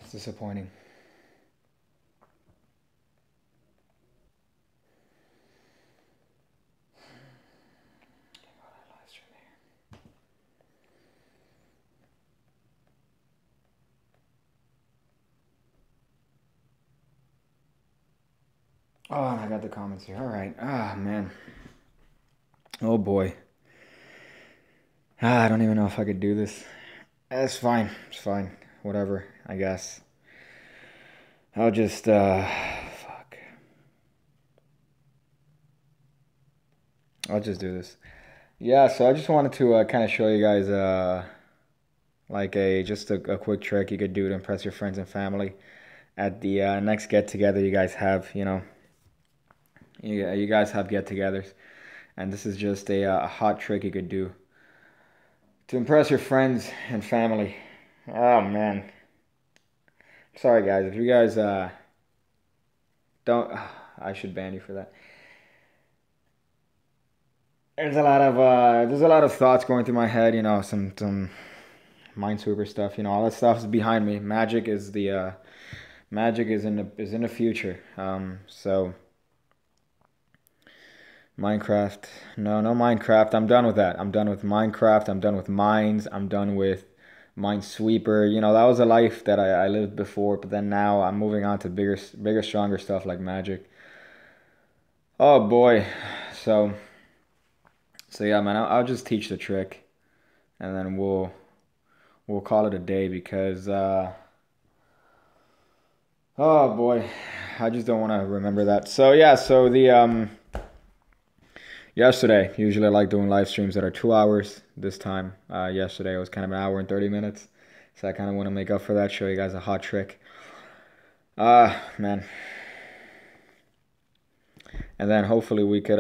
It's disappointing. Oh, and I got the comments here. All right. Ah, man. Oh, boy. I don't even know if I could do this. It's fine. It's fine. Whatever, I guess. I'll just, fuck. I'll just do this. Yeah, so I just wanted to kind of show you guys, like just a quick trick you could do to impress your friends and family at the next get-together you guys have, you know. You guys have get-togethers. And this is just a hot trick you could do to impress your friends and family. Oh, man. Sorry, guys. If you guys don't... I should ban you for that. There's a lot of thoughts going through my head, you know, some Minesweeper stuff, you know, all that stuff is behind me. Magic is in the future. So Minecraft, no Minecraft. I'm done with that. I'm done with Minecraft. I'm done with mines. I'm done with Minesweeper. You know, that was a life that I lived before, but then now I'm moving on to bigger, stronger stuff like Magic. Oh boy. So yeah, man, I'll just teach the trick, and then we'll call it a day because oh boy, I just don't want to remember that. So yeah, so the yesterday, usually I like doing live streams that are 2 hours. This time, yesterday it was kind of an hour and 30 minutes. So I kind of want to make up for that, show you guys a hot trick. Man. And then hopefully we could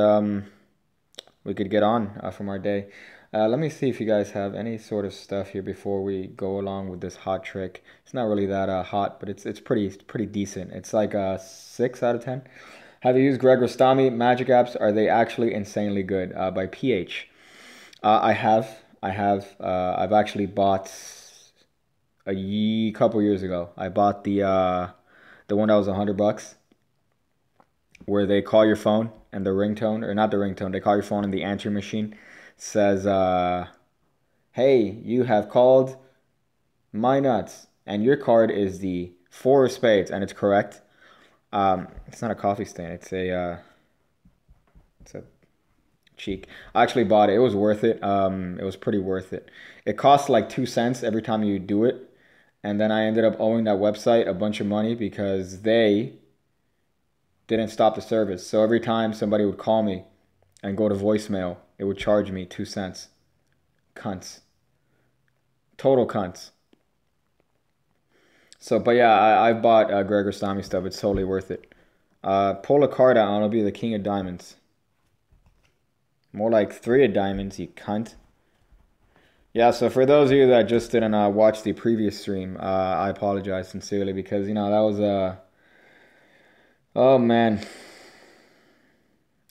get on from our day. Let me see if you guys have any sort of stuff here before we go along with this hot trick. It's not really that hot, but it's pretty decent. It's like a 6 out of 10. Have you used Greg Rostami Magic apps? Are they actually insanely good? By PH. I have. I've actually bought a couple years ago. I bought the one that was $100, where they call your phone and the ringtone, or not the ringtone, they call your phone and the answering machine says, "Hey, you have called my nuts," and your card is the 4 of spades, and it's correct. It's not a coffee stain. It's a cheek. I actually bought it. It was worth it. It was pretty worth it. It costs like 2 cents every time you do it, and then I ended up owing that website a bunch of money because they didn't stop the service. So every time somebody would call me and go to voicemail, it would charge me 2 cents. Cunts. Total cunts. So, but yeah, I've bought Greg Rostami stuff. It's totally worth it. Pull a card out and it'll be the king of diamonds. More like 3 of diamonds, you cunt. Yeah, so for those of you that just didn't watch the previous stream, I apologize sincerely because, you know, that was oh man.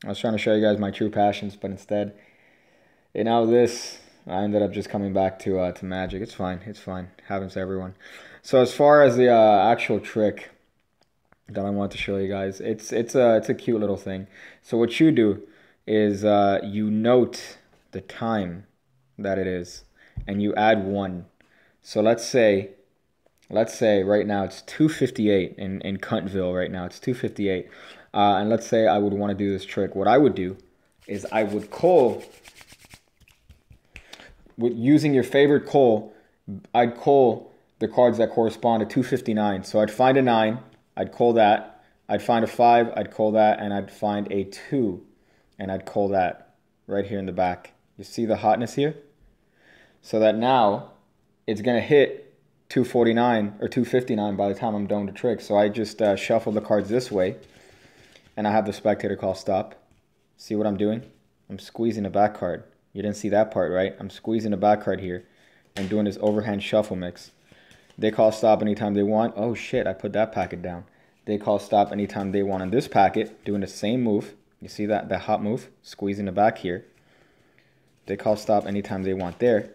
I was trying to show you guys my true passions, but instead, you know, I ended up just coming back to Magic. It's fine. It's fine. Happens to everyone. So as far as the actual trick that I want to show you guys, it's a cute little thing. So what you do is you note the time that it is, and you add 1. So let's say right now it's 2:58 in Cuntville right now. It's 2:58. And let's say I would want to do this trick. What I would do is I would call, using your favorite call, I'd call the cards that correspond to 259. So I'd find a 9, I'd call that. I'd find a 5, I'd call that. And I'd find a 2, and I'd call that right here in the back. You see the hotness here? So that now it's going to hit 249 or 259 by the time I'm done with the trick. So I just shuffle the cards this way, and I have the spectator call stop. See what I'm doing? I'm squeezing the back card. You didn't see that part, right? I'm squeezing the back card here and doing this overhand shuffle mix. They call stop anytime they want. Oh shit, I put that packet down. They call stop anytime they want on this packet, doing the same move. You see that hot move? Squeezing the back here. They call stop anytime they want there.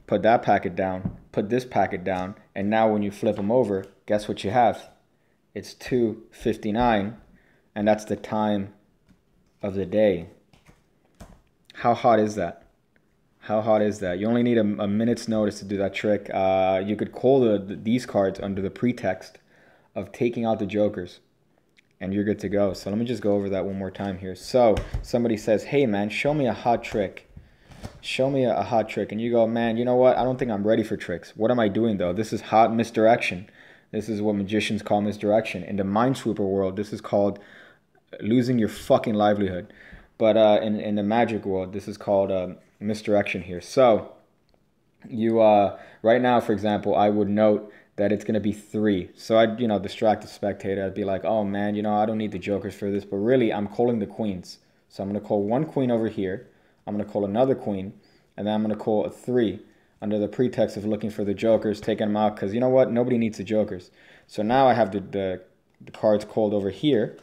Put that packet down, put this packet down, and now when you flip them over, guess what you have? It's 2:59, and that's the time of the day. How hot is that? How hot is that? You only need a minute's notice to do that trick. You could call these cards under the pretext of taking out the jokers, and you're good to go. So let me just go over that one more time here. So somebody says, hey man, show me a hot trick. Show me a hot trick. And you go, man, you know what? I don't think I'm ready for tricks. What am I doing though? This is hot misdirection. This is what magicians call misdirection. In the Minesweeper world, this is called losing your fucking livelihood. But in the magic world, this is called misdirection here. So you right now, for example, I would note that it's going to be 3. So I'd, distract the spectator. I'd be like, oh man, I don't need the jokers for this. But really, I'm calling the queens. So I'm going to call one queen over here. I'm going to call another queen. And then I'm going to call a 3 under the pretext of looking for the jokers, taking them out. Because you know what? Nobody needs the jokers. So now I have the cards called over here.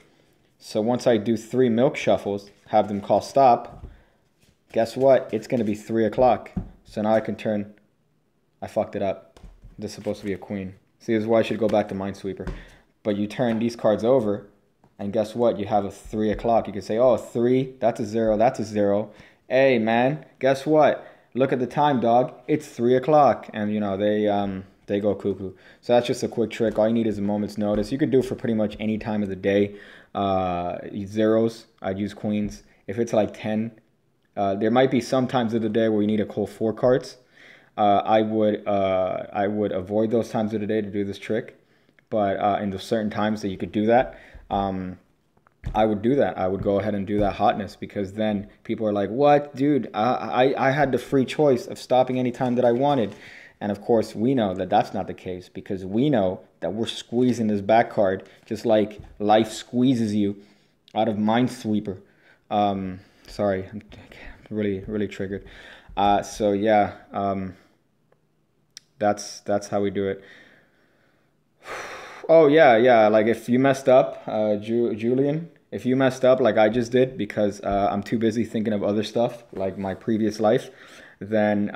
So once I do 3 milk shuffles, have them call stop, guess what? It's going to be 3 o'clock. So now I can turn... I fucked it up. This is supposed to be a queen. See, this is why I should go back to Minesweeper. But you turn these cards over, and guess what? You have a 3 o'clock. You can say, oh, 3, that's a 0, that's a 0. Hey, man, guess what? Look at the time, dog. It's 3 o'clock. And, they go cuckoo. So that's just a quick trick. All you need is a moment's notice. You could do it for pretty much any time of the day. Zeros, I'd use queens. If it's like 10, there might be some times of the day where you need to call 4 cards. I would avoid those times of the day to do this trick, but in the certain times that you could do that, I would do that. I would go ahead and do that hotness, because then people are like, what, dude, I had the free choice of stopping any time that I wanted. And of course, we know that that's not the case, because we know that we're squeezing this back card just like life squeezes you out of Minesweeper. Sorry, I'm really triggered. So yeah, that's how we do it. Oh yeah, like if you messed up, Julian, if you messed up like I just did, because I'm too busy thinking of other stuff like my previous life, then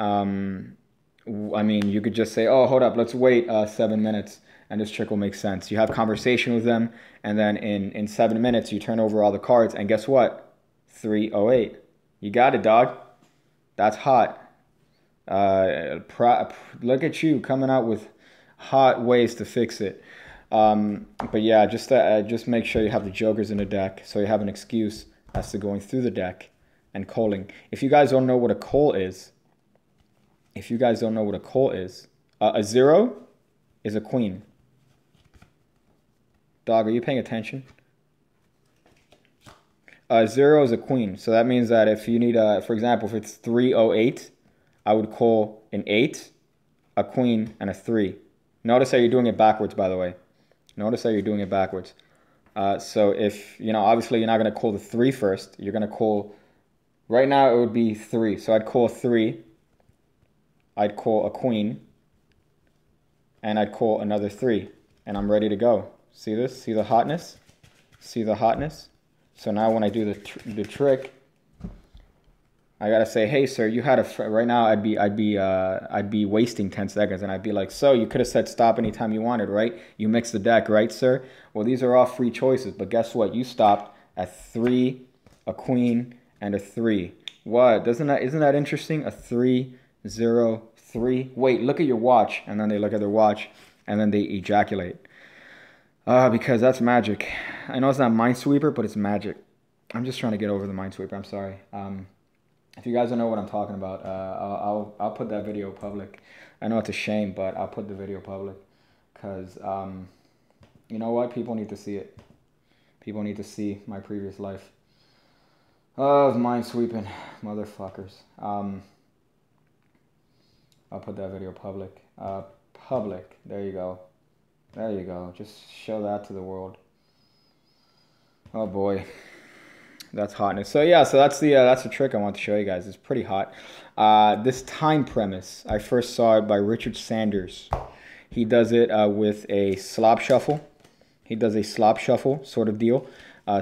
I mean, you could just say, oh, hold up, let's wait 7 minutes, and this trick will make sense. You have conversation with them, and then in 7 minutes you turn over all the cards, and guess what? 308. You got it, dog. That's hot. Look at you coming out with hot ways to fix it. But yeah, just make sure you have the jokers in the deck, so you have an excuse as to going through the deck and calling. If you guys don't know what a call is, a 0 is a queen. Dog, are you paying attention? 0 is a queen. So that means that if you need for example, if it's 308, I would call an 8, a queen, and a 3. Notice how you're doing it backwards, by the way. Notice how you're doing it backwards. So if, obviously you're not going to call the 3 first. You're going to call, right now it would be 3. So I'd call 3. I'd call a queen. And I'd call another 3. And I'm ready to go. See this? See the hotness? See the hotness? So now when I do the trick, I gotta say, hey sir, you had right now I'd be wasting 10 seconds, and I'd be like, so you could have said stop anytime you wanted, right? You mixed the deck, right, sir? Well, these are all free choices, but guess what? You stopped at 3, a queen, and a 3. What? Isn't that interesting? A 3, 0, 3. Wait, look at your watch, and then they look at their watch, and then they ejaculate. Because that's magic. I know it's not Minesweeper, but it's magic. I'm just trying to get over the Minesweeper. I'm sorry. If you guys don't know what I'm talking about, I'll put that video public. I know it's a shame, but I'll put the video public, because you know what? People need to see it. People need to see my previous life of minesweeping, motherfuckers. I'll put that video public. Public. There you go. There you go. Just show that to the world. Oh boy. That's hotness. So yeah, so that's the trick I want to show you guys. It's pretty hot. This time premise, I first saw it by Richard Sanders. He does it with a slop shuffle. He does a slop shuffle sort of deal.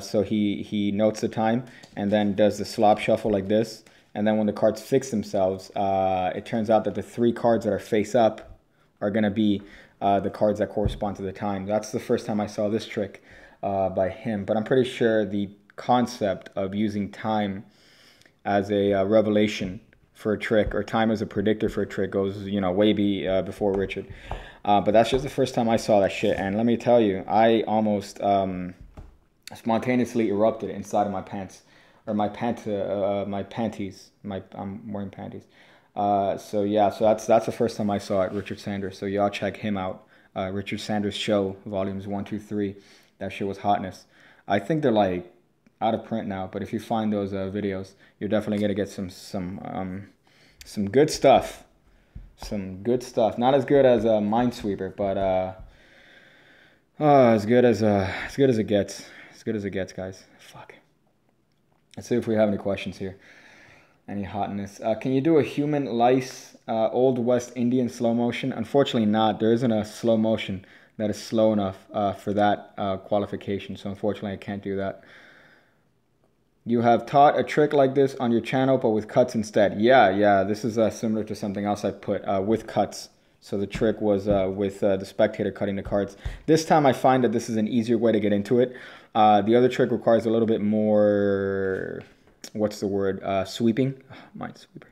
So he notes the time and then does the slop shuffle like this. And then when the cards fix themselves, it turns out that the 3 cards that are face up are going to be the cards that correspond to the time. That's the first time I saw this trick by him. But I'm pretty sure the concept of using time as a revelation for a trick, or time as a predictor for a trick, goes, you know, way before Richard. But that's just the first time I saw that shit. And let me tell you, I almost spontaneously erupted inside of my pants, or my panties. I'm wearing panties. So yeah, so that's the first time I saw it, Richard Sanders. So y'all check him out. Richard Sanders Show, volumes 1, 2, 3. That shit was hotness. I think they're like out of print now, but if you find those videos, you're definitely gonna get some good stuff. Some good stuff. Not as good as Minesweeper, but as good as it gets. As good as it gets, guys. Fuck. Let's see if we have any questions here. Any hotness? Can you do a human lice Old West Indian slow motion? Unfortunately not. There isn't a slow motion that is slow enough for that qualification. So unfortunately I can't do that. You have taught a trick like this on your channel, but with cuts instead. Yeah. This is similar to something else I put with cuts. So the trick was with the spectator cutting the cards. This time I find that this is an easier way to get into it. The other trick requires a little bit more, what's the word? Sweeping. Minesweeper.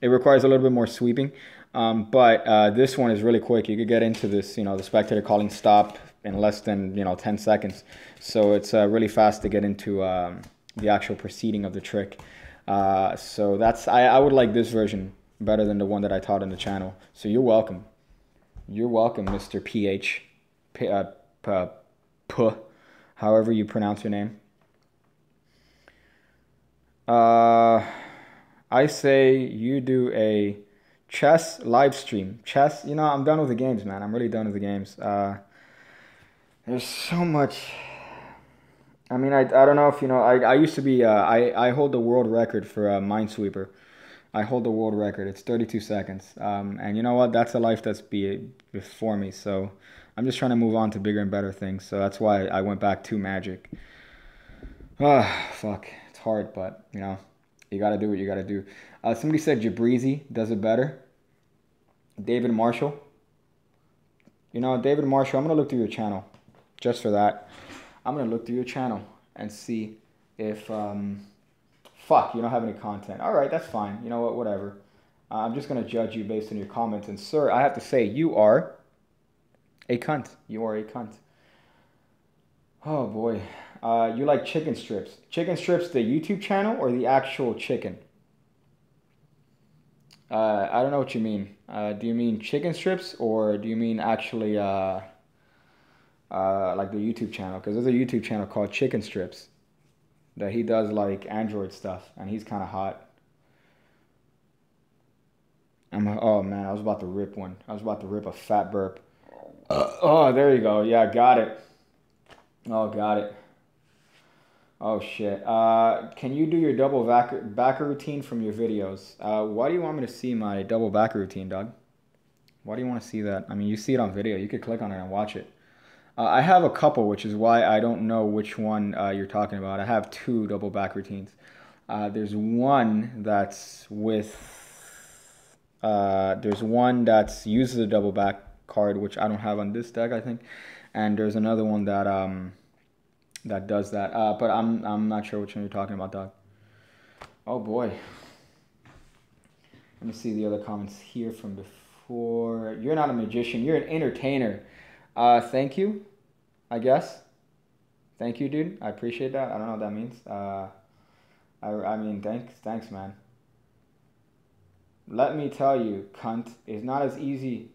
It requires a little bit more sweeping. But this one is really quick. You could get into this, you know, the spectator calling stop in less than, 10 seconds. So it's really fast to get into the actual proceeding of the trick. So that's, I would like this version better than the one that I taught on the channel. So you're welcome. You're welcome, Mr. PH. However you pronounce your name. I say you do a chess live stream. Chess, I'm done with the games, man. I'm really done with the games. There's so much. I mean, I don't know if I used to be, I hold the world record for Minesweeper. I hold the world record. It's 32 seconds. And you know what? That's a life that's before me. So I'm just trying to move on to bigger and better things. So that's why I went back to Magic. Fuck. It's hard, but, you got to do what you got to do. Somebody said Jabrizi does it better. David Marshall. David Marshall, I'm going to look through your channel. Just for that. I'm going to look through your channel and see if, fuck, you don't have any content. All right, that's fine. You know what, whatever. I'm just going to judge you based on your comments. And, sir, I have to say, you are a cunt. You are a cunt. Oh, boy. You like chicken strips. Chicken strips, the YouTube channel or the actual chicken? I don't know what you mean. Do you mean chicken strips or do you mean actually like the YouTube channel? Because there's a YouTube channel called Chicken Strips that he does like Android stuff, and he's kind of hot. Oh man, I was about to rip one. I was about to rip a fat burp. Oh, there you go. Yeah, got it. Oh, got it. Oh shit. Can you do your double backer routine from your videos? Why do you want me to see my double backer routine, dog? Why do you want to see that? I mean, you see it on video. You could click on it and watch it. I have a couple, which is why I don't know which one you're talking about. I have 2 double back routines. There's one that's there's one that uses a double back card, which I don't have on this deck, I think. And there's another one that that does that. But I'm not sure which one you're talking about, dog. Oh boy. Let me see the other comments here from before. You're not a magician. You're an entertainer. Thank you, I guess. Thank you, dude. I appreciate that. I don't know what that means. I mean, thanks, man. Let me tell you, cunt, it's not as easy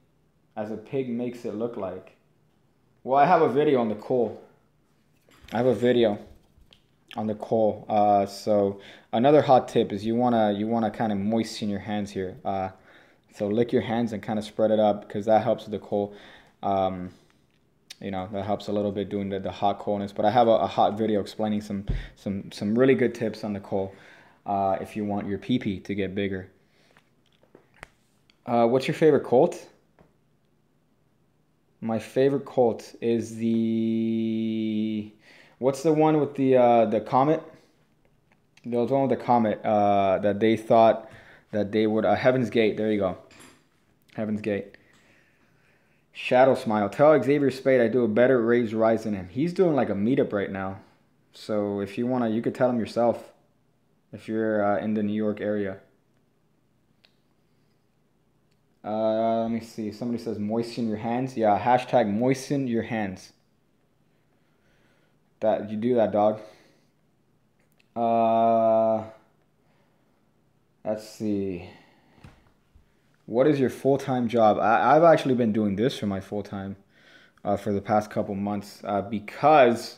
as a pig makes it look like. Well, I have a video on the coal. I have a video on the coal. So another hot tip is you wanna kind of moisten your hands here. So lick your hands and kind of spread it up because that helps with the coal. That helps a little bit doing the hot coalness. But I have a hot video explaining some really good tips on the coal if you want your pee-pee to get bigger. What's your favorite Colt? My favorite Colt is what's the one with the Comet? There was one with the Comet that they thought that they would Heaven's Gate. There you go, Heaven's Gate. Shadow Smile. Tell Xavier Spade I do a better raise rise than him. He's doing like a meetup right now. So if you wanna, you could tell him yourself. If you're in the New York area. Let me see. Somebody says moisten your hands. Yeah, hashtag moisten your hands. That you do that, dog. Let's see. What is your full-time job? I've actually been doing this for my full-time for the past couple months because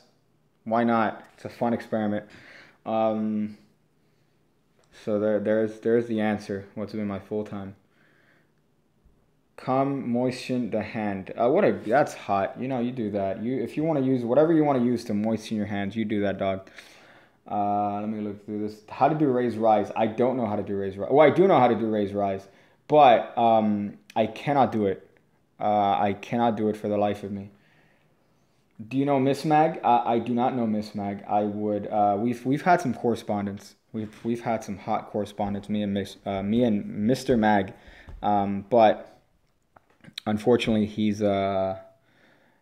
why not? It's a fun experiment. So there's the answer. What's been my full-time? Come moisten the hand. That's hot. You know, you do that. If you want to use whatever you want to use to moisten your hands, you do that, dog. Let me look through this. How to do raise rise? I don't know how to do raise rise. Oh, I do know how to do raise rise. But I cannot do it. I cannot do it for the life of me. Do you know Miss Mag? I do not know Miss Mag. I would. We've had some correspondence. We've had some hot correspondence. Me and Mr. Mag. But unfortunately, he's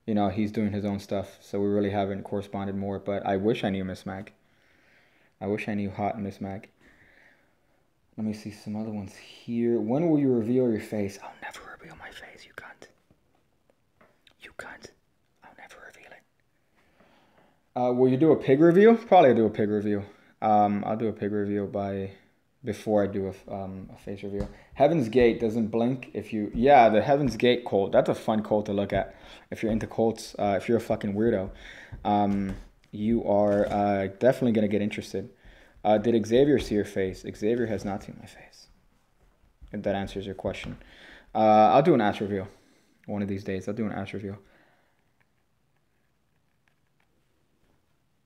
he's doing his own stuff. So we really haven't corresponded more. But I wish I knew Miss Mag. I wish I knew hot Miss Mag. Let me see some other ones here. When will you reveal your face? I'll never reveal my face, you cunt. You cunt. I'll never reveal it. Will you do a pig review? Probably do a pig review. I'll do a pig review before I do a face reveal. Heaven's Gate doesn't blink if you... Yeah, the Heaven's Gate cult. That's a fun cult to look at. If you're into cults, if you're a fucking weirdo, you are definitely going to get interested. Did Xavier see your face? Xavier has not seen my face. If that answers your question. I'll do an ass review. One of these days, I'll do an ass review.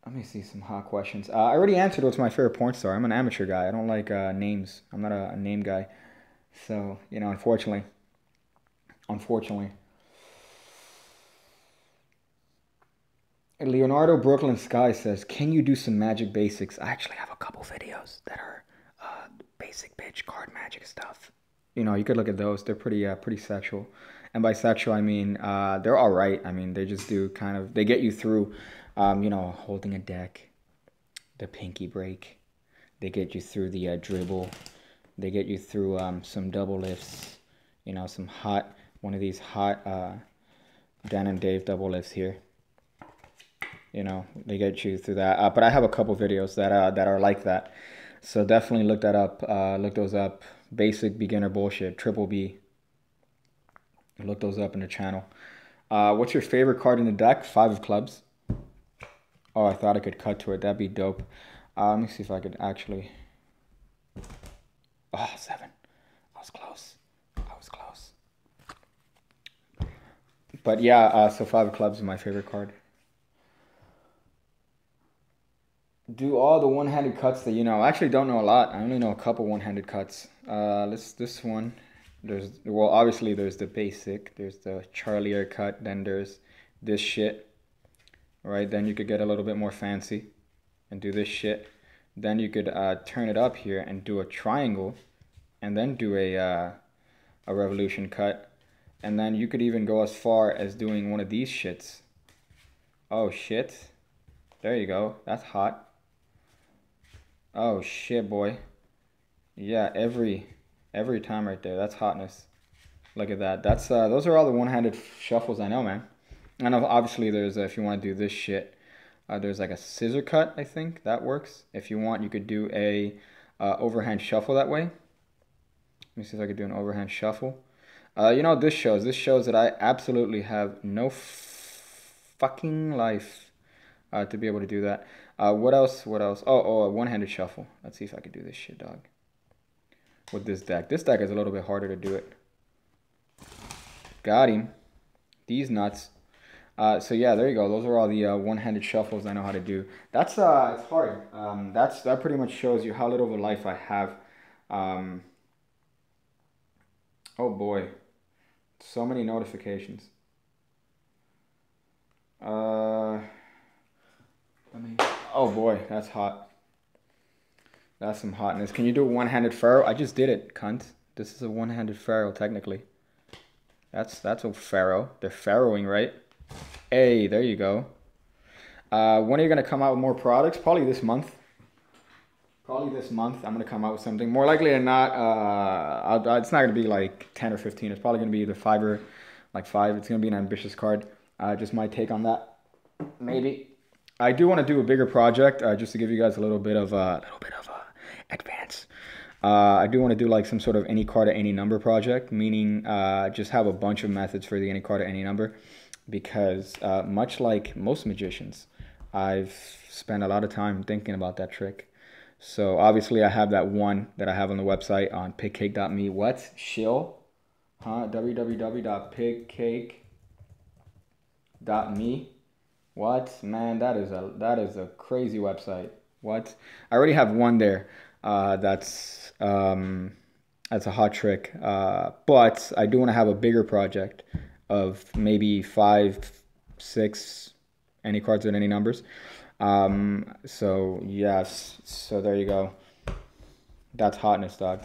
Let me see some hot questions. I already answered what's my favorite porn star. I'm an amateur guy. I don't like names. I'm not a name guy. So, unfortunately. Leonardo Brooklyn Sky says, can you do some magic basics? I actually have a couple videos that are basic bitch card magic stuff. You could look at those. They're pretty sexual. And by sexual, I mean, they're all right. I mean, they just do they get you through, holding a deck, the pinky break. They get you through the dribble. They get you through some double lifts, one of these hot Dan and Dave double lifts here. They get you through that. But I have a couple videos that are like that. So definitely look that up. Look those up. Basic beginner bullshit. Triple B. Look those up in the channel. What's your favorite card in the deck? 5 of clubs. Oh, I thought I could cut to it. That'd be dope. Let me see if I could actually... Oh, 7. I was close. But yeah, so 5 of clubs is my favorite card. Do all the one-handed cuts that you know. I actually don't know a lot. I only know a couple one-handed cuts. This one. Obviously there's the basic. There's the Charlie air cut. Then there's this shit. Right? Then you could get a little bit more fancy and do this shit. Then you could turn it up here and do a triangle, and then do a revolution cut. And then you could even go as far as doing one of these shits. Oh shit. There you go. That's hot. Oh shit, boy. Yeah, every time right there. That's hotness. Look at that. That's those are all the one-handed shuffles I know, man. I know obviously there's if you want to do this shit, there's like a scissor cut, I think that works. If you want, you could do a overhand shuffle that way. Let me see if I could do an overhand shuffle. You know what this shows? This shows that I absolutely have no fucking life to be able to do that. What else? Oh, a one-handed shuffle. Let's see if I could do this shit, dog. With this deck. This deck is a little bit harder to do it. Got him. These nuts. So yeah, there you go. Those are all the one-handed shuffles I know how to do. That's it's hard. That pretty much shows you how little of a life I have. Oh boy, so many notifications. Oh boy, that's hot. That's some hotness. Can you do a one-handed furrow? I just did it, cunt. This is a one-handed furrow, technically. That's a pharaoh. They're pharaohing, right? Hey, there you go. When are you gonna come out with more products? Probably this month. Probably this month I'm gonna come out with something. More likely than not, it's not gonna be like 10 or 15. It's probably gonna be either 5 or like 5. It's gonna be an ambitious card. Just my take on that. Maybe. I do want to do a bigger project, just to give you guys a little bit of advance. I do want to do like some sort of any card at any number project, meaning just have a bunch of methods for the any card at any number, because much like most magicians, I've spent a lot of time thinking about that trick. So obviously I have that one that I have on the website on pigcake.me. What? Shill? Huh? www.pigcake.me. What? Man, that is a crazy website. What? I already have one there. That's a hot trick. But I do want to have a bigger project of maybe 5, 6 any cards with any numbers. So yes. So there you go. That's hotness, dog.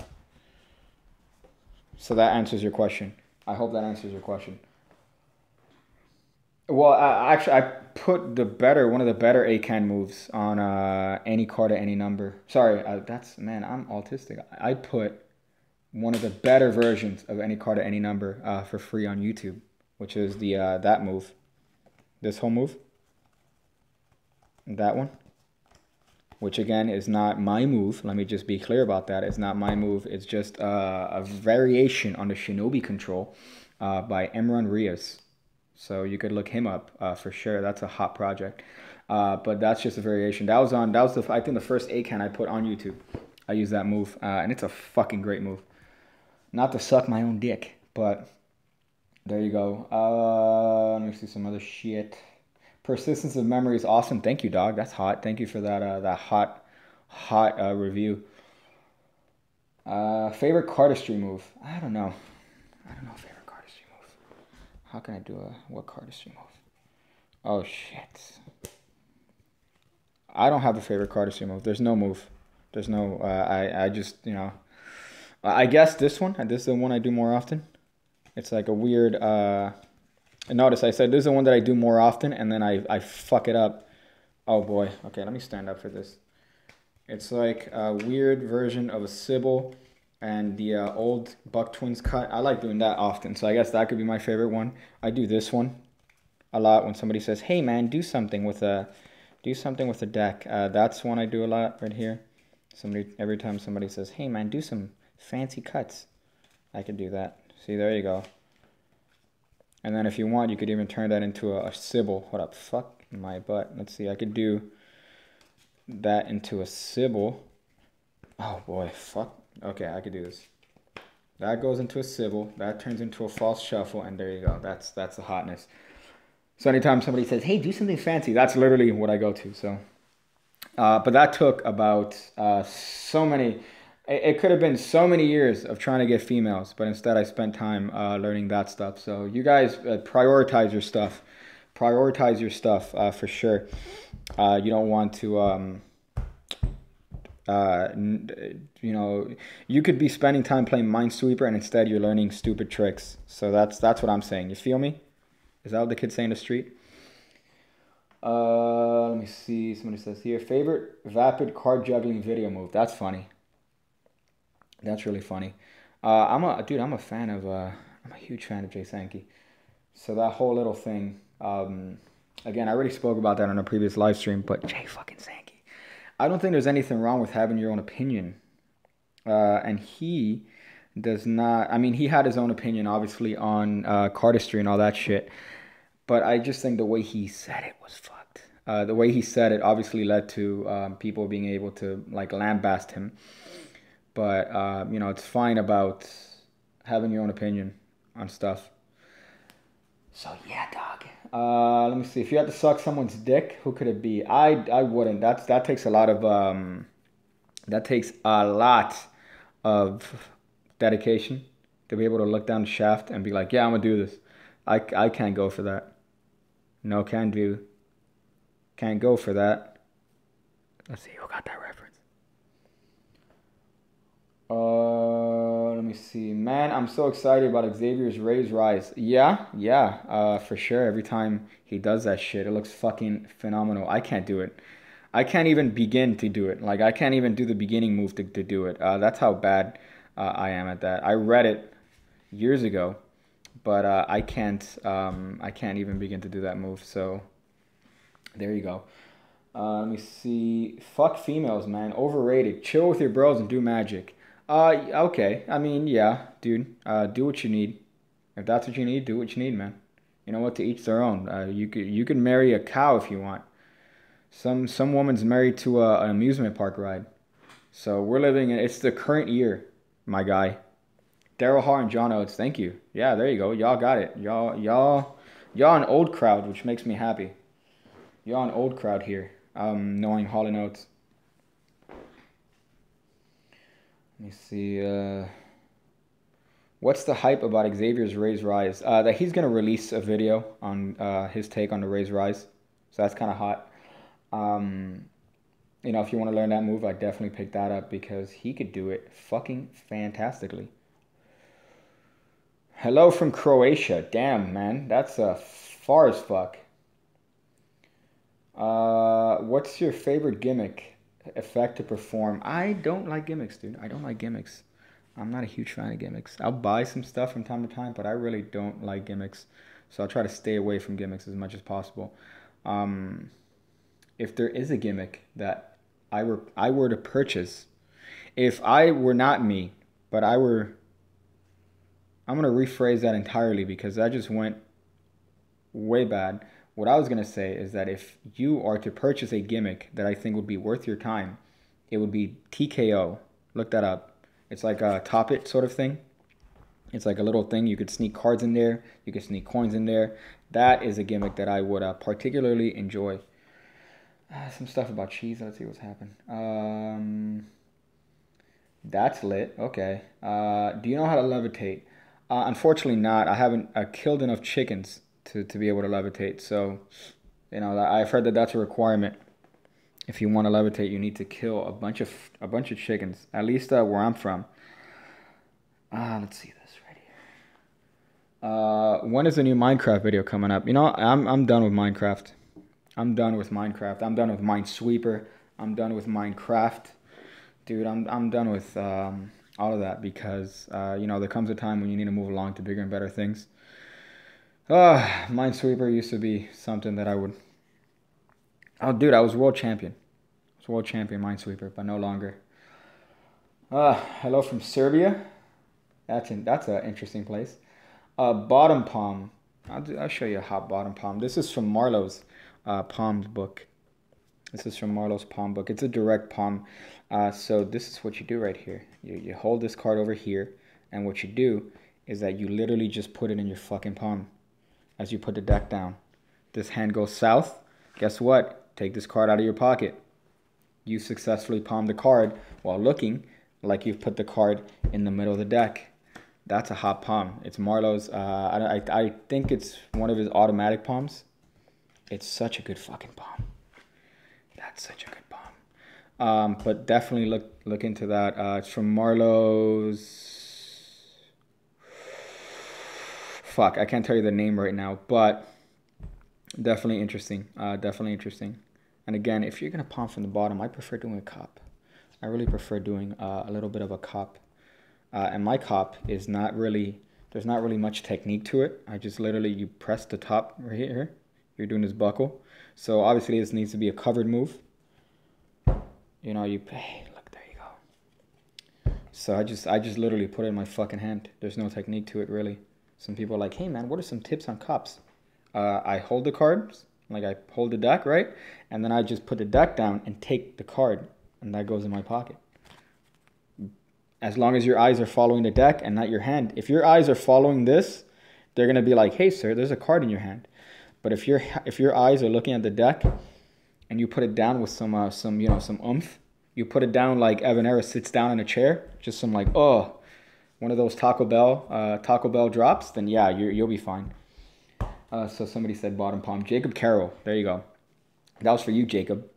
So that answers your question. I hope that answers your question. Well, actually, I put one of the better A-can moves on any card at any number. Sorry, man, I'm autistic. I put one of the better versions of any card at any number for free on YouTube, which is the that move, this whole move, that one, which again is not my move. Let me just be clear about that. It's not my move. It's just a variation on the Shinobi control by Emran Rios. So you could look him up for sure. That's a hot project. But that's just a variation. I think the first A-can I put on YouTube. I used that move, and it's a fucking great move. Not to suck my own dick, but there you go. Let me see some other shit. Persistence of memory is awesome. Thank you, dog. That's hot. Thank you for that hot review. Favorite cardistry move? I don't know. Favorite cardistry move. How can I do what cardistry move? Oh shit. I don't have a favorite cardistry move. There's no move. There's no. I just I guess this one. This is the one I do more often. It's like a weird. Notice I said this is the one that I do more often, and then I fuck it up. Oh boy. Okay, let me stand up for this. It's like a weird version of a Sybil and the old Buck Twins cut. I like doing that often, so I guess that could be my favorite one. I do this one a lot when somebody says, "Hey man, do something with a deck." That's one I do a lot right here. Every time somebody says, "Hey man, do some fancy cuts," I could do that. See, there you go. And then if you want, you could even turn that into a Sybil. Hold up, fuck my butt. Let's see, I could do that into a Sybil. Oh boy, fuck. Okay, I could do this. That goes into a Sybil. That turns into a false shuffle, and there you go. That's the hotness. So anytime somebody says, "Hey, do something fancy," that's literally what I go to. So, but that took about so many. It could have been so many years of trying to get females, but instead I spent time learning that stuff. So you guys prioritize your stuff. Prioritize your stuff for sure. You don't want to, you could be spending time playing Minesweeper and instead you're learning stupid tricks. So that's what I'm saying. You feel me? Is that what the kids say in the street? Let me see. Somebody says here, favorite vapid card juggling video move. That's funny. That's really funny. I'm a huge fan of Jay Sankey. So that whole little thing, again, I already spoke about that on a previous live stream, but Jay fucking Sankey. I don't think there's anything wrong with having your own opinion. And he does not, I mean, he had his own opinion, obviously, on cardistry and all that shit. But I just think the way he said it was fucked. The way he said it obviously led to people being able to, like, lambaste him. But, it's fine about having your own opinion on stuff. So, yeah, dog. Let me see. If you had to suck someone's dick, who could it be? I wouldn't. That takes a lot of dedication to be able to look down the shaft and be like, yeah, I'm going to do this. I can't go for that. No can do. Can't go for that. Let's see. Who got that reference? Let me see. Man, I'm so excited about Xavier's Ray's Rise. Yeah, for sure. Every time he does that shit, it looks fucking phenomenal. I can't do it. I can't even begin to do it. Like, I can't even do the beginning move to do it. That's how bad I am at that. I read it years ago, but I can't even begin to do that move. So, there you go. Let me see. Fuck females, man. Overrated. Chill with your bros and do magic. Okay. I mean, yeah, dude. Do what you need. If that's what you need, do what you need, man. You know what? To each their own. You could marry a cow if you want. Some woman's married to an amusement park ride. So we're living in, it's the current year, my guy. Daryl Har and John Oates, thank you. Yeah, there you go. Y'all got it. Y'all an old crowd, which makes me happy. Y'all an old crowd here. Knowing Hall and Oates. Let me see. What's the hype about Xavier's Ray's Rise? That he's gonna release a video on his take on the Ray's Rise. So that's kind of hot. You know, if you want to learn that move, I'd definitely pick that up because he could do it fucking fantastically. Hello from Croatia. Damn, man. That's far as fuck. What's your favorite gimmick effect to perform? I don't like gimmicks, dude. I don't like gimmicks. I'm not a huge fan of gimmicks. I'll buy some stuff from time to time, but I really don't like gimmicks. So I'll try to stay away from gimmicks as much as possible. If there is a gimmick that I were to purchase, if I were not me, but I'm going to rephrase that entirely because that just went way bad. What I was going to say is that if you are to purchase a gimmick that I think would be worth your time, it would be TKO. Look that up. It's like a top it sort of thing. It's like a little thing. You could sneak cards in there. You could sneak coins in there. That is a gimmick that I would particularly enjoy. Some stuff about cheese. Let's see what's happened. That's lit. Okay. Do you know how to levitate? Unfortunately not. I haven't killed enough chickens to be able to levitate. So, you know, I've heard that that's a requirement. If you want to levitate, you need to kill a bunch of chickens. At least where I'm from. Let's see this right here. When is the new Minecraft video coming up? You know, I'm done with Minecraft. I'm done with Minecraft. I'm done with Minesweeper. I'm done with Minecraft. Dude, I'm done with all of that because, you know, there comes a time when you need to move along to bigger and better things. Minesweeper used to be something that I would... Oh, dude, I was world champion. I was world champion Minesweeper, but no longer. Hello from Serbia. That's an interesting place. Bottom palm. I'll show you a hot bottom palm. This is from Marlowe's palms book. This is from Marlowe's palm book. It's a direct palm. So this is what you do right here. You hold this card over here, and what you do is that you literally just put it in your fucking palm as you put the deck down. This hand goes south. Guess what? Take this card out of your pocket. You successfully palmed the card while looking like you've put the card in the middle of the deck. That's a hot palm. It's Marlowe's. I think it's one of his automatic palms. It's such a good fucking palm. That's such a good palm. But definitely look into that. It's from Marlowe's. Fuck, I can't tell you the name right now, but definitely interesting. Definitely interesting. And again, if you're gonna palm from the bottom, I prefer doing a cop. I really prefer doing a little bit of a cop. And my cop is not really, there's not really much technique to it. I just literally, you press the top right here. You're doing this buckle. So obviously this needs to be a covered move. You know, hey, look, there you go. So I just literally put it in my fucking hand. There's no technique to it really. Some people are like, hey man, what are some tips on cops? I hold the cards, like I hold the deck, right? And then I just put the deck down and take the card, and that goes in my pocket. As long as your eyes are following the deck and not your hand. If your eyes are following this, they're gonna be like, hey sir, there's a card in your hand. But if your eyes are looking at the deck and you put it down with some oomph, you put it down like Evan Era sits down in a chair, just some like, oh, one of those Taco Bell drops, then yeah, you'll be fine. So somebody said bottom palm. Jacob Carroll, there you go. That was for you, Jacob.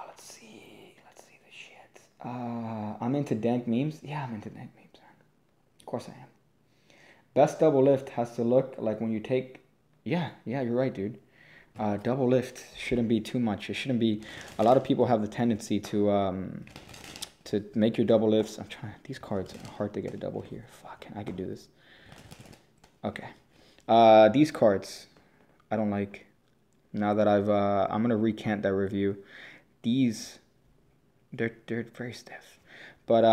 Let's see the shit. I'm into dank memes. Yeah, I'm into dank memes. course I am. Best double lift has to look like when you take... Yeah, you're right, dude. Double lift shouldn't be too much. It shouldn't be... A lot of people have the tendency to make your double lifts. I'm trying... These cards are hard to get a double here. Fuck, I could do this. Okay. These cards, I don't like... Now that I'm going to recant that review. These, they're very stiff. But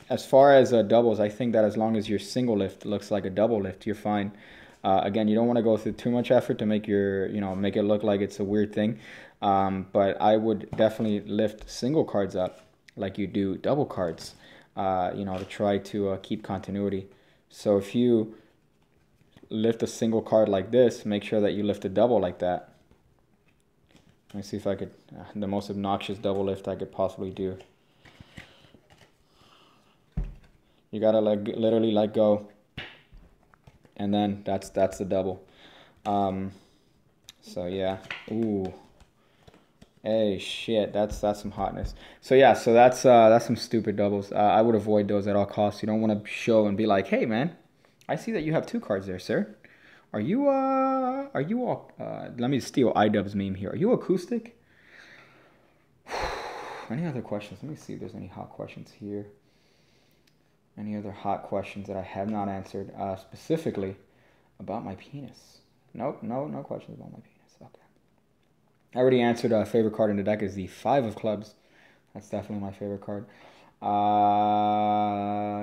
as far as doubles, I think that as long as your single lift looks like a double lift, you're fine. Again, you don't want to go through too much effort to make make it look like it's a weird thing. But I would definitely lift single cards up like you do double cards, to try to keep continuity. So if you lift a single card like this, make sure that you lift a double like that. Let me see if I could, the most obnoxious double lift I could possibly do. You gotta literally let go, and then that's the double. So yeah, ooh, hey shit, that's some hotness. So yeah, so that's some stupid doubles. I would avoid those at all costs. You don't want to show and be like, hey man, I see that you have 2 cards there, sir. Are you all, let me steal iDubbbz's meme here. Are you acoustic? Any other questions? Let me see if there's any hot questions here. Any other hot questions that I have not answered, specifically about my penis? Nope, no questions about my penis. Okay. I already answered favorite card in the deck is the 5 of clubs. That's definitely my favorite card.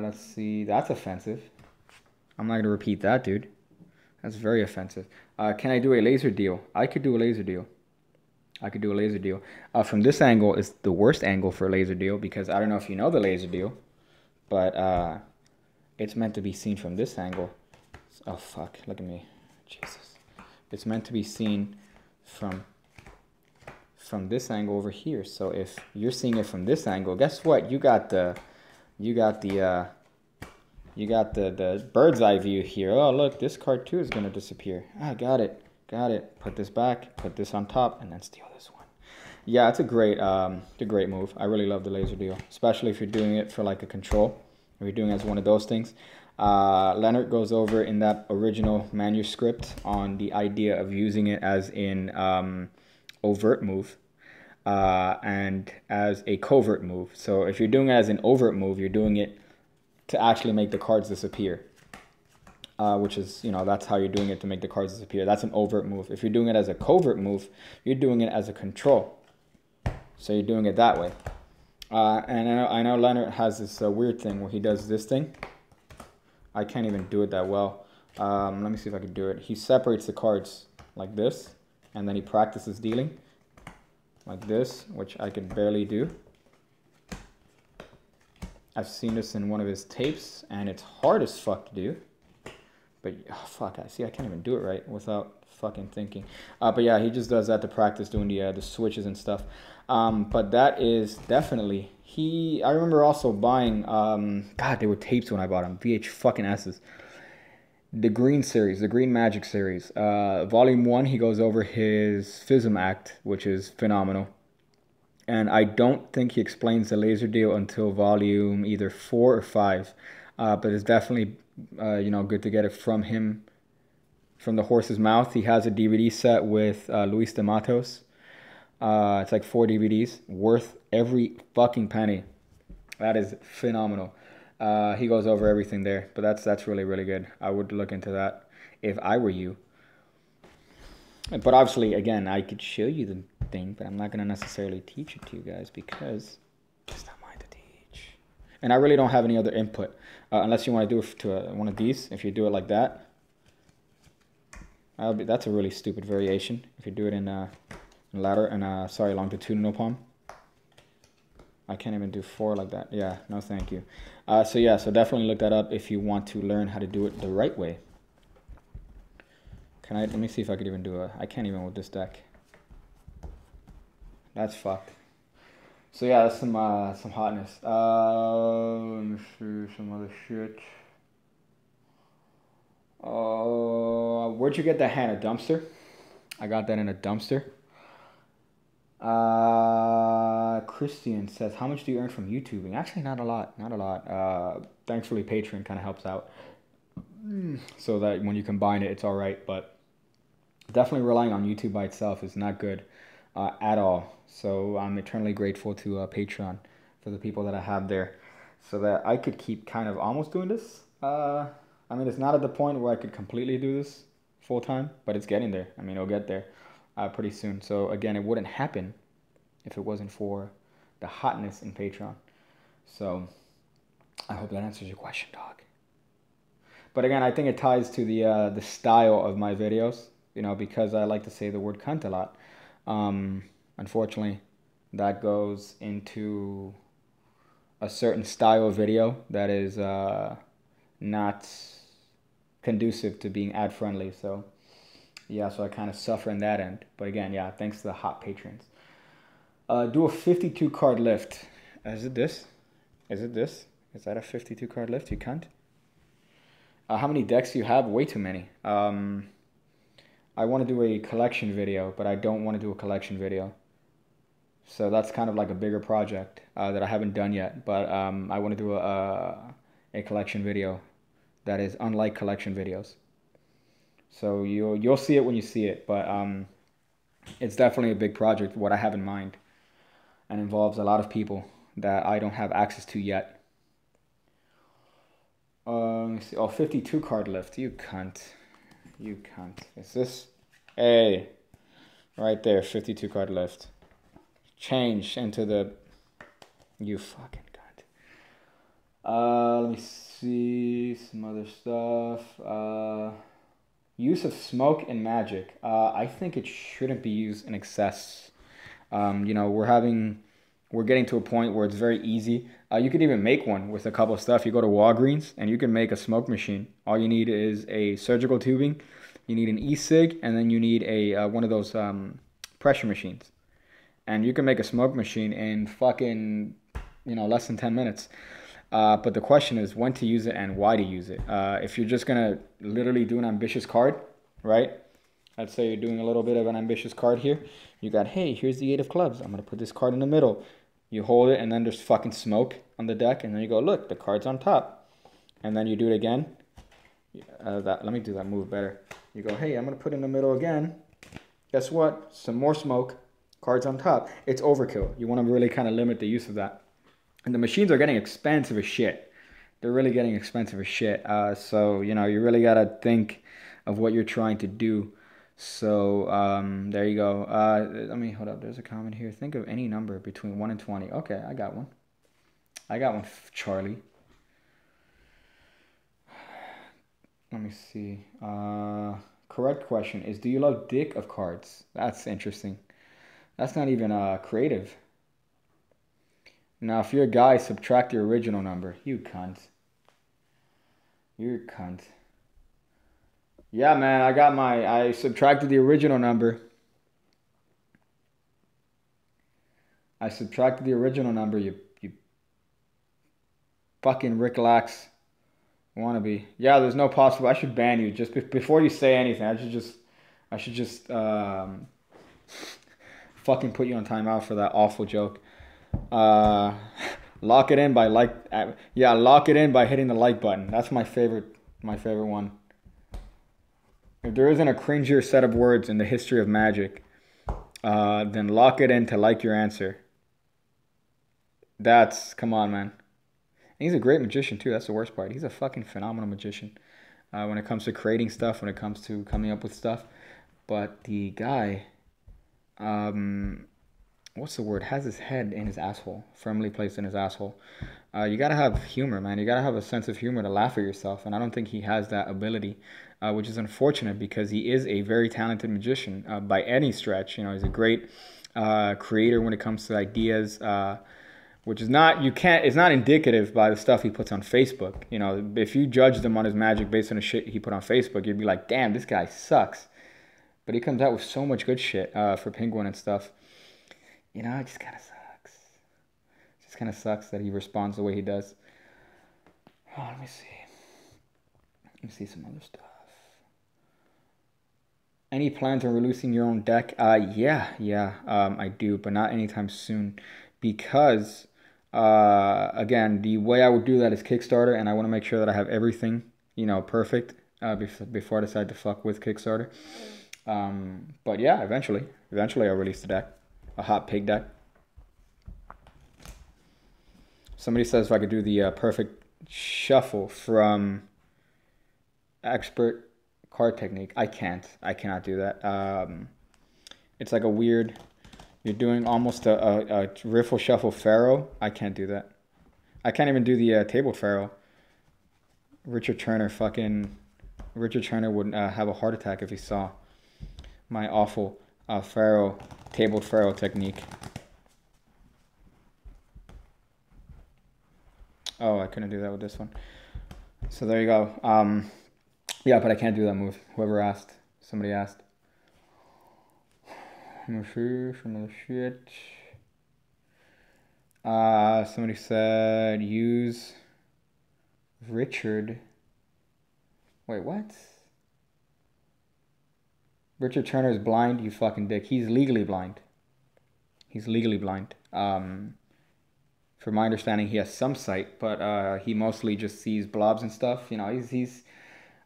Let's see. That's offensive. I'm not going to repeat that, dude. That's very offensive. Can I do a laser deal? I could do a laser deal. From this angle is the worst angle for a laser deal because I don't know if you know the laser deal, but it's meant to be seen from this angle. Oh, fuck. Look at me. Jesus. It's meant to be seen from this angle over here. So if you're seeing it from this angle, guess what? You got the bird's eye view here. Oh, look, this card too is going to disappear. Ah, got it. Put this back, put this on top, and then steal this one. Yeah, it's a great move. I really love the laser deal, especially if you're doing it for like a control. If you're doing it as one of those things. Leonard goes over in that original manuscript on the idea of using it as in overt move and as a covert move. So if you're doing it as an overt move, you're doing it to actually make the cards disappear, which is, that's how you're doing it, to make the cards disappear. That's an overt move. If you're doing it as a covert move, you're doing it as a control. So you're doing it that way. And I know Leonard has this weird thing where he does this thing. I can't even do it that well. Let me see if I can do it. He separates the cards like this, and then he practices dealing like this, which I could barely do. I've seen this in one of his tapes, and it's hard as fuck to do. But, oh, fuck, I can't even do it right without fucking thinking. But yeah, he just does that to practice doing the switches and stuff. But that is definitely... I remember also buying... God, they were tapes when I bought them. VH fucking S's. The Green series, the Green Magic series. Volume 1, he goes over his FISM Act, which is phenomenal. And I don't think he explains the laser deal until volume either 4 or 5. But it's definitely, good to get it from him, from the horse's mouth. He has a DVD set with Luis de Matos. It's like 4 DVDs, worth every fucking penny. That is phenomenal. He goes over everything there, but that's really, really good. I would look into that if I were you. But obviously, again, I could show you the thing, but I'm not going to necessarily teach it to you guys because it's not mine to teach. And I really don't have any other input, unless you want to do it to one of these. If you do it like that, that's a really stupid variation. If you do it in longitudinal palm. I can't even do 4 like that. Yeah, no thank you. So definitely look that up if you want to learn how to do it the right way. Let me see if I could even do I can't even with this deck. That's fucked. So yeah, that's some hotness. Let me see some other shit. Where'd you get that hand? A dumpster? I got that in a dumpster. Christian says, how much do you earn from YouTubing? Actually, not a lot. Not a lot. Thankfully, Patreon kind of helps out. So that when you combine it, it's all right. But definitely relying on YouTube by itself is not good at all. So I'm eternally grateful to Patreon for the people that I have there, so that I could keep kind of almost doing this. I mean, it's not at the point where I could completely do this full time, but it's getting there. I mean, it'll get there pretty soon. So again, it wouldn't happen if it wasn't for the hotness in Patreon. So I hope that answers your question, dog. But again, I think it ties to the style of my videos, you know, because I like to say the word cunt a lot. Unfortunately, that goes into a certain style of video that is not conducive to being ad friendly. So yeah, so I kind of suffer in that end. But again, yeah, thanks to the hot patrons. Do a 52 card lift. Is it this? Is it this? Is that a 52 card lift? You can't. How many decks do you have? Way too many. I want to do a collection video, but I don't want to do a collection video. So that's kind of like a bigger project that I haven't done yet. But I want to do a collection video that is unlike collection videos. So you'll see it when you see it. But it's definitely a big project, what I have in mind, and involves a lot of people that I don't have access to yet. Let me see. Oh, 52 card lift. You cunt. You cunt. Is this? Hey. Right there. 52 card lift. Change into the... You fucking cunt. Let me see. Some other stuff. Use of smoke in Magic. I think it shouldn't be used in excess. You know, we're getting to a point where it's very easy. You could even make one with a couple of stuff. You go to Walgreens and you can make a smoke machine. All you need is a surgical tubing. You need an e-cig, and then you need a one of those pressure machines. And you can make a smoke machine in fucking, you know, less than 10 minutes. But the question is when to use it and why to use it. If you're just going to literally do an ambitious card, right? Let's say you're doing a little bit of an ambitious card here. You got, hey, here's the 8 of clubs. I'm going to put this card in the middle. You hold it, and then there's fucking smoke on the deck. And then you go, look, the card's on top. And then you do it again. Let me do that move better. You go, hey, I'm going to put it in the middle again. Guess what? Some more smoke. Cards on top. It's overkill. You want to really kind of limit the use of that. And the machines are getting expensive as shit. They're really getting expensive as shit. So, you know, you really got to think of what you're trying to do. So, there you go. Let me, hold up. There's a comment here. Think of any number between 1 and 20. Okay, I got one. I got one, Charlie. Let me see. Correct question is, do you love dick of cards? That's interesting. That's not even creative. Now, if you're a guy, subtract your original number. You cunt. You're a cunt. Yeah, man, I subtracted the original number. I subtracted the original number, you fucking Rick Lax wannabe. Yeah, there's no possible. I should ban you just before you say anything. I should just fucking put you on timeout for that awful joke. Lock it in by lock it in by hitting the like button. That's my favorite one. If there isn't a cringier set of words in the history of Magic, then lock it in to like your answer. Come on, man. And he's a great magician too. That's the worst part. He's a fucking phenomenal magician when it comes to creating stuff, when it comes to coming up with stuff. But the guy, what's the word? Has his head in his asshole, firmly placed in his asshole. You gotta have humor, man. You gotta have a sense of humor to laugh at yourself, and I don't think he has that ability, which is unfortunate because he is a very talented magician by any stretch. You know, he's a great creator when it comes to ideas, which is not it's not indicative by the stuff he puts on Facebook. You know, if you judged him on his magic based on the shit he put on Facebook, you'd be like, damn, this guy sucks. But he comes out with so much good shit for Penguin and stuff. You know, it just kind of sucks. It just kind of sucks that he responds the way he does. Oh, let me see. Let me see some other stuff. Any plans on releasing your own deck? Yeah, I do, but not anytime soon because, again, the way I would do that is Kickstarter, and I want to make sure that I have everything, you know, perfect before I decide to fuck with Kickstarter. But yeah, eventually I'll release the deck, a hot pig deck. Somebody says if I could do the perfect shuffle from expert card technique. I cannot do that. It's like a weird, you're doing almost a riffle shuffle pharaoh. I can't do that. I can't even do the tabled pharaoh. Richard Turner would have a heart attack if he saw my awful tabled pharaoh technique. Oh, I couldn't do that with this one. So there you go. Yeah, but I can't do that move. Whoever asked, somebody asked. Somebody said use Richard. Wait, what? Richard Turner is blind, you fucking dick. He's legally blind. He's legally blind. From my understanding, he has some sight, but he mostly just sees blobs and stuff. You know, he's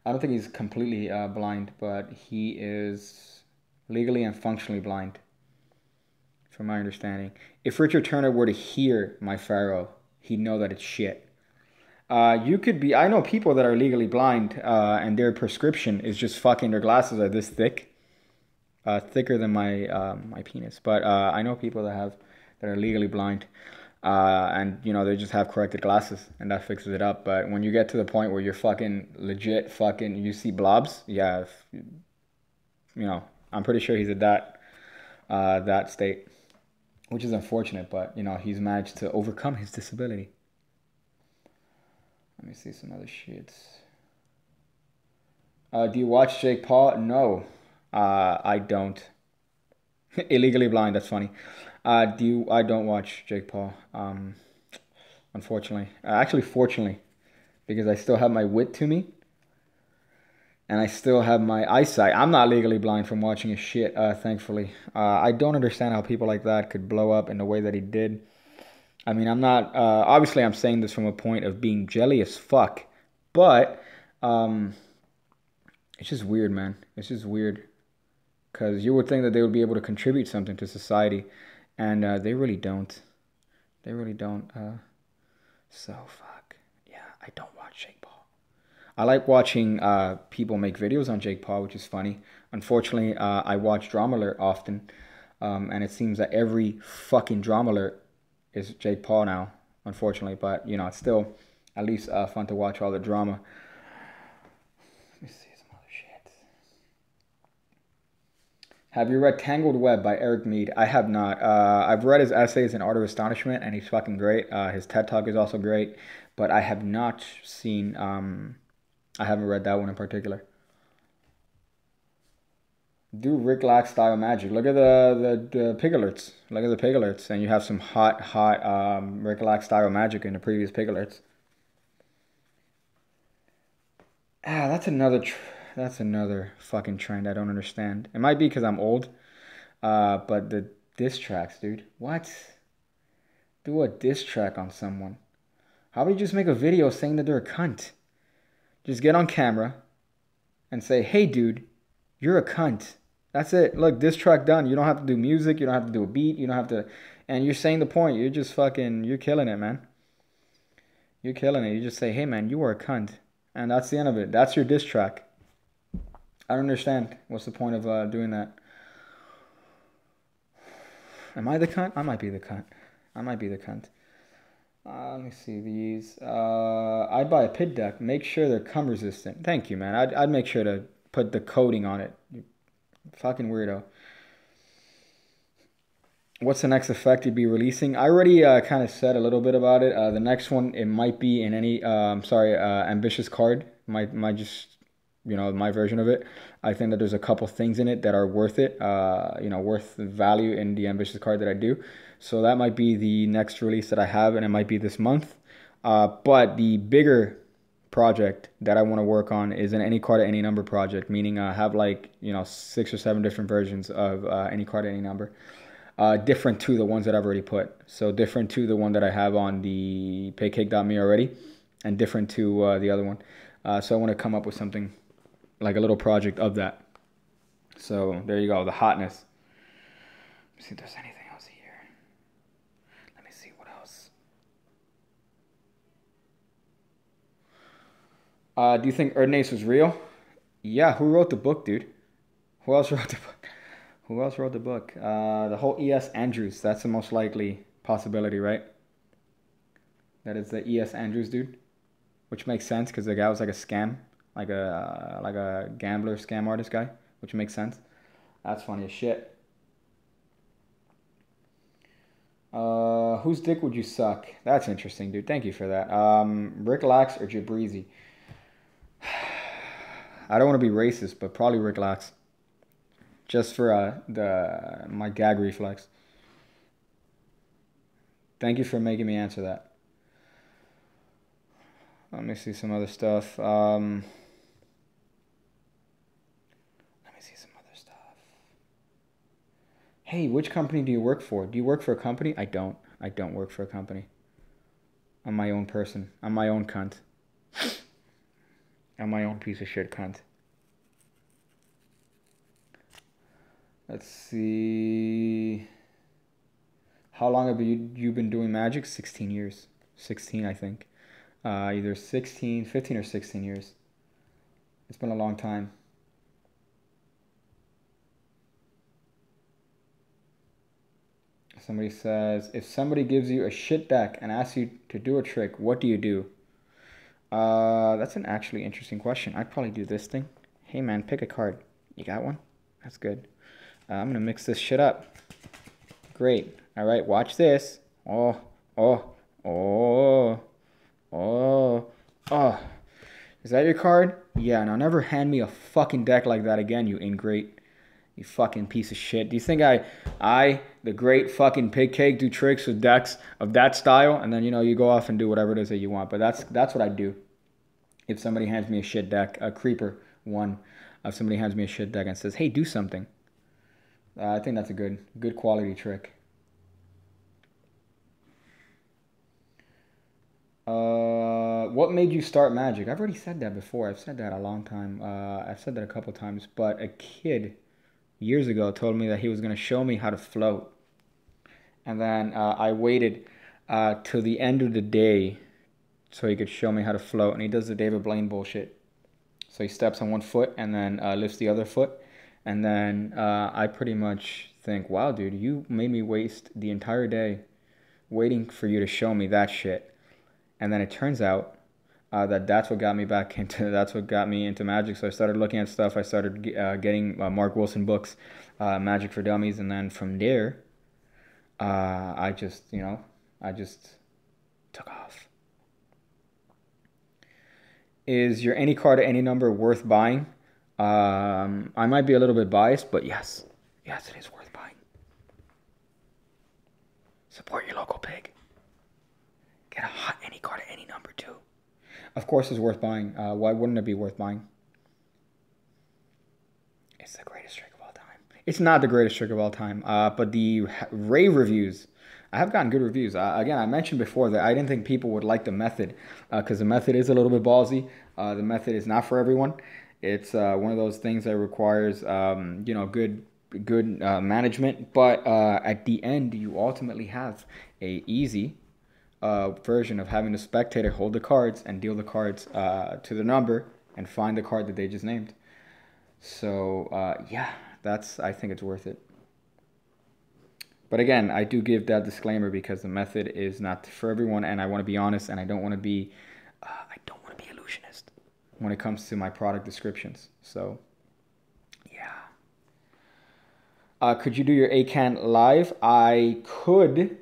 I don't think he's completely blind, but he is legally and functionally blind, from my understanding. If Richard Turner were to hear my pharaoh, he'd know that it's shit. You could be. I know people that are legally blind, and their prescription is just fucking. Their glasses are this thick, thicker than my penis. But I know people that are legally blind. And you know, they just have corrected glasses and that fixes it up. But when you get to the point where you're fucking legit you see blobs, yeah, you know, I'm pretty sure he's at that state, which is unfortunate, but you know, he's managed to overcome his disability. Let me see some other shits. Do you watch Jake Paul? No, I don't. Illegally blind, that's funny. I don't watch Jake Paul, unfortunately. Actually, fortunately, because I still have my wit to me, and I still have my eyesight. I'm not legally blind from watching his shit, thankfully. I don't understand how people like that could blow up in the way that he did. I mean, I'm not, obviously I'm saying this from a point of being jelly as fuck, but it's just weird, man. It's just weird, because you would think that they would be able to contribute something to society. And they really don't. They really don't. So, fuck. Yeah, I don't watch Jake Paul. I like watching people make videos on Jake Paul, which is funny. Unfortunately, I watch Drama Alert often. And it seems that every fucking Drama Alert is Jake Paul now, unfortunately. But, you know, it's still at least fun to watch all the drama. Let me see. Have you read Tangled Web by Eric Mead? I have not. I've read his essays in Art of Astonishment, and he's fucking great. His TED Talk is also great, but I have not seen, I haven't read that one in particular. Do Rick Lack style magic. Look at the pig alerts. Look at the pig alerts, and you have some hot Rick Lack style magic in the previous pig alerts. That's another fucking trend I don't understand. It might be because I'm old, but the diss tracks, dude. What? Do a diss track on someone. How about you just make a video saying that they're a cunt? Just get on camera and say, hey, dude, you're a cunt. That's it. Look, diss track done. You don't have to do music. You don't have to do a beat. You don't have to... And you're saying the point. You're just fucking... You're killing it, man. You're killing it. You just say, hey, man, you are a cunt. And that's the end of it. That's your diss track. I don't understand. What's the point of doing that? Am I the cunt? I might be the cunt. I might be the cunt. Let me see these. I'd buy a pit deck. Make sure they're cum resistant. Thank you, man. I'd make sure to put the coating on it. You fucking weirdo. What's the next effect you'd be releasing? I already kind of said a little bit about it. The next one, it might be in any, ambitious card. Might just, you know, my version of it. I think that there's a couple things in it that are worth it, worth the value in the ambitious card that I do. So that might be the next release that I have, and it might be this month. But the bigger project that I want to work on is an any card at any number project, meaning have 6 or 7 different versions of any card at any number. different to the ones that I've already put. So different to the one that I have on the paycake.me already, and different to the other one. So I want to come up with something like a little project of that. So there you go, the hotness. Let's see if there's anything else here. Let me see what else. Do you think Erdnase was real? Yeah, who wrote the book, dude? Who else wrote the book? Who else wrote the book? The whole E.S. Andrews. That's the most likely possibility, right? That is the E.S. Andrews dude, which makes sense because the guy was like a scam, like a gambler, scam artist guy, which makes sense. That's funny as shit. Whose dick would you suck? That's interesting, dude. Thank you for that. Rick Lax or Jabrizi? I don't want to be racist, but probably Rick Lax. Just for my gag reflex. Thank you for making me answer that. Let me see some other stuff. Let me see some other stuff. Hey, which company do you work for? Do you work for a company? I don't. I don't work for a company. I'm my own person. I'm my own cunt. I'm my own piece of shit cunt. Let's see. How long have you been doing Magic? 16 years. 16, I think. Either 15 or 16 years. It's been a long time. Somebody says, if somebody gives you a shit deck and asks you to do a trick, what do you do? That's an actually interesting question. I'd probably do this thing. Hey man, pick a card. You got one? That's good. I'm going to mix this shit up. Great. All right, watch this. Oh. Is that your card? Yeah, now never hand me a fucking deck like that again, you ingrate. You fucking piece of shit. Do you think I, the great fucking pig cake, do tricks with decks of that style? And then, you go off and do whatever it is that you want. But that's what I do. If somebody hands me a shit deck, a creeper one, if somebody hands me a shit deck and says, hey, do something. I think that's a good quality trick. What made you start Magic? I've already said that before. I've said that a long time. I've said that a couple times. But a kid years ago told me that he was going to show me how to float. And then I waited till the end of the day so he could show me how to float. And he does the David Blaine bullshit. So he steps on one foot and then lifts the other foot. And then I pretty much think, wow, dude, you made me waste the entire day waiting for you to show me that shit. And then it turns out that's what got me into Magic. So I started looking at stuff. I started getting Mark Wilson books, Magic for Dummies. And then from there, I just took off. Is your any card at any number worth buying? I might be a little bit biased, but yes, it is worth buying. Support your local pig. Get a hot any card at any number too. Of course, it's worth buying. Why wouldn't it be worth buying? It's the greatest trick of all time. It's not the greatest trick of all time, but the rave reviews, I have gotten good reviews. Again, I mentioned before that I didn't think people would like the method because the method is a little bit ballsy. The method is not for everyone. It's one of those things that requires, good management. But at the end, you ultimately have a easy version of having the spectator hold the cards and deal the cards to the number and find the card that they just named. So I think it's worth it. But again, I do give that disclaimer because the method is not for everyone, and I want to be honest, and I don't want to be illusionist when it comes to my product descriptions. So, yeah. Could you do your ACAN live? I could,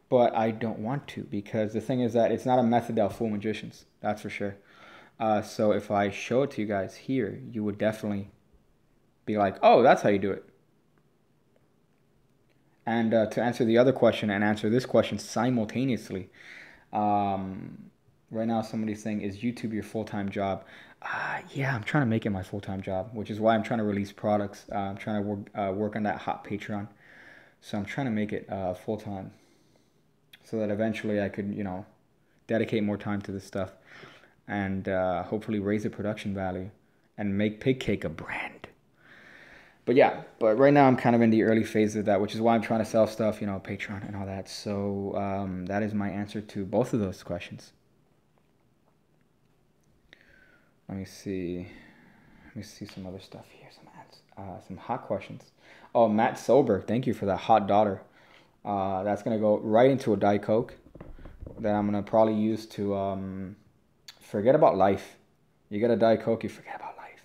but I don't want to because the thing is that it's not a method that'll fool magicians. That's for sure. So if I show it to you guys here, you would definitely be like, oh, that's how you do it. And to answer the other question and answer this question simultaneously, right now somebody's saying, is YouTube your full-time job? Yeah, I'm trying to make it my full-time job, which is why I'm trying to release products. I'm trying to work on that hot Patreon. So I'm trying to make it full-time so that eventually I could, you know, dedicate more time to this stuff and hopefully raise the production value and make Pig Cake a brand. But yeah, but right now I'm kind of in the early phase of that, which is why I'm trying to sell stuff, you know, Patreon and all that. So that is my answer to both of those questions. Let me see some other stuff here, some hot questions. Oh, Matt Sober, thank you for that hot dollar. That's gonna go right into a Diet Coke that I'm gonna probably use to forget about life. You get a Diet Coke, you forget about life.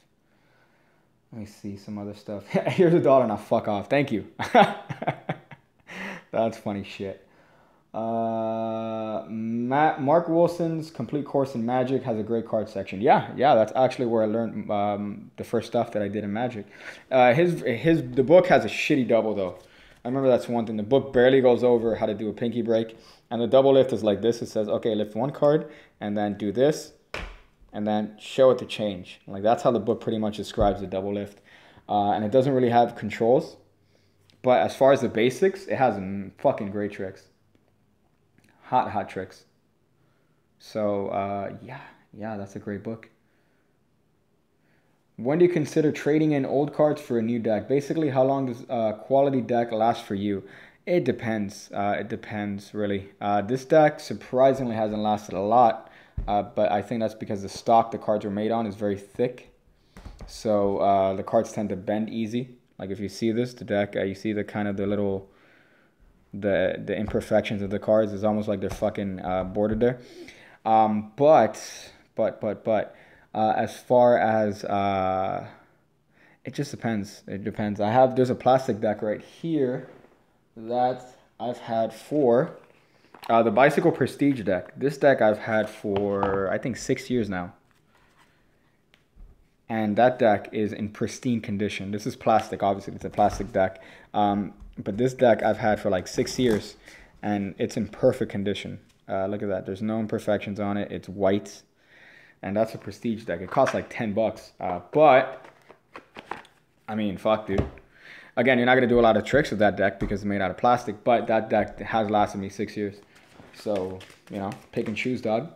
Let me see some other stuff. Here's $1 now. Fuck off. Thank you. That's funny shit. Mark Wilson's Complete Course in Magic has a great card section. Yeah, that's actually where I learned the first stuff that I did in Magic. The book has a shitty double though. I remember that's one thing. The book barely goes over how to do a pinky break, and the double lift is like this. It says, okay, lift one card and then do this, and then show it to change. Like that's how the book pretty much describes the double lift, and it doesn't really have controls. But as far as the basics, it has fucking great tricks. Hot tricks. So yeah, that's a great book. When do you consider trading in old cards for a new deck? Basically, how long does a quality deck last for you? It depends. It depends, really. This deck surprisingly hasn't lasted a lot, but I think that's because the stock the cards were made on is very thick. So the cards tend to bend easy. Like if you see this, the deck, you see the kind of the little... the imperfections of the cards is almost like they're fucking bordered there. But as far as it just depends. It depends. There's a plastic deck right here that I've had for the Bicycle Prestige deck. This deck I've had for I think 6 years now. And that deck is in pristine condition. This is plastic, obviously. It's a plastic deck. But this deck I've had for like 6 years, and it's in perfect condition. Look at that. There's no imperfections on it. It's white, and that's a prestige deck. It costs like $10. But, I mean, fuck, dude. Again, you're not going to do a lot of tricks with that deck because it's made out of plastic, but that deck has lasted me 6 years. So, you know, pick and choose, dog.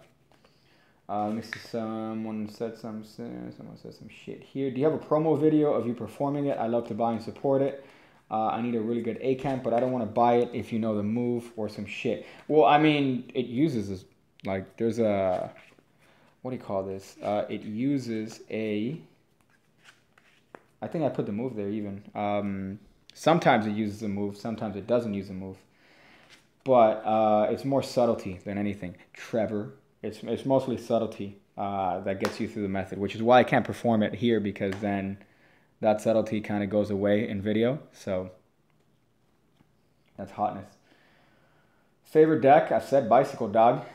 Let me see. Someone said some shit here. Do you have a promo video of you performing it? I love to buy and support it. I need a really good A-camp, but I don't want to buy it if you know the move or some shit. Well, I mean, it uses this, like, there's a, what do you call this? It uses a, I think I put the move there even. Sometimes it uses a move, sometimes it doesn't use a move. But it's more subtlety than anything. Trevor, it's mostly subtlety that gets you through the method, which is why I can't perform it here, because then that subtlety kind of goes away in video. So that's hotness. Favorite deck? I said Bicycle, dog.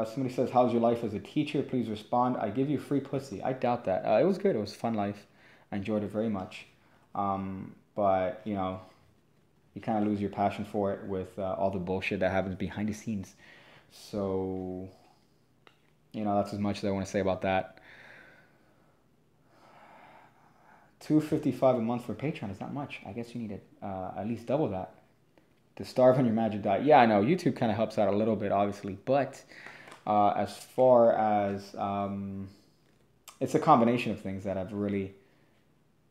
Somebody says, how's your life as a teacher? Please respond. I give you free pussy. I doubt that. It was good. It was a fun life. I enjoyed it very much. But, you know, you kind of lose your passion for it with all the bullshit that happens behind the scenes. So, you know, that's as much as I want to say about that. $2.55 a month for Patreon is not much. I guess you need to at least double that to starve on your Magic diet. Yeah, I know YouTube kind of helps out a little bit, obviously, but as far as it's a combination of things that have really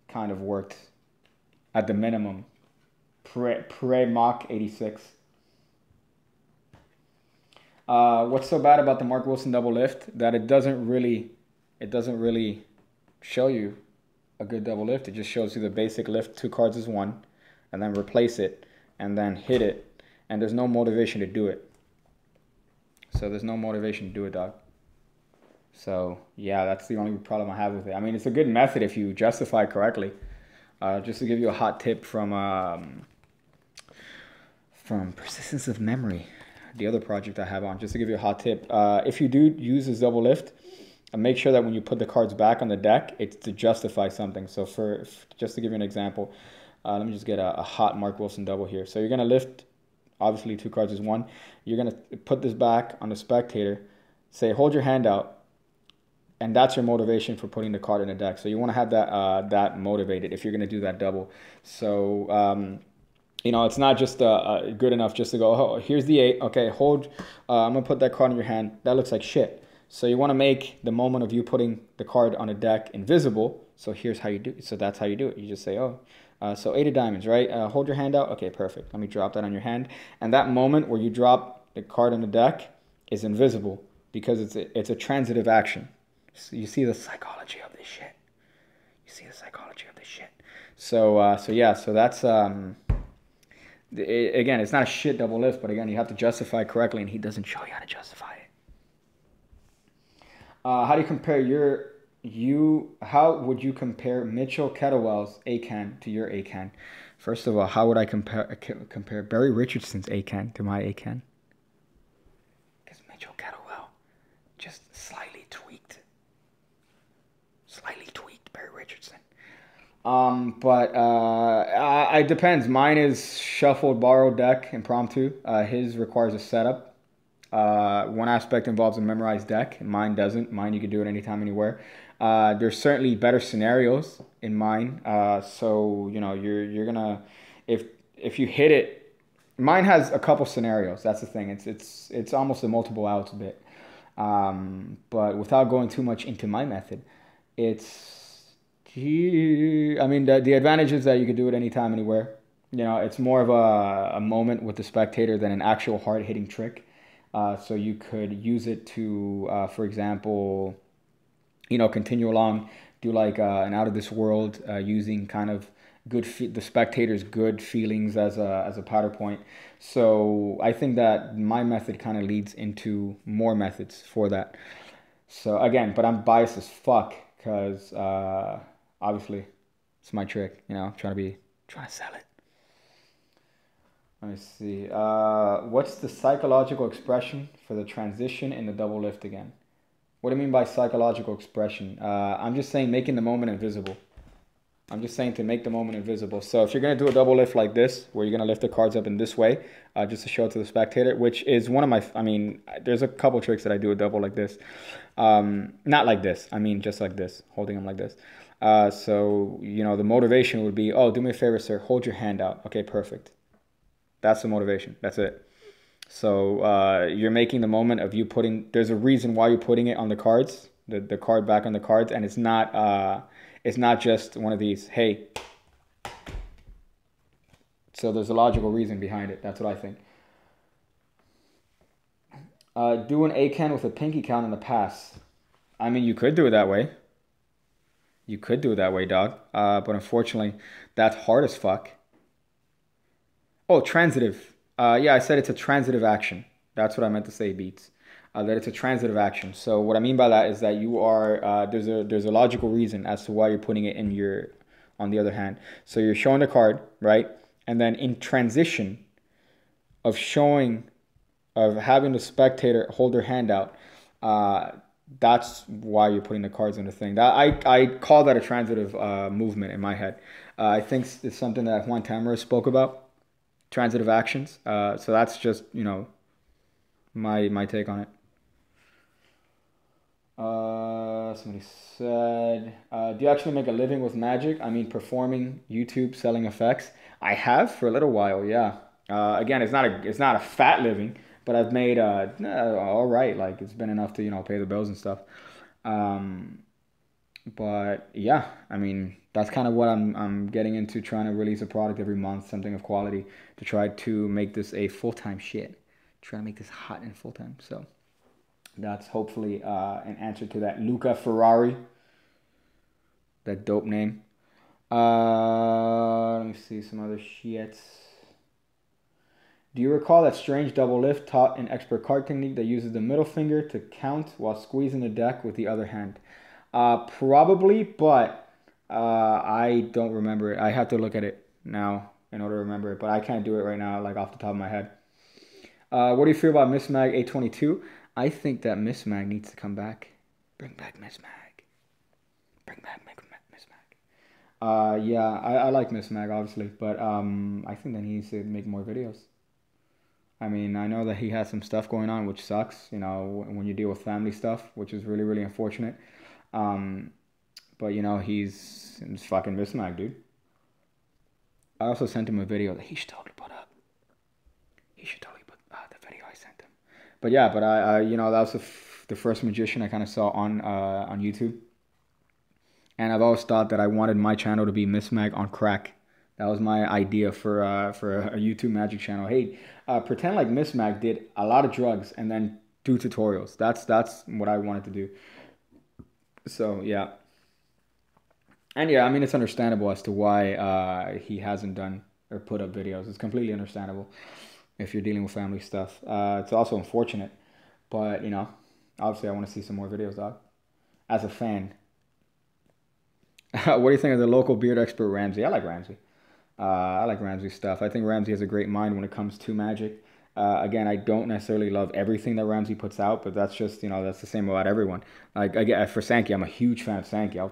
kind of worked at the minimum. Pre-Mach 86. What's so bad about the Mark Wilson double lift? That it doesn't really show you a good double lift. It just shows you the basic lift 2 cards as 1, and then replace it, and then hit it, and there's no motivation to do it. So there's no motivation to do it, dog. So yeah, that's the only problem I have with it. I mean, it's a good method if you justify it correctly. Just to give you a hot tip from Persistence of Memory, the other project I have on, just to give you a hot tip. If you do use this double lift, make sure that when you put the cards back on the deck, it's to justify something. So just to give you an example, let me just get a hot Mark Wilson double here. So you're going to lift, obviously 2 cards is 1. You're going to put this back on the spectator. Say, hold your hand out. And that's your motivation for putting the card in the deck. So you want to have that motivated if you're going to do that double. So it's not just good enough just to go, oh, here's the 8. Okay, hold. I'm going to put that card in your hand. That looks like shit. So you want to make the moment of you putting the card on a deck invisible. So here's how you do it. So that's how you do it. You just say, oh, so 8 of diamonds, right? Hold your hand out. Okay, perfect. Let me drop that on your hand. And that moment where you drop the card on the deck is invisible because it's a transitive action. So you see the psychology of this shit. You see the psychology of this shit. So that's again, it's not a shit double lift, but again, you have to justify it correctly, and he doesn't show you how to justify it. How do you compare how would you compare Mitchell Kettlewell's A-can to your A-can? First of all, how would I compare Barry Richardson's A-can to my A-can? Because Mitchell Kettlewell just slightly tweaked Barry Richardson. But it depends. Mine is shuffled, borrowed deck, impromptu. His requires a setup. One aspect involves a memorized deck. Mine doesn't. Mine, you can do it anytime, anywhere. There's certainly better scenarios in mine. So you're gonna, if you hit it, mine has a couple scenarios. That's the thing. It's almost a multiple outs bit. But without going too much into my method, the advantage is that you can do it anytime, anywhere. It's more of a moment with the spectator than an actual hard-hitting trick. So you could use it to, for example, continue along, do like an out of this world, using kind of the spectator's good feelings as a powder point. So I think that my method kind of leads into more methods for that. So again, but I'm biased as fuck because obviously it's my trick, trying to sell it. Let me see. What's the psychological expression for the transition in the double lift again? What do you mean by psychological expression? I'm just saying making the moment invisible. I'm just saying to make the moment invisible. So if you're going to do a double lift like this, where you're going to lift the cards up in this way, just to show it to the spectator, which is one of my, there's a couple tricks that I do a double like this. Not like this. Just like this, holding them like this. So, the motivation would be, oh, do me a favor, sir, hold your hand out. Okay, perfect. That's the motivation. That's it. So you're making the moment of you there's a reason why you're putting it on the cards, the card back on the cards, and it's not just one of these, hey. So there's a logical reason behind it. That's what I think. Do an A-can with a pinky count in the pass. You could do it that way. You could do it that way, dog. But unfortunately, that's hard as fuck. Oh, transitive. Yeah, I said it's a transitive action. That's what I meant to say, Beats. That it's a transitive action. So what I mean by that is that you are there's a logical reason as to why you're putting it on the other hand. So you're showing the card, right? And then in transition of having the spectator hold their hand out, that's why you're putting the cards on the thing. That I call that a transitive movement in my head. I think it's something that Juan Tamara spoke about. Transitive actions. So that's just, my take on it. Somebody said, do you actually make a living with magic? Performing, YouTube, selling effects. I have for a little while, yeah. Again, it's not a fat living, but I've made all right. Like it's been enough to pay the bills and stuff. But yeah, that's kind of what I'm getting into, trying to release a product every month, something of quality, to try to make this a full-time shit. Try to make this hot and full-time. So that's hopefully an answer to that. Luca Ferrari, that dope name. Let me see some other shits. Do you recall that strange double lift taught in expert card technique that uses the middle finger to count while squeezing the deck with the other hand? Probably, but I don't remember it. I have to look at it now in order to remember it, but I can't do it right now, like off the top of my head. What do you feel about Miss Mag 822? I think that Miss Mag needs to come back. Bring back Miss Mag. Bring back Miss Mag. Yeah, I like Miss Mag, obviously, but I think that he needs to make more videos. I know that he has some stuff going on, which sucks, when you deal with family stuff, which is really, really unfortunate. But, you know, he's fucking mismatch, dude. I also sent him a video that he should totally put up. He should totally put the video I sent him. But yeah, but I you know, that was the first magician I kind of saw on YouTube. And I've always thought that I wanted my channel to be Mismag on crack. That was my idea for a YouTube magic channel. Hey, pretend like Mismag did a lot of drugs and then do tutorials. That's what I wanted to do. So yeah. And yeah, I mean, it's understandable as to why he hasn't done or put up videos. It's completely understandable if you're dealing with family stuff. It's also unfortunate. But, you know, obviously I want to see some more videos, dog. As a fan. What do you think of the local beard expert, Ramsey? I like Ramsey. I like Ramsey's stuff. I think Ramsey has a great mind when it comes to magic. Again, I don't necessarily love everything that Ramsey puts out, but that's just, you know, that's the same about everyone. Like, I get for Sankey, I'm a huge fan of Sankey. I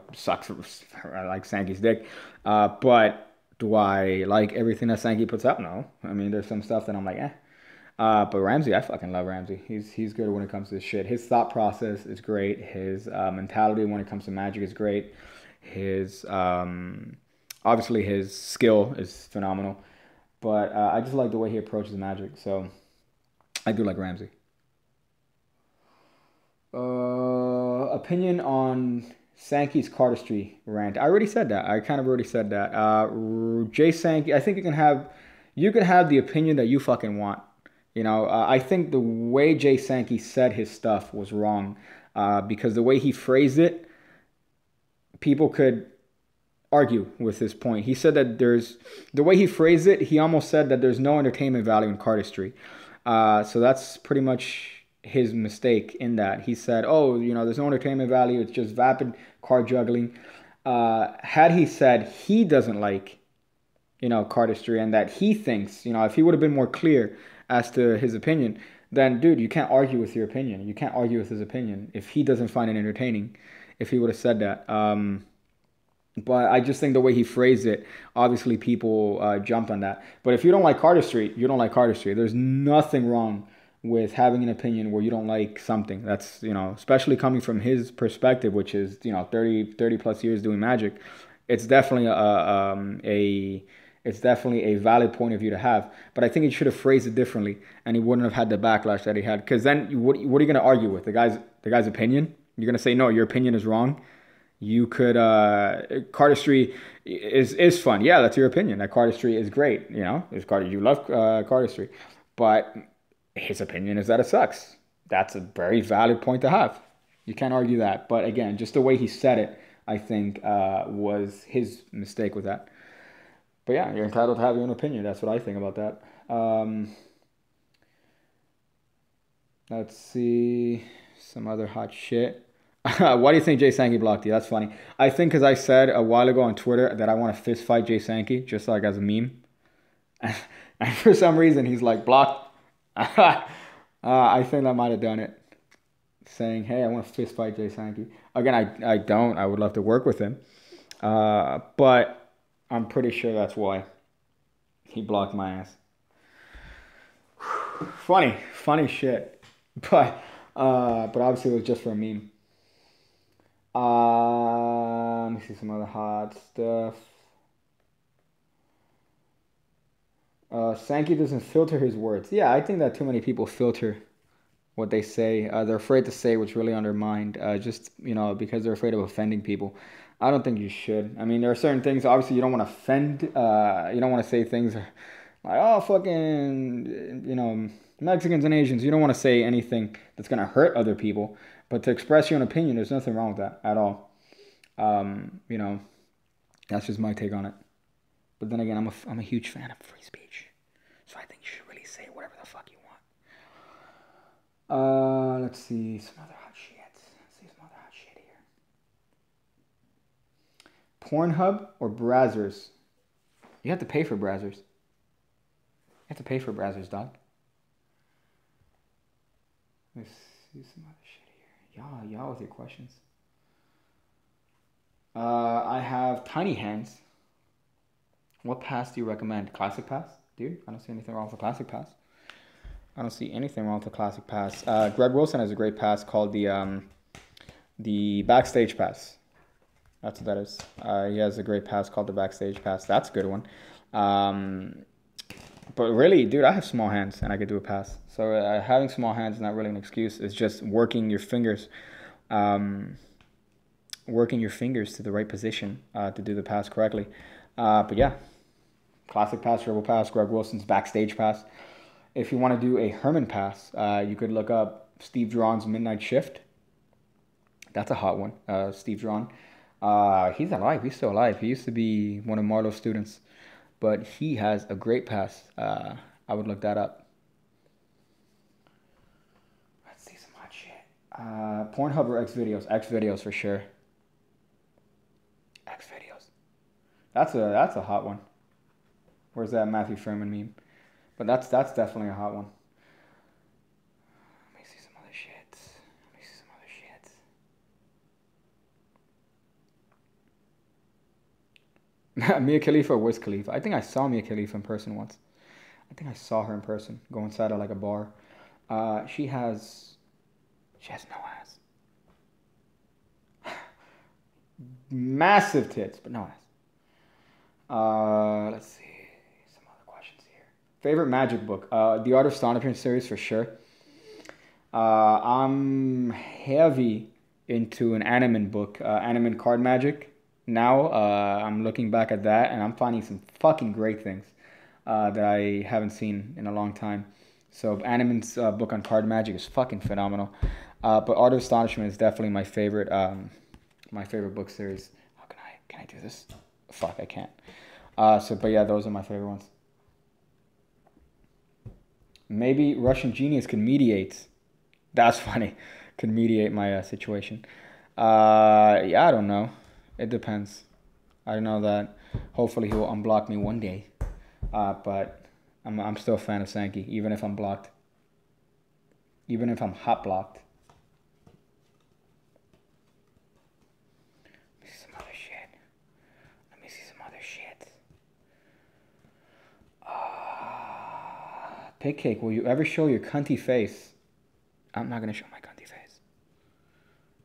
like Sankey's dick. But do I like everything that Sankey puts out? No. I mean, there's some stuff that I'm like, eh. But Ramsey, I fucking love Ramsey. He's good when it comes to this shit. His thought process is great. His mentality when it comes to magic is great. His obviously his skill is phenomenal. But I just like the way he approaches magic. So I do like Ramsey. Opinion on Sankey's cardistry rant. I already said that. I kind of already said that. Jay Sankey, I think you can have the opinion that you fucking want. You know, I think the way Jay Sankey said his stuff was wrong. Because the way he phrased it, people could argue with his point. He said that the way he phrased it, he almost said that there's no entertainment value in cardistry. So that's pretty much his mistake in that. He said, oh, you know, there's no entertainment value. It's just vapid card juggling. Had he said he doesn't like, you know, cardistry and that he thinks, you know, if he would have been more clear as to his opinion, then, dude, you can't argue with your opinion. You can't argue with his opinion if he doesn't find it entertaining, if he would have said that. But I just think the way he phrased it, obviously people jumped on that. But if you don't like cardistry, you don't like cardistry. There's nothing wrong with having an opinion where you don't like something. That's, you know, especially coming from his perspective, which is, you know, 30 plus years doing magic. It's definitely it's definitely a valid point of view to have. But I think he should have phrased it differently, and he wouldn't have had the backlash that he had. Because then, what are you going to argue with? The guy's opinion? You're going to say, no, your opinion is wrong? You could, cardistry is fun. Yeah, that's your opinion. That cardistry is great. You know, you love cardistry. But his opinion is that it sucks. That's a very valid point to have. You can't argue that. But again, just the way he said it, I think, was his mistake with that. But yeah, you're entitled to have your own opinion. That's what I think about that. Let's see. Some other hot shit. Why do you think Jay Sankey blocked you? That's funny. I think because I said a while ago on Twitter that I want to fist fight Jay Sankey, just like as a meme. And for some reason, he's like, blocked. I think I might have done it. Saying, hey, I want to fist fight Jay Sankey. Again, I don't. I would love to work with him. But I'm pretty sure that's why he blocked my ass. Funny shit. But obviously it was just for a meme. Let me see some other hot stuff. Sankey doesn't filter his words. Yeah, I think that too many people filter what they say. They're afraid to say what's really on their mind, just, you know, because they're afraid of offending people. I don't think you should. I mean, there are certain things, obviously, you don't want to offend. You don't want to say things like, oh, fucking, you know, Mexicans and Asians. You don't want to say anything that's going to hurt other people. But to express your own opinion, there's nothing wrong with that at all. You know, that's just my take on it. But then again, I'm a huge fan of free speech. So I think you should really say whatever the fuck you want. Let's see some other hot shit. Pornhub or Brazzers? You have to pay for Brazzers. You have to pay for Brazzers, dog. Let's see some other shit here. Y'all with your questions. I have Tiny Hands. What pass do you recommend? Classic Pass? Dude, I don't see anything wrong with the Classic Pass. I don't see anything wrong with the Classic Pass. Greg Wilson has a great pass called the The Backstage Pass. That's what that is. He has a great pass called the Backstage Pass. That's a good one. But really, dude, I have small hands and I could do a pass. So having small hands is not really an excuse. It's just working your fingers. Working your fingers to the right position to do the pass correctly. But yeah, classic pass, dribble pass, Greg Wilson's Backstage Pass. If you want to do a Herman pass, you could look up Steve Drawn's Midnight Shift. That's a hot one. Steve Drawn. He's alive. He's still alive. He used to be one of Marlowe's students. But he has a great pass. I would look that up. Let's see some hot shit. Pornhub or Xvideos? Xvideos for sure. Xvideos. That's a hot one. Where's that Matthew Furman meme? But that's definitely a hot one. Let me see some other shit. Mia Khalifa or Wiz Khalifa? I think I saw Mia Khalifa in person once. I think I saw her in person. Go inside of like a bar. She has no ass. Massive tits, but no ass. Let's see. Some other questions here. Favorite magic book? The Art of Astonishment series for sure. I'm heavy into an Animan book, Animan Card Magic. Now I'm looking back at that and I'm finding some fucking great things that I haven't seen in a long time. So Animan's book on card magic is fucking phenomenal. But Art of Astonishment is definitely my favorite book series. How can I do this? Fuck, I can't. But yeah, those are my favorite ones. Maybe Russian Genius can mediate. That's funny. Can mediate my situation. Yeah, I don't know. It depends. I know that hopefully he will unblock me one day. But I'm still a fan of Sankey, even if I'm blocked. Even if I'm hot blocked. Let me see some other shit. Pig Cake, will you ever show your cunty face? I'm not going to show my cunty face.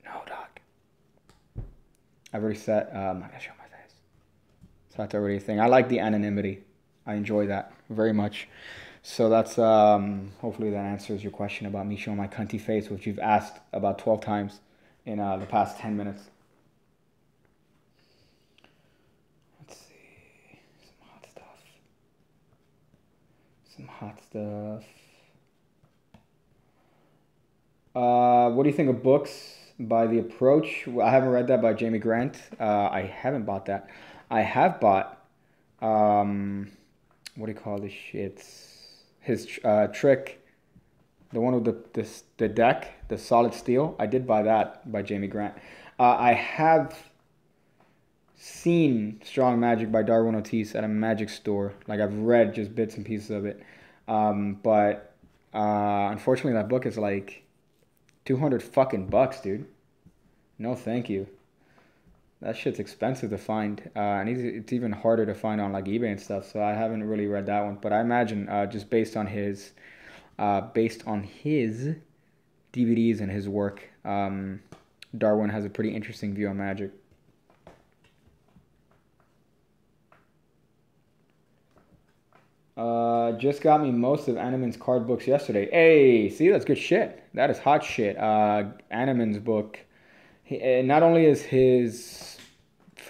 No, dog. I've already said I'm not going to show my face. So that's already a thing. I like the anonymity. I enjoy that very much. So that's, hopefully that answers your question about me showing my cunty face, which you've asked about 12 times in the past 10 minutes. Let's see. Some hot stuff. What do you think of books by The Approach? I haven't read that by Jamie Grant. I haven't bought that. I have bought, what do you call this shit? His trick, the one with the deck, the solid steel. I did buy that by Jamie Grant. I have seen Strong Magic by Darwin Ortiz at a magic store. Like I've read just bits and pieces of it. But unfortunately that book is like $200 fucking bucks, dude. No, thank you. That shit's expensive to find, and it's even harder to find on like eBay and stuff. So I haven't really read that one, but I imagine just based on his DVDs and his work, Darwin has a pretty interesting view on magic. Just got me most of Animan's card books yesterday. Hey, see, that's good shit. That is hot shit. Animan's book. Not only is he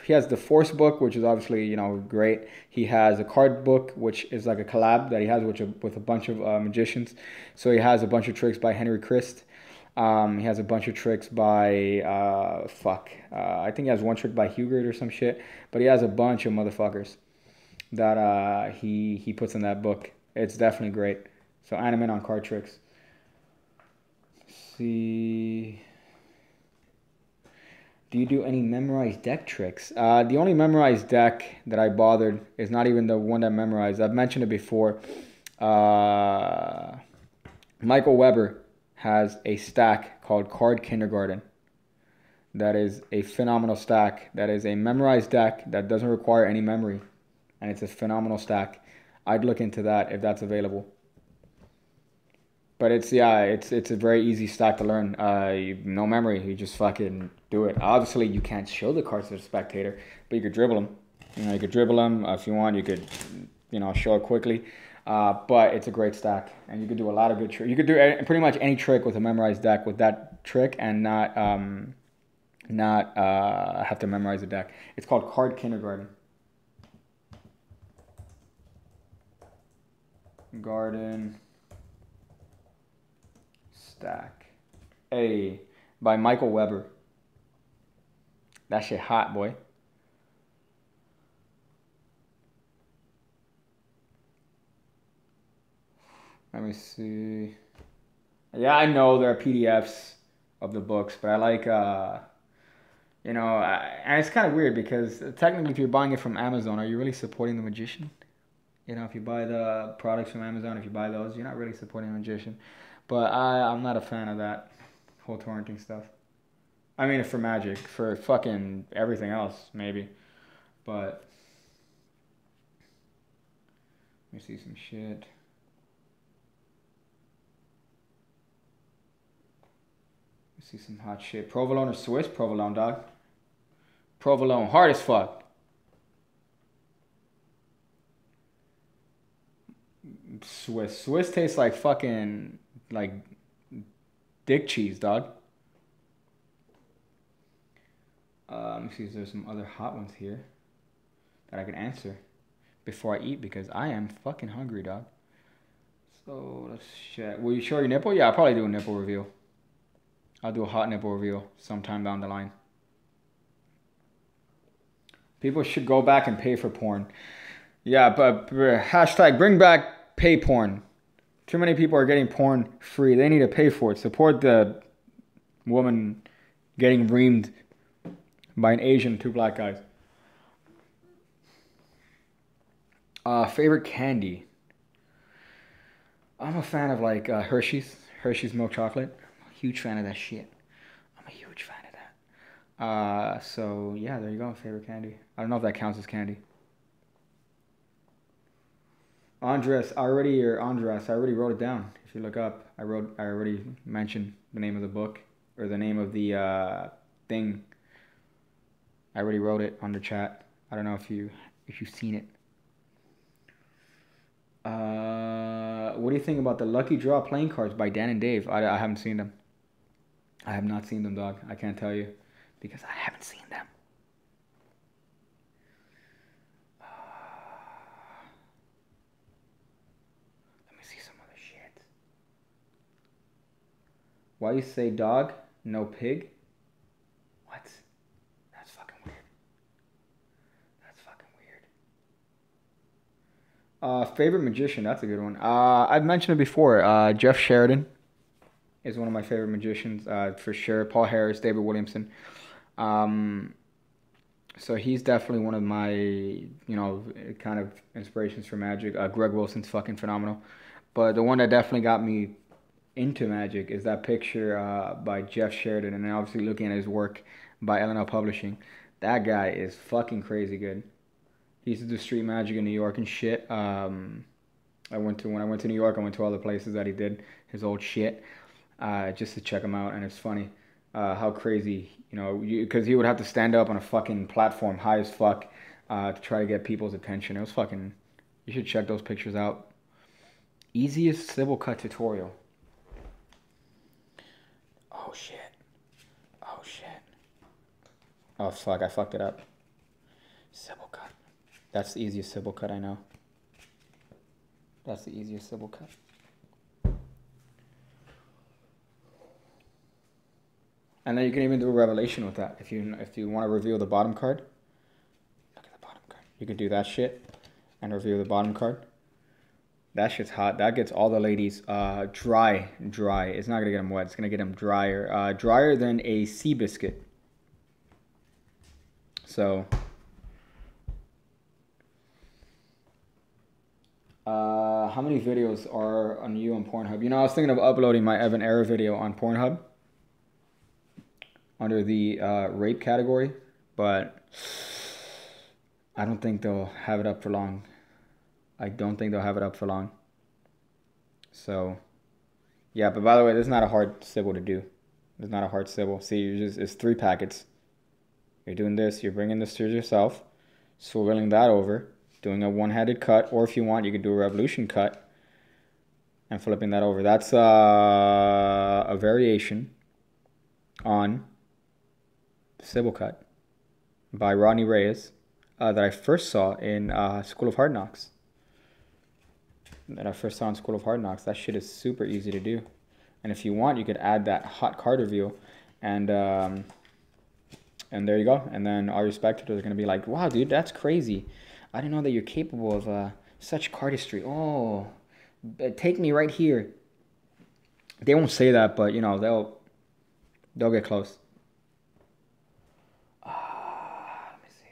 has the Force book, which is obviously, great. He has a card book, which is like a collab that he has with a bunch of magicians. So he has a bunch of tricks by Henry Christ. He has a bunch of tricks by, I think he has one trick by Heegaard or some shit. But he has a bunch of motherfuckers that he puts in that book. It's definitely great. So Animan on card tricks. Let's see. Do you do any memorized deck tricks? The only memorized deck that I bothered is not even the one that memorized. I've mentioned it before. Michael Weber has a stack called Card Kindergarten. That is a phenomenal stack. That is a memorized deck that doesn't require any memory. And it's a phenomenal stack. I'd look into that if that's available. But it's a very easy stack to learn. No memory, you just fucking do it. Obviously, you can't show the cards to the spectator, but you could dribble them. You could dribble them if you want. You could, show it quickly. But it's a great stack, and you could do a lot of good tricks. You could do pretty much any trick with a memorized deck with that trick, and not have to memorize the deck. It's called Card Kindergarten. Garden stack. Hey, by Michael Weber. That shit hot, boy. Let me see. Yeah, I know there are PDFs of the books, but I like, and it's kind of weird because technically if you're buying it from Amazon, are you really supporting the magician? If you buy the products from Amazon, if you buy those, you're not really supporting the magician. But I'm not a fan of that whole torrenting stuff. I mean, for Magic, for fucking everything else, maybe. But let me see some shit. See some hot shit. Provolone or Swiss? Provolone, dog. Provolone. Hard as fuck. Swiss. Swiss tastes like fucking, like, dick cheese, dog. Let me see if there's some other hot ones here that I can answer before I eat because I am fucking hungry, dog. So, let's check. Will you show your nipple? Yeah, I'll probably do a nipple reveal. I'll do a hot nipple reveal sometime down the line. People should go back and pay for porn. Yeah, but hashtag bring back pay porn. Too many people are getting porn free. They need to pay for it. Support the woman getting reamed by an Asian, 2 black guys. Favorite candy? I'm a fan of like Hershey's milk chocolate. Huge fan of that shit. I'm a huge fan of that. So yeah, there you go. Favorite candy. I don't know if that counts as candy. Andres, I already wrote it down. If you look up, I already mentioned the name of the book or the name of the thing. I already wrote it on the chat. I don't know if you've seen it. What do you think about the Lucky Draw playing cards by Dan and Dave? I haven't seen them. I have not seen them, dog. I can't tell you because I haven't seen them. Let me see some other shit. Why you say dog, no pig? What? That's fucking weird. That's fucking weird. Favorite magician? That's a good one. I've mentioned it before. Jeff Sheridan is one of my favorite magicians, for sure. Paul Harris, David Williamson. So he's definitely one of my, kind of inspirations for Magic. Greg Wilson's fucking phenomenal. But the one that definitely got me into Magic is that picture by Jeff Sheridan. And then obviously looking at his work by L&L Publishing. That guy is fucking crazy good. He used to do street magic in New York and shit. When I went to New York, I went to all the places that he did his old shit. Just to check him out, and it's funny how crazy, because he would have to stand up on a fucking platform high as fuck to try to get people's attention. It was fucking, you should check those pictures out. Easiest Sybil cut tutorial. Oh shit. Oh fuck, I fucked it up. Sybil cut. That's the easiest Sybil cut I know. That's the easiest Sybil cut. And then you can even do a revelation with that. If you want to reveal the bottom card, look at the bottom card. You could do that shit and reveal the bottom card. That shit's hot. That gets all the ladies dry. It's not gonna get them wet. It's gonna get them drier. Drier than a sea biscuit. So, how many videos are on you on Pornhub? I was thinking of uploading my Evan Era video on Pornhub under the rape category, but I don't think they'll have it up for long. So Yeah, but by the way, this is not a hard symbol to do. It's not a hard symbol. See, it's 3 packets. You're doing this. You're bringing this to yourself, swiveling that over, doing a one-handed cut, or if you want, you could do a revolution cut and flipping that over. That's a variation on the symbol cut by Rodney Reyes that I first saw in School of Hard Knocks. That shit is super easy to do. And if you want, you could add that hot card reveal, and there you go. And then all your spectators are gonna be like, "Wow, dude, that's crazy! I didn't know that you're capable of such cardistry. Oh, take me right here." They won't say that, but you know they'll get close. Let me see.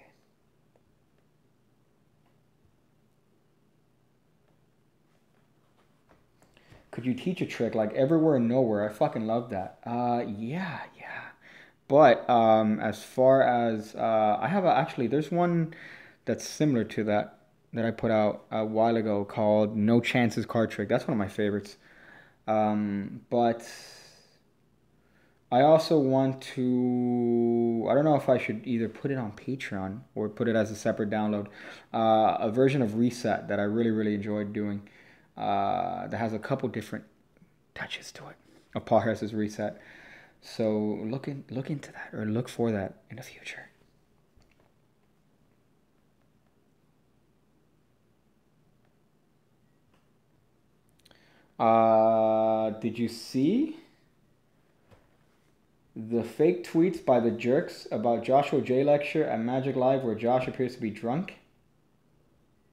Could you teach a trick like everywhere and nowhere? I fucking love that. Yeah. But as far as I have actually, there's one that's similar to that I put out a while ago called No Chances Card Trick. That's one of my favorites. But I also want to, I don't know if I should either put it on Patreon or put it as a separate download. A version of Reset that I really enjoyed doing. That has a couple different touches to it of Paul Harris's Reset. So look into that, or look for that in the future. Did you see the fake tweets by the jerks about Joshua J lecture at Magic Live where Josh appears to be drunk?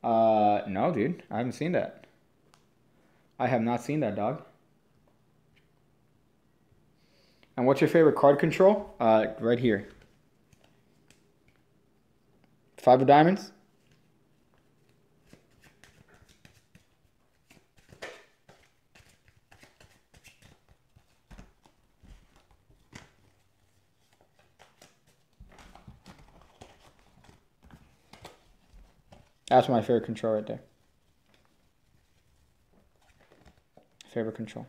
No, dude, I haven't seen that. I have not seen that, dog. And what's your favorite card control? Right here. 5 of diamonds. That's my favorite control right there. Favorite control.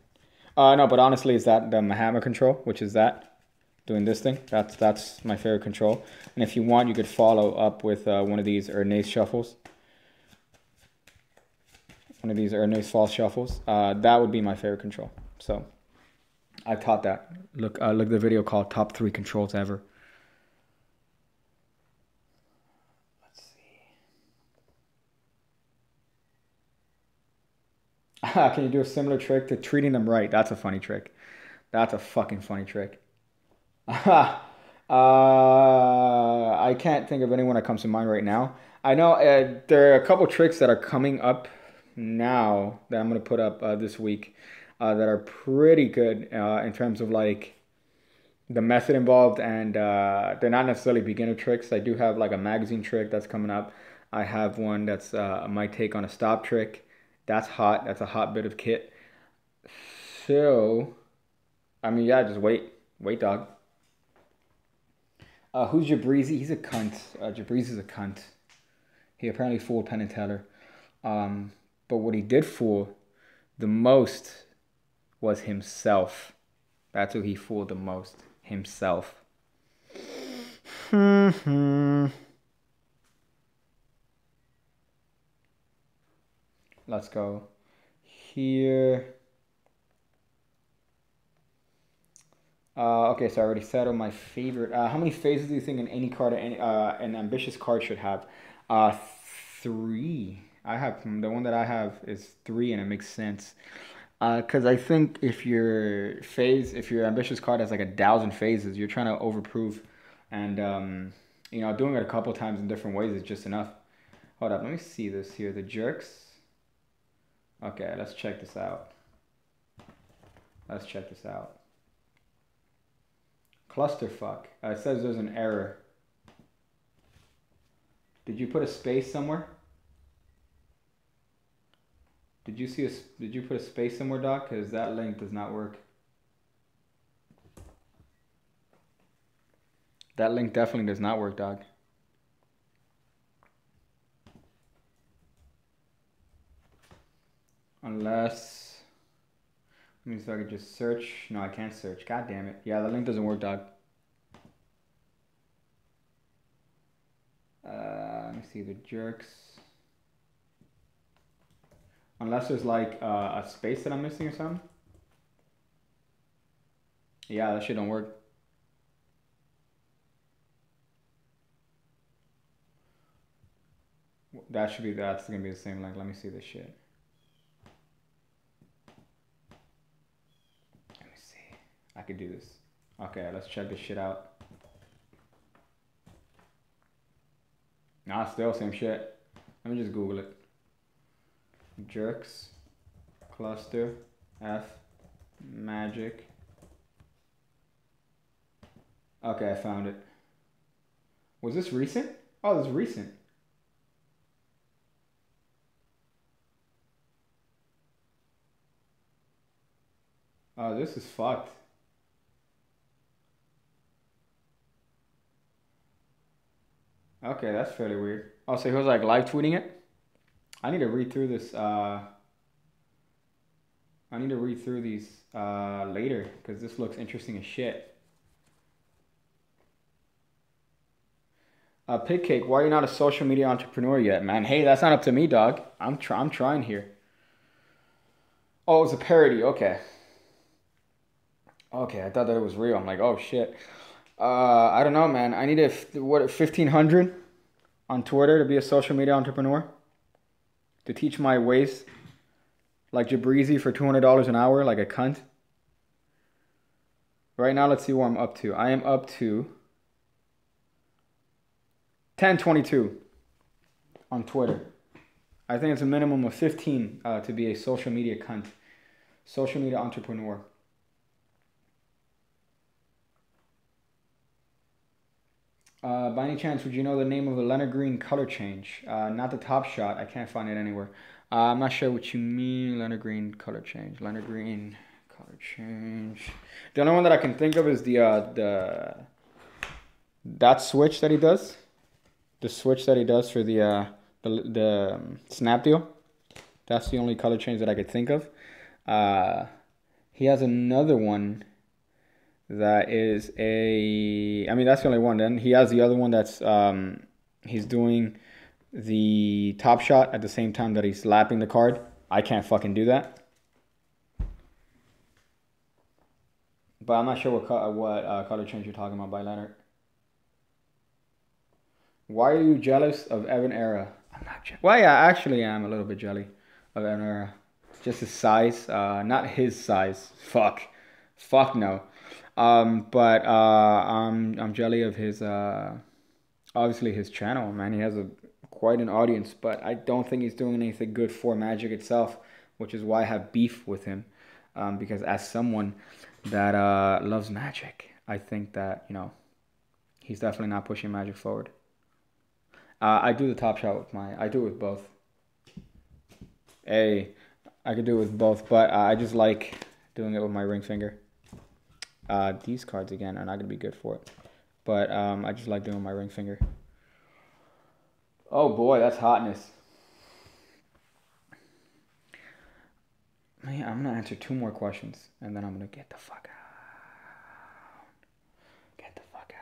No, but honestly, is that the Mahatma control, which is that, doing this thing. That's my favorite control. And if you want, you could follow up with one of these Ernest shuffles. One of these Ernest false shuffles. That would be my favorite control. So I taught that. Look at the video called Top 3 Controls Ever. Let's see. Can you do a similar trick to treating them right? That's a funny trick. That's a fucking funny trick. I can't think of anyone that comes to mind right now. I know there are a couple tricks that are coming up now that I'm going to put up this week that are pretty good in terms of like the method involved, and they're not necessarily beginner tricks. I do have like a magazine trick that's coming up. I have one that's my take on a stop trick. That's hot. That's a hot bit of kit. So, I mean, yeah, just wait, dog. Who's Jabrizi? He's a cunt. Jabrizi's a cunt. He apparently fooled Penn and Teller. But what he did fool the most was himself. That's who he fooled the most. Himself. Let's go here. Okay, so I already said on my favorite. How many phases do you think in any card, an ambitious card should have? 3. I have the one that I have is 3, and it makes sense. Because I think if your ambitious card has like 1,000 phases, you're trying to overprove, and doing it a couple times in different ways is just enough. Hold up, let me see this here. The jerks. Okay, let's check this out. Clusterfuck. It says there's an error. Did you put a space somewhere? Did you put a space somewhere, Doc? Because that link does not work. That link definitely does not work, Doc. Unless... Let me see if I could just search. No, I can't search. God damn it. Yeah, the link doesn't work, dog. Let me see the jerks. Unless there's like a space that I'm missing or something. Yeah, that shit don't work. That's gonna be the same link. Let me see this shit. Let me see. I could do this. Okay, let's check this shit out. Nah, still same shit. Let me just Google it. Jerks, cluster, F, magic. Okay, I found it. Was this recent? Oh, this is recent. Oh, this is fucked. Okay, that's fairly weird. Oh, so he was like live tweeting it? I need to read through this. I need to read through these later because this looks interesting as shit. Pig Cake, why are you not a social media entrepreneur yet, man? Hey, that's not up to me, dog. I'm trying here. Oh, it was a parody. Okay. Okay, I thought that it was real. I'm like, oh shit. I don't know, man. I need 1,500 on Twitter to be a social media entrepreneur. To teach my ways. Like Jabrizi for $200 an hour, like a cunt. Right now, let's see what I'm up to. I am up to 1022 on Twitter. I think it's a minimum of 15 to be a social media cunt. Social media entrepreneur. By any chance, would you know the name of the Leonard Green color change? Not the Top Shot. I can't find it anywhere. I'm not sure what you mean, Leonard Green color change. Leonard Green color change. The only one that I can think of is that switch that he does. The switch that he does for the snap deal. That's the only color change that I could think of. He has another one that is that's the only one. Then he has the other one that's he's doing the Top Shot at the same time that he's lapping the card. I can't fucking do that. But I'm not sure what color change you're talking about by Leonard. Why are you jealous of Evan Era? I'm not jealous. Well, yeah, I actually am a little bit jelly of Evan Era. Just his size, not his size. Fuck no. But I'm jelly of his obviously his channel, man. He has quite an audience, but I don't think he's doing anything good for Magic itself, which is why I have beef with him. Because as someone that loves Magic, I think that, he's definitely not pushing Magic forward. I do the Top Shot I do it with both. I could do it with both, but I just like doing it with my ring finger. These cards again are not going to be good for it. But I just like doing my ring finger. Oh boy, that's hotness. Man, I'm going to answer 2 more questions. And then I'm going to get the fuck out. Get the fuck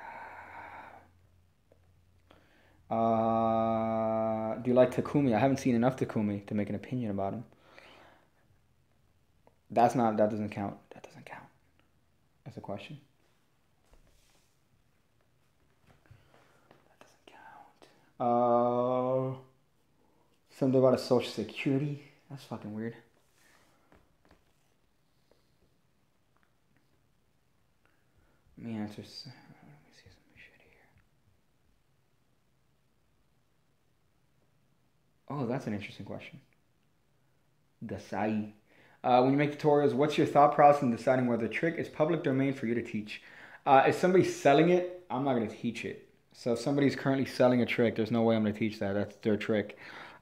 out. Do you like Takumi? I haven't seen enough Takumi to make an opinion about him. That doesn't count. That doesn't count. That's a question. That doesn't count. Something about a social security. That's fucking weird. Let me answer. Let me see some shit here. Oh, that's an interesting question. Gasai. When you make tutorials, what's your thought process in deciding whether the trick is public domain for you to teach? If somebody's selling it, I'm not going to teach it. So if somebody's currently selling a trick, there's no way I'm going to teach that. That's their trick.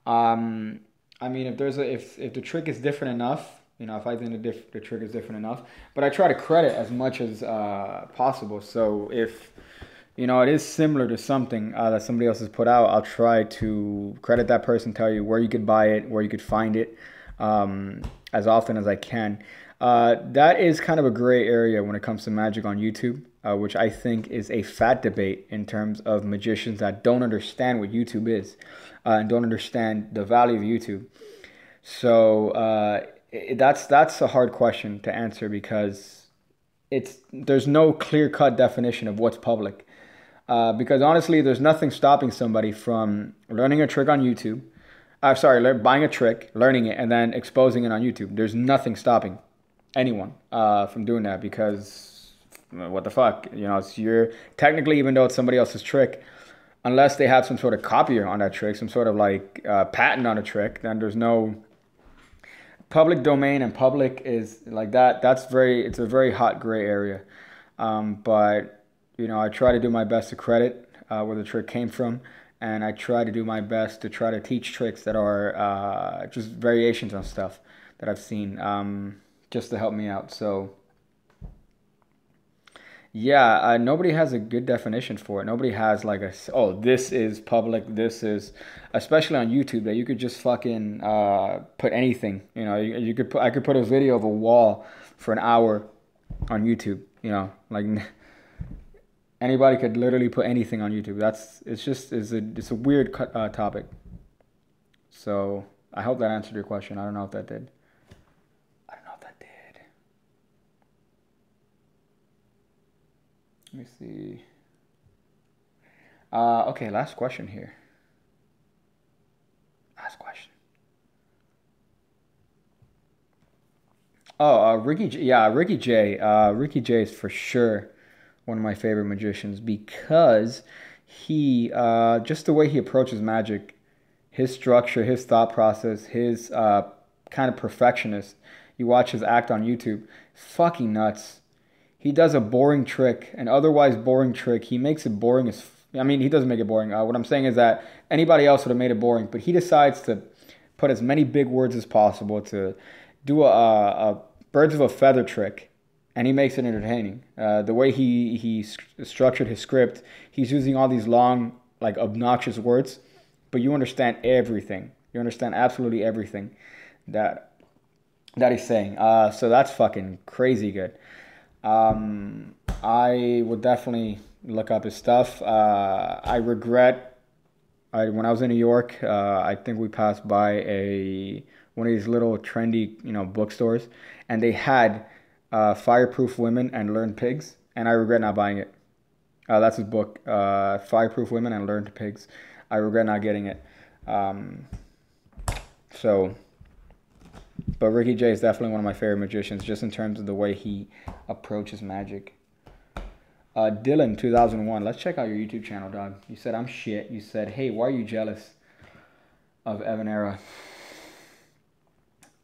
If the trick is different enough, if I think the trick is different enough, but I try to credit as much as possible. So if it is similar to something that somebody else has put out, I'll try to credit that person, tell you where you could buy it, where you could find it. as often as I can. That is kind of a gray area when it comes to magic on YouTube, which I think is a fat debate in terms of magicians that don't understand what YouTube is and don't understand the value of YouTube. So that's a hard question to answer because there's no clear-cut definition of what's public. Because honestly, there's nothing stopping somebody from learning a trick on YouTube. Buying a trick, learning it, and then exposing it on YouTube. There's nothing stopping anyone from doing that because what the fuck? You know, you're technically, even though it's somebody else's trick, unless they have some sort of copy on that trick, some sort of like patent on a trick, then there's no public domain, and public is like that. It's a very hot gray area. But you know, I try to do my best to credit where the trick came from, and I try to do my best to try to teach tricks that are just variations on stuff that I've seen, just to help me out. So yeah, nobody has a good definition for it. Nobody has like this is public, this is, especially on YouTube, that you could just fucking put anything. You know, I could put a video of a wall for an hour on YouTube. You know, like anybody could literally put anything on YouTube. It's a weird topic. So I hope that answered your question. I don't know if that did. Let me see. Okay, last question here. Last question. Oh, Ricky J. Yeah, Ricky J. Ricky J is for sure one of my favorite magicians because he, just the way he approaches magic, his structure, his thought process, his kind of perfectionist. You watch his act on YouTube, fucking nuts. He does a boring trick, an otherwise boring trick. He makes it boring as... I mean, he doesn't make it boring. What I'm saying is that anybody else would have made it boring, but he decides to put as many big words as possible to do a birds of a feather trick, and he makes it entertaining. The way he structured his script, he's using all these long, like, obnoxious words, but you understand everything. You understand absolutely everything that he's saying. So that's fucking crazy good. I would definitely look up his stuff. I regret, when I was in New York, I think we passed by one of these little trendy, bookstores, and they had Fireproof Women and Learned Pigs, and I regret not buying it. That's his book, Fireproof Women and Learned Pigs. I regret not getting it. But Ricky J is definitely one of my favorite magicians, just in terms of the way he approaches magic. Dylan, 2001. Let's check out your YouTube channel, dog. You said, I'm shit. You said, hey, why are you jealous of Evanera?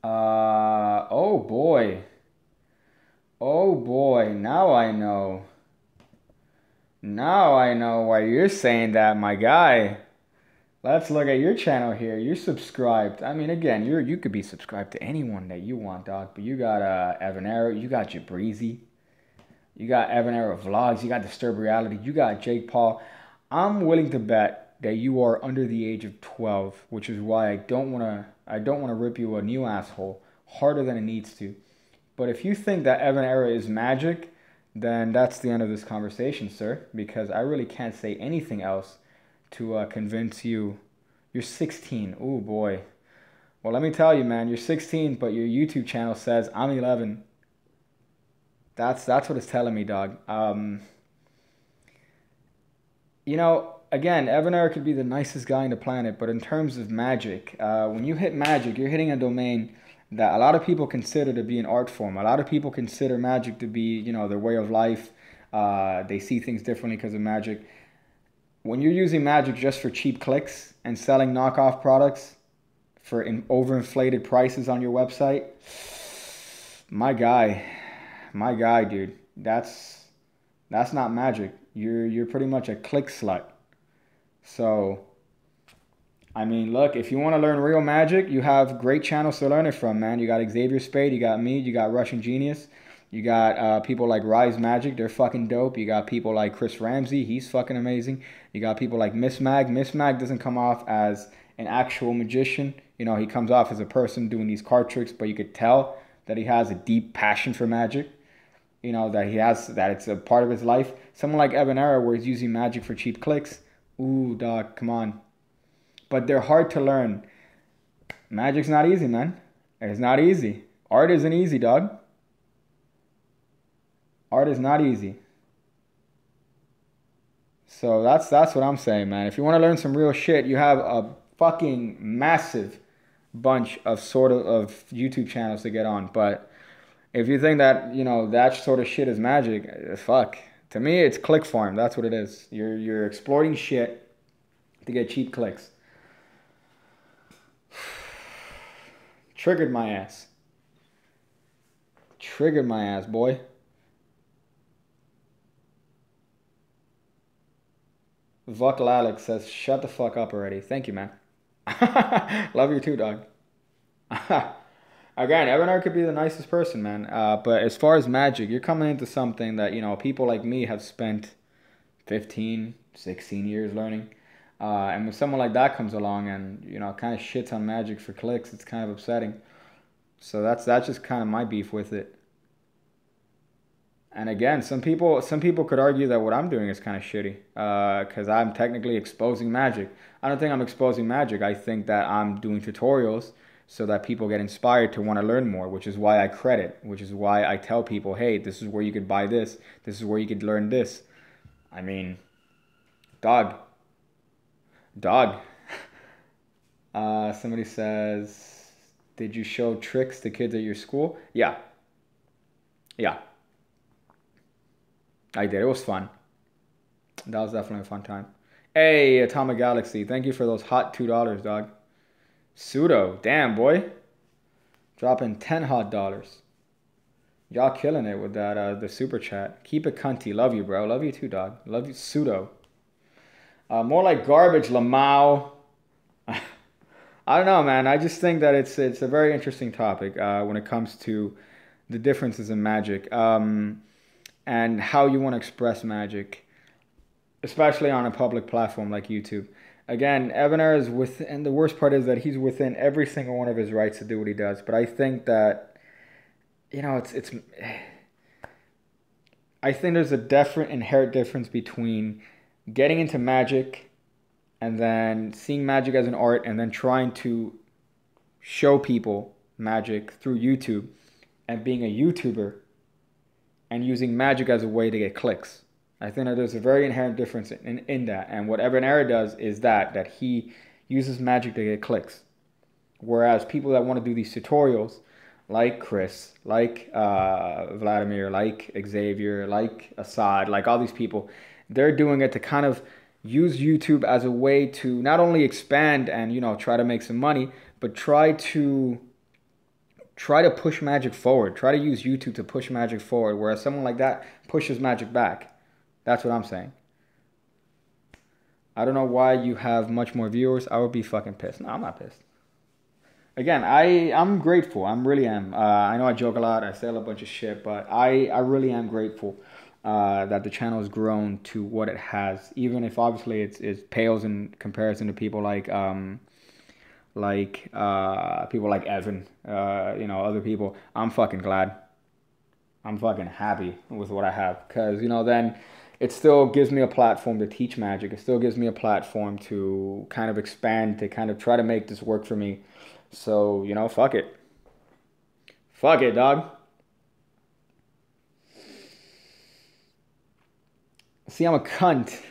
Oh, boy. Oh, boy. Now I know. Now I know why you're saying that, my guy. Let's look at your channel here. You're subscribed. I mean, again, you could be subscribed to anyone that you want, dog. But you got Evanera, you got Jabrizi, you got Evanera Vlogs, you got Disturbed Reality, you got Jake Paul. I'm willing to bet that you are under the age of 12, which is why I don't wanna rip you a new asshole harder than it needs to. But if you think that Evanera is magic, then that's the end of this conversation, sir. Because I really can't say anything else to convince you. You're 16. Oh boy. Well, let me tell you, man, you're 16, but your YouTube channel says I'm 11. That's what it's telling me, dog. Again, Evanera could be the nicest guy on the planet, but in terms of magic, when you hit magic, you're hitting a domain that a lot of people consider to be an art form. A lot of people consider magic to be, their way of life. They see things differently because of magic. When you're using magic just for cheap clicks and selling knockoff products for overinflated prices on your website, my guy, dude, that's not magic. You're pretty much a click slut. So, I mean, look, if you want to learn real magic, you have great channels to learn it from, man. You got Xavier Spade, you got me, you got Russian Genius. You got people like Rise Magic, they're fucking dope. You got people like Chris Ramsey, he's fucking amazing. You got people like Miss Mag. Miss Mag doesn't come off as an actual magician. You know, he comes off as a person doing these card tricks, but you could tell that he has a deep passion for magic. You know, that it's a part of his life. Someone like Evanera, where he's using magic for cheap clicks. Ooh, dog, come on. But they're hard to learn. Magic's not easy, man. It's not easy. Art isn't easy, dog. Art is not easy. So that's what I'm saying, man. If you want to learn some real shit, you have a fucking massive bunch of YouTube channels to get on. But if you think that, you know, that sort of shit is magic, fuck. To me, it's click farm. That's what it is. You're exploiting shit to get cheap clicks. Triggered my ass. Triggered my ass, boy. Vuckle Alex says, shut the fuck up already. Thank you, man. Love you too, dog. Again, Evanard could be the nicest person, man. But as far as magic, you're coming into something that, you know, people like me have spent 15, 16 years learning. And when someone like that comes along and, you know, kind of shits on magic for clicks, it's kind of upsetting. So that's just kind of my beef with it. And again, some people could argue that what I'm doing is kind of shitty, because I'm technically exposing magic. I don't think I'm exposing magic. I think that I'm doing tutorials so that people get inspired to want to learn more, which is why I credit, which is why I tell people, hey, this is where you could buy this. This is where you could learn this. I mean, dog. Somebody says, did you show tricks to kids at your school? Yeah. I did. It was fun. That was definitely a fun time. Hey, Atomic Galaxy. Thank you for those hot $2, dog. Pseudo. Damn, boy. Dropping 10 hot dollars. Y'all killing it with that, the super chat. Keep it cunty. Love you, bro. Love you too, dog. Love you, Pseudo. More like garbage, Lamau. I don't know, man. I just think that it's a very interesting topic when it comes to the differences in magic. And how you want to express magic, especially on a public platform like YouTube. Again, Evaner is within, and the worst part is that he's within every single one of his rights to do what he does. But I think that, you know, I think there's a inherent difference between getting into magic and then seeing magic as an art and then trying to show people magic through YouTube and being a YouTuber and using magic as a way to get clicks. I think that there's a very inherent difference in that. And what Evanera does is that he uses magic to get clicks. Whereas people that want to do these tutorials, like Chris, like Vladimir, like Xavier, like Assad, like all these people, they're doing it to kind of use YouTube as a way to not only expand and, you know, try to make some money, but try to push magic forward. Try to use YouTube to push magic forward, whereas someone like that pushes magic back. That's what I'm saying. I don't know why you have much more viewers. I would be fucking pissed. No, I'm not pissed. Again, I'm grateful. I really am. I know I joke a lot. I say a bunch of shit, but I really am grateful that the channel has grown to what it has. Even if obviously it pales in comparison to people like people like Evan, you know, other people. I'm fucking glad. I'm fucking happy with what I have, because, you know, then it still gives me a platform to teach magic. It still gives me a platform to kind of expand, to kind of try to make this work for me. So, you know, fuck it. Fuck it, dog. See, I'm a cunt,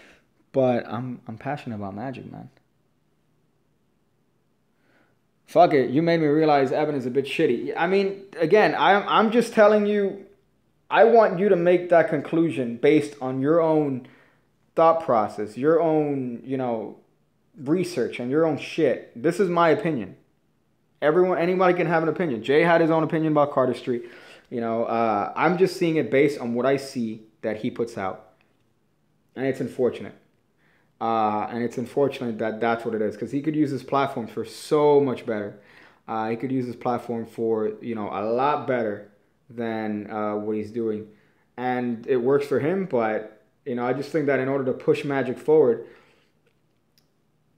but I'm passionate about magic, man. Fuck it, you made me realize Evan is a bit shitty. I mean, again, I'm just telling you, I want you to make that conclusion based on your own thought process, your own, you know, research and your own shit. This is my opinion. Anybody can have an opinion. Jay had his own opinion about Carter Street. You know, I'm just seeing it based on what I see that he puts out. And it's unfortunate. And it's unfortunate that that's what it is, because he could use his platform for so much better. He could use his platform for, you know, a lot better than what he's doing. And it works for him, but, you know, I just think that in order to push magic forward,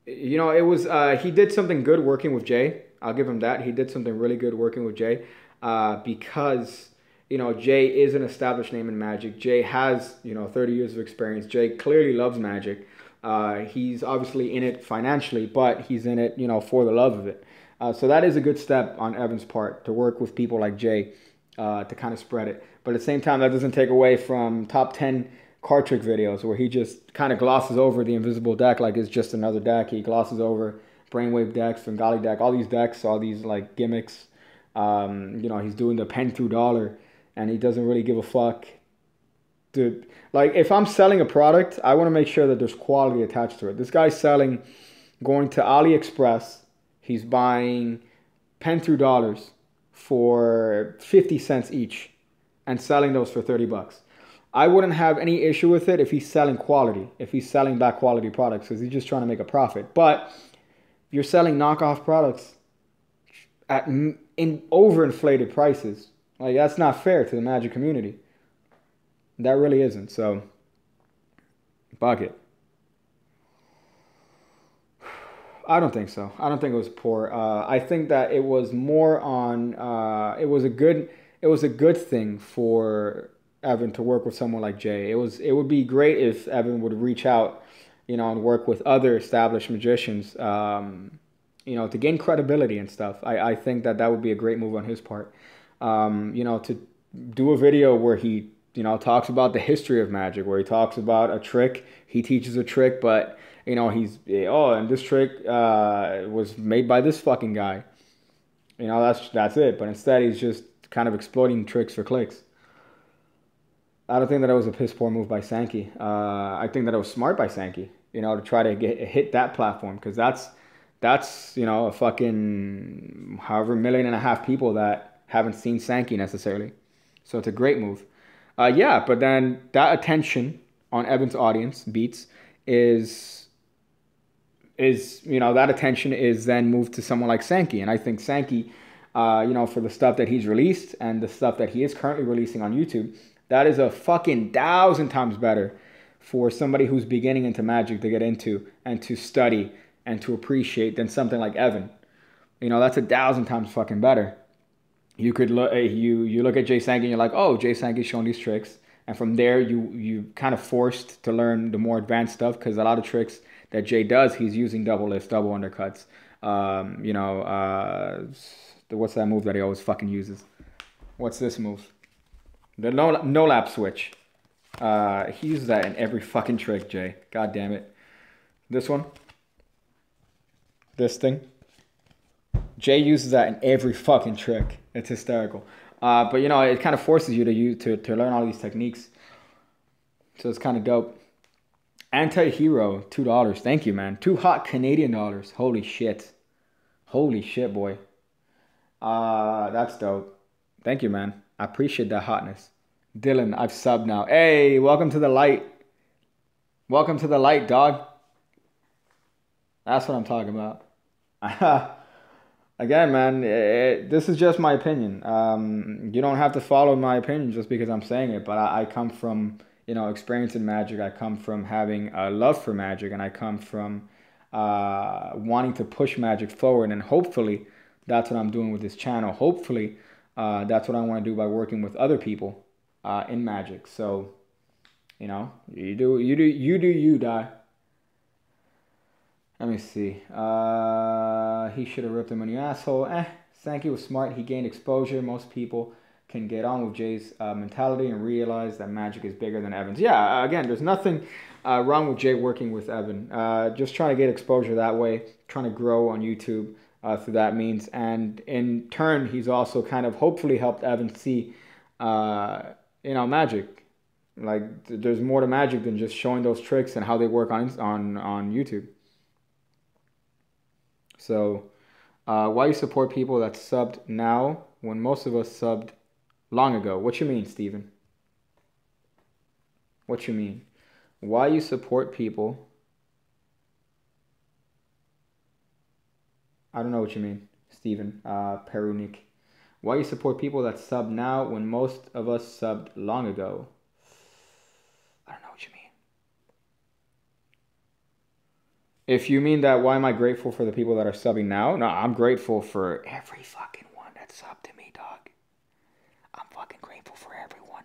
you know, it was, he did something good working with Jay. I'll give him that. He did something really good working with Jay, because Jay is an established name in Magic. Jay has 30 years of experience. Jay clearly loves Magic. He's obviously in it financially, but he's in it for the love of it. So that is a good step on Evan's part to work with people like Jay to kind of spread it. But at the same time, that doesn't take away from top 10 card trick videos where he just kind of glosses over the invisible deck like it's just another deck. He glosses over Brainwave decks, Bengali deck, all these decks, all these like gimmicks. He's doing the pen through dollar, and he doesn't really give a fuck. Dude, like if I'm selling a product, I want to make sure that there's quality attached to it. This guy's going to AliExpress. He's buying pen through dollars for 50 cents each and selling those for 30 bucks. I wouldn't have any issue with it if he's selling quality, if he's selling back quality products, because he's just trying to make a profit. But if you're selling knockoff products at in overinflated prices, like that's not fair to the Magic community. That really isn't. So, bucket. I don't think so. I don't think it was poor. I think that it was more on. It was a good thing for Evan to work with someone like Jay. It would be great if Evan would reach out, and work with other established magicians, to gain credibility and stuff. I think that would be a great move on his part. To do a video where he, talks about the history of Magic, where he talks about a trick, he teaches a trick, but and this trick was made by this fucking guy. That's it. But instead, he's just kind of exploiting tricks for clicks. I don't think that it was a piss poor move by Sankey. I think that it was smart by Sankey, to try to hit that platform, because that's a fucking however 1.5 million people that haven't seen Sankey necessarily. So it's a great move. But then that attention on Evan's audience beats is that attention is then moved to someone like Sankey, and I think Sankey, for the stuff that he's released and the stuff that he is currently releasing on YouTube, that is a fucking 1,000 times better for somebody who's beginning into Magic to get into and to study and to appreciate than something like Evan. That's 1,000 times fucking better. You could look, you look at Jay Sankey and you're like, oh, Jay Sankey's showing these tricks, and from there you kind of forced to learn the more advanced stuff, because a lot of tricks that Jay does, he's using double lifts, double undercuts. What's that move that he always fucking uses? What's this move? The no lap switch. He uses that in every fucking trick, Jay. God damn it. This one. This thing. Jay uses that in every fucking trick. It's hysterical. But it kind of forces you to learn all these techniques. So it's kind of dope. Anti-Hero, $2. Thank you, man. 2 hot Canadian dollars. Holy shit. Holy shit, boy. That's dope. Thank you, man. I appreciate that hotness. Dylan, I've subbed now. Hey, welcome to the light. Welcome to the light, dog. That's what I'm talking about. Again, man, this is just my opinion. You don't have to follow my opinion just because I'm saying it, but I come from, experience in Magic. I come from having a love for Magic, and I come from wanting to push Magic forward, and hopefully that's what I'm doing with this channel. Hopefully that's what I want to do by working with other people in Magic. So, you do you, die. Let me see. He should have ripped him a new asshole. Sankey was smart. He gained exposure. Most people can get on with Jay's mentality and realize that Magic is bigger than Evan's. Yeah, again, there's nothing wrong with Jay working with Evan. Just trying to get exposure that way, trying to grow on YouTube through that means. And in turn, he's also kind of hopefully helped Evan see, Magic. Like, there's more to Magic than just showing those tricks and how they work on YouTube. So, why you support people that subbed now when most of us subbed long ago? What you mean, Steven? What you mean? Why you support people? I don't know what you mean, Steven. Perunik. Why you support people that sub now when most of us subbed long ago? I don't know what you mean. If you mean that, why am I grateful for the people that are subbing now? No, I'm grateful for every fucking one that subbed to me, dog. I'm fucking grateful for everyone.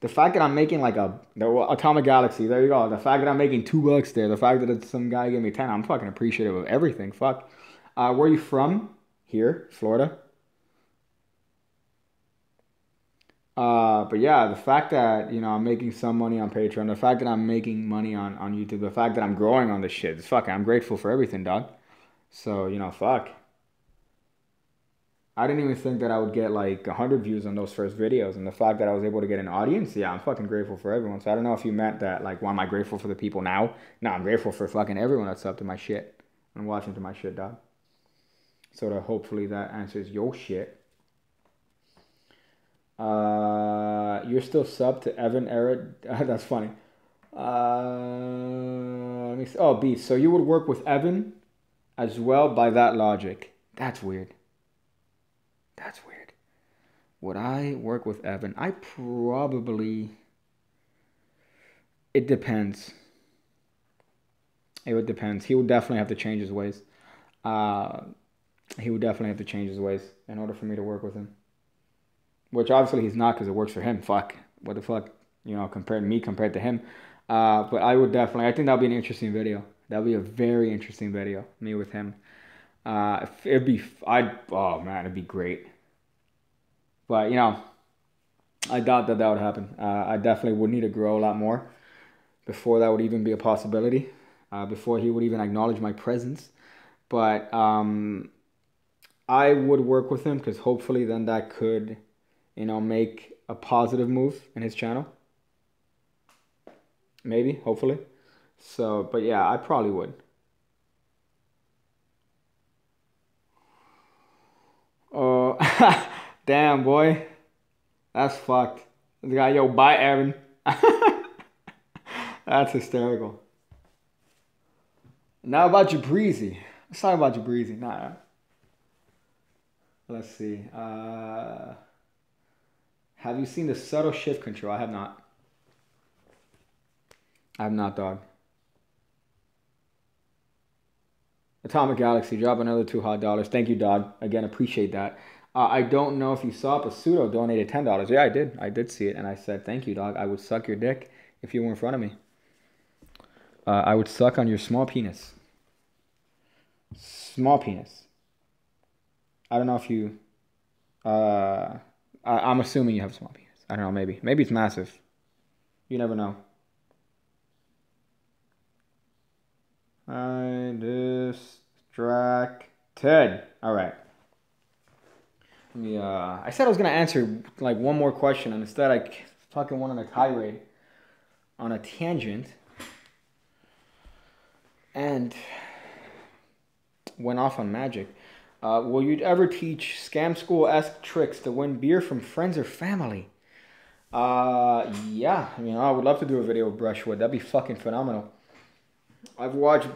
The fact that I'm making like the Atomic Galaxy, there you go. The fact that I'm making $2 there, the fact that some guy gave me 10, I'm fucking appreciative of everything. Fuck. Where are you from? Here, Florida. But yeah, the fact that, you know, I'm making some money on Patreon, the fact that I'm making money on YouTube, the fact that I'm growing on this shit, it's fucking, I'm grateful for everything, dog. So, you know, fuck. I didn't even think that I would get like 100 views on those first videos. And the fact that I was able to get an audience, yeah, I'm fucking grateful for everyone. So I don't know if you meant that, like, why am I grateful for the people now? No, I'm grateful for fucking everyone that's up to my shit and watching to my shit, dog. So that hopefully that answers your shit. You're still sub to Evan Errett. That's funny. Let me see. Oh, B. So you would work with Evan as well by that logic. That's weird. That's weird. Would I work with Evan? I probably... It depends. It would depend. He would definitely have to change his ways. He would definitely have to change his ways in order for me to work with him. Which obviously he's not because it works for him. Fuck. What the fuck? You know, compared to him. But I would definitely... I think that would be an interesting video. That would be a very interesting video. Me with him. It'd be... Oh, man. It'd be great. But, you know, I doubt that would happen. I definitely would need to grow a lot more before that would even be a possibility. Before he would even acknowledge my presence. But I would work with him because hopefully then that could, you know, make a positive move in his channel. Maybe, hopefully. So, but yeah, I probably would. Oh, damn, boy. That's fucked. The guy, yo, bye, Evan. That's hysterical. Now about Jabrizi. Let's talk about Jabrizi. Nah. Let's see. Have you seen the subtle shift control? I have not. I have not, dog. Atomic Galaxy, drop another $2 hot. Thank you, dog. Again, appreciate that. I don't know if you saw it, but Pseudo donated $10. Yeah, I did. I did see it, and I said, thank you, dog. I would suck your dick if you were in front of me. I would suck on your small penis. Small penis. I don't know if you... I'm assuming you have a small penis. I don't know, maybe. Maybe it's massive. You never know. I distracted. All right. Let me, I said I was going to answer like one more question, and instead I fucking went on a tirade, on a tangent, and went off on magic. Will you ever teach scam school-esque tricks to win beer from friends or family? Yeah. I mean, I would love to do a video with Brushwood. That'd be fucking phenomenal. I've watched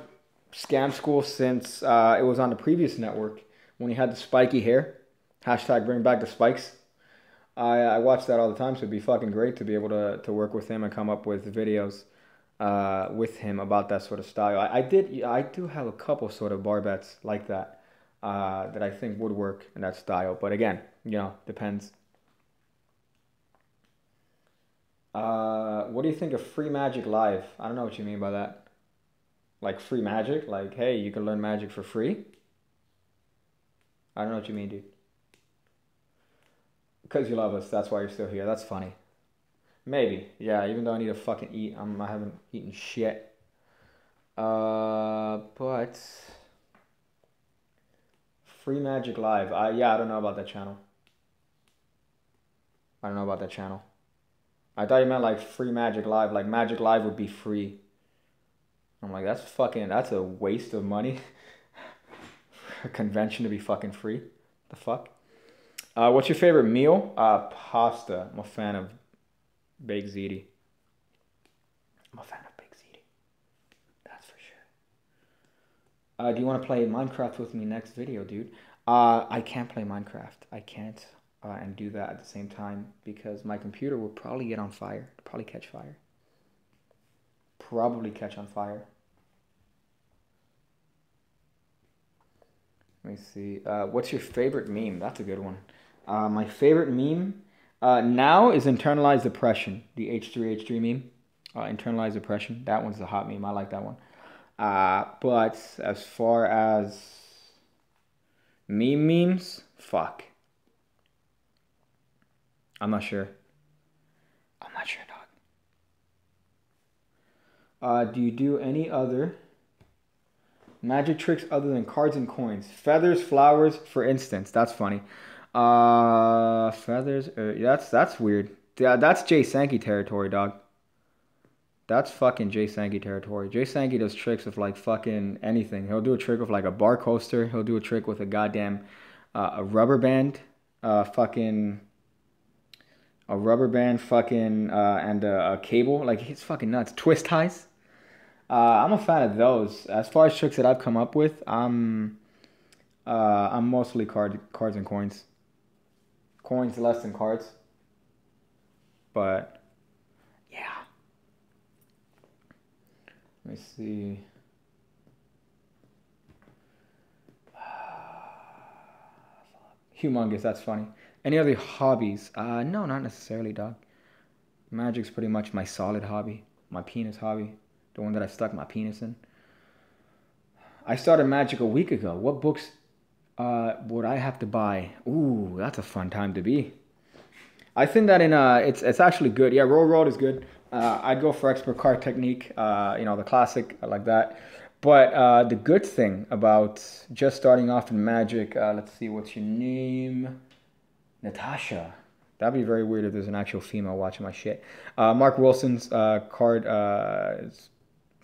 Scam School since it was on the previous network when he had the spiky hair. Hashtag bring back the spikes. I watch that all the time, so it'd be fucking great to be able to work with him and come up with videos with him about that sort of style. I do have a couple sort of bar bets like that that I think would work in that style. But again, you know, depends. What do you think of Free Magic Live? I don't know what you mean by that. Like free magic? Like, hey, you can learn magic for free? I don't know what you mean, dude. Because you love us, that's why you're still here. That's funny. Maybe. Yeah, even though I need to fucking eat. I haven't eaten shit. But... Free Magic Live. Yeah, I don't know about that channel. I don't know about that channel. I thought you meant like Free Magic Live. Like Magic Live would be free. I'm like, that's a waste of money. For a convention to be fucking free. The fuck? What's your favorite meal? Pasta. I'm a fan of baked ziti. I'm a fan of baked ziti. That's for sure. Do you want to play Minecraft with me next video, dude? I can't play Minecraft. I can't and do that at the same time because my computer will probably get on fire. Probably catch fire. Probably catch on fire. Let me see. What's your favorite meme? That's a good one. My favorite meme now is internalized depression. The H3H3 meme. Internalized depression. That one's a hot meme. I like that one. But as far as memes, fuck. I'm not sure. Dog. Do you do any other magic tricks other than cards and coins? Feathers, flowers, for instance. That's funny. Feathers. That's weird. Yeah, that's Jay Sankey territory, dog. That's fucking Jay Sankey territory. Jay Sankey does tricks with like fucking anything. He'll do a trick with like a bar coaster. He'll do a trick with a goddamn a rubber band. Fucking a rubber band. Fucking and a cable. Like it's fucking nuts. Twist ties. I'm a fan of those. As far as tricks that I've come up with, I'm mostly cards and coins. Coins less than cards. But yeah. Let me see. Humongous, that's funny. Any other hobbies? No, not necessarily, dog. Magic's pretty much my solid hobby. My penis hobby. The one that I stuck my penis in. I started Magic a week ago. What books would I have to buy? Ooh, that's a fun time to be. I think that it's actually good. Yeah, Roll Road is good. I'd go for Expert Card Technique, the classic, I like that. But the good thing about just starting off in Magic, let's see, what's your name? Natasha. That'd be very weird if there's an actual female watching my shit. Mark Wilson's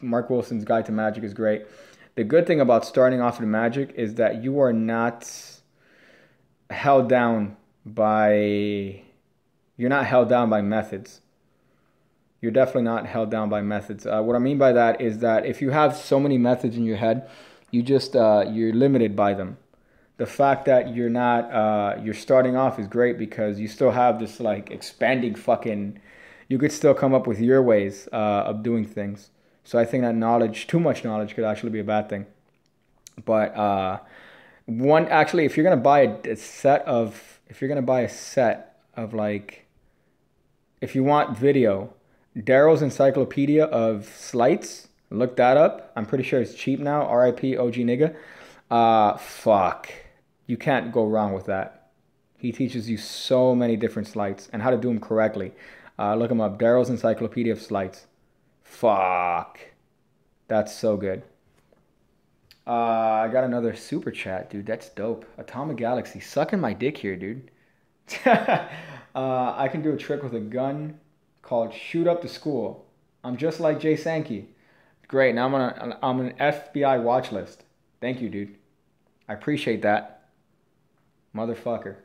Mark Wilson's Guide to Magic is great. The good thing about starting off in Magic is that you are not held down by... You're not held down by methods. You're definitely not held down by methods. What I mean by that is that if you have so many methods in your head, you just you're limited by them. The fact that you're not you're starting off is great because you still have this like expanding fucking. You could still come up with your ways of doing things. So I think that too much knowledge, could actually be a bad thing. But if you're gonna buy a set of like, if you want video. Daryl's Encyclopedia of Sleights. Look that up. I'm pretty sure it's cheap now. R.I.P. OG nigga. Fuck. You can't go wrong with that. He teaches you so many different sleights and how to do them correctly. Look him up. Daryl's Encyclopedia of Sleights. Fuck. That's so good. I got another super chat, dude. That's dope. Atomic Galaxy. Sucking my dick here, dude. I can do a trick with a gun called Shoot Up the School. I'm just like Jay Sankey. Great. Now I'm on an FBI watch list. Thank you, dude. I appreciate that. Motherfucker.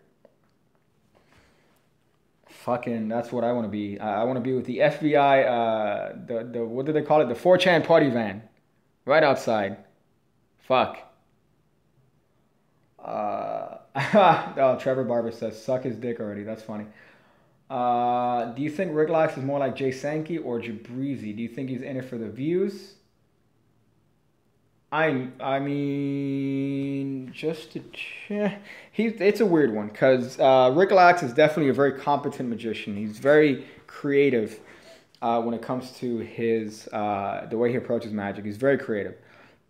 Fucking, that's what I want to be. I want to be with the FBI, the what do they call it? The 4chan party van. Right outside. Fuck. Oh, Trevor Barber says, suck his dick already. That's funny. Do you think Riglax is more like Jay Sankey or Jabrizi? Do you think he's in it for the views? I mean, just to it's a weird one because Riglax is definitely a very competent magician. He's very creative when it comes to his the way he approaches magic. He's very creative,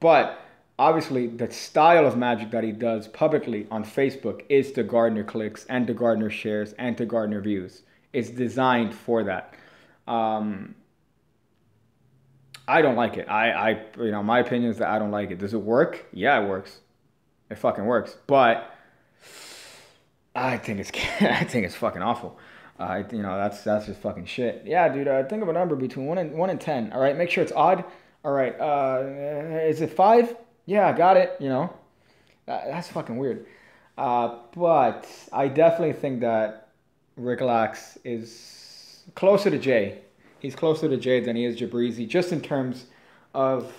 but obviously the style of magic that he does publicly on Facebook is to garner clicks and to garner shares and to garner views. It's designed for that. I don't like it. My opinion is that I don't like it. Does it work? Yeah, it works. It fucking works. But I think it's fucking awful. That's just fucking shit. Yeah, dude. Think of a number between 1 and 10. All right, make sure it's odd. All right. Is it 5? Yeah, got it. That's fucking weird. But I definitely think that Riglax is closer to Jay. He's closer to Jay than he is Jabrizi, just in terms of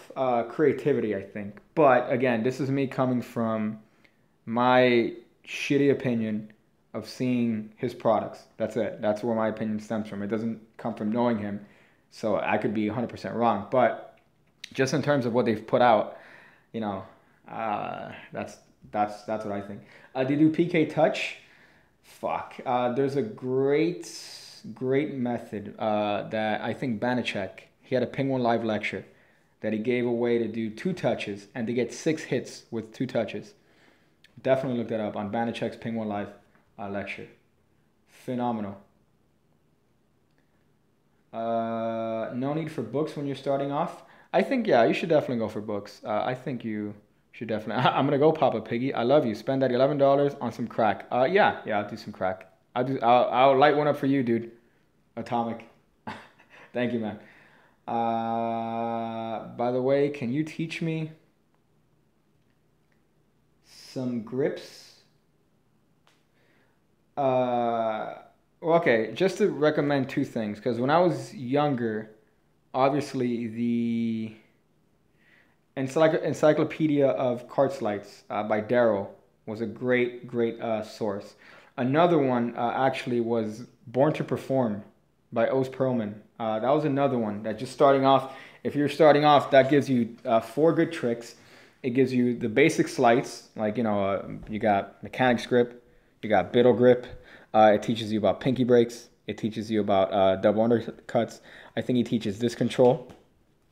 creativity, I think. But again, this is me coming from my shitty opinion of seeing his products. That's it. That's where my opinion stems from. It doesn't come from knowing him, so I could be 100% wrong. But just in terms of what they've put out, that's That's what I think. They do PK touch. Fuck. There's a great method that I think Banachek, he had a Penguin Live lecture that he gave away to do 2 touches and to get 6 hits with 2 touches. Definitely look that up on Banachek's Penguin Live lecture. Phenomenal. No need for books when you're starting off. I think, yeah, you should definitely go for books. I think you should definitely. I'm going to go Papa Piggy. I love you. Spend that $11 on some crack. Yeah, I'll do some crack. I'll light one up for you, dude. Atomic. Thank you, man. By the way, can you teach me some grips? Okay, just to recommend 2 things, because when I was younger, obviously the Encyclopedia of Card Sleights by Daryl was a great source. Another one actually was Born to Perform by Oz Perlman. That was another one that just starting off, if you're starting off, that gives you 4 good tricks. It gives you the basic sleights, like, you got mechanics grip, you got biddle grip. It teaches you about pinky breaks. It teaches you about double undercuts. I think he teaches this control,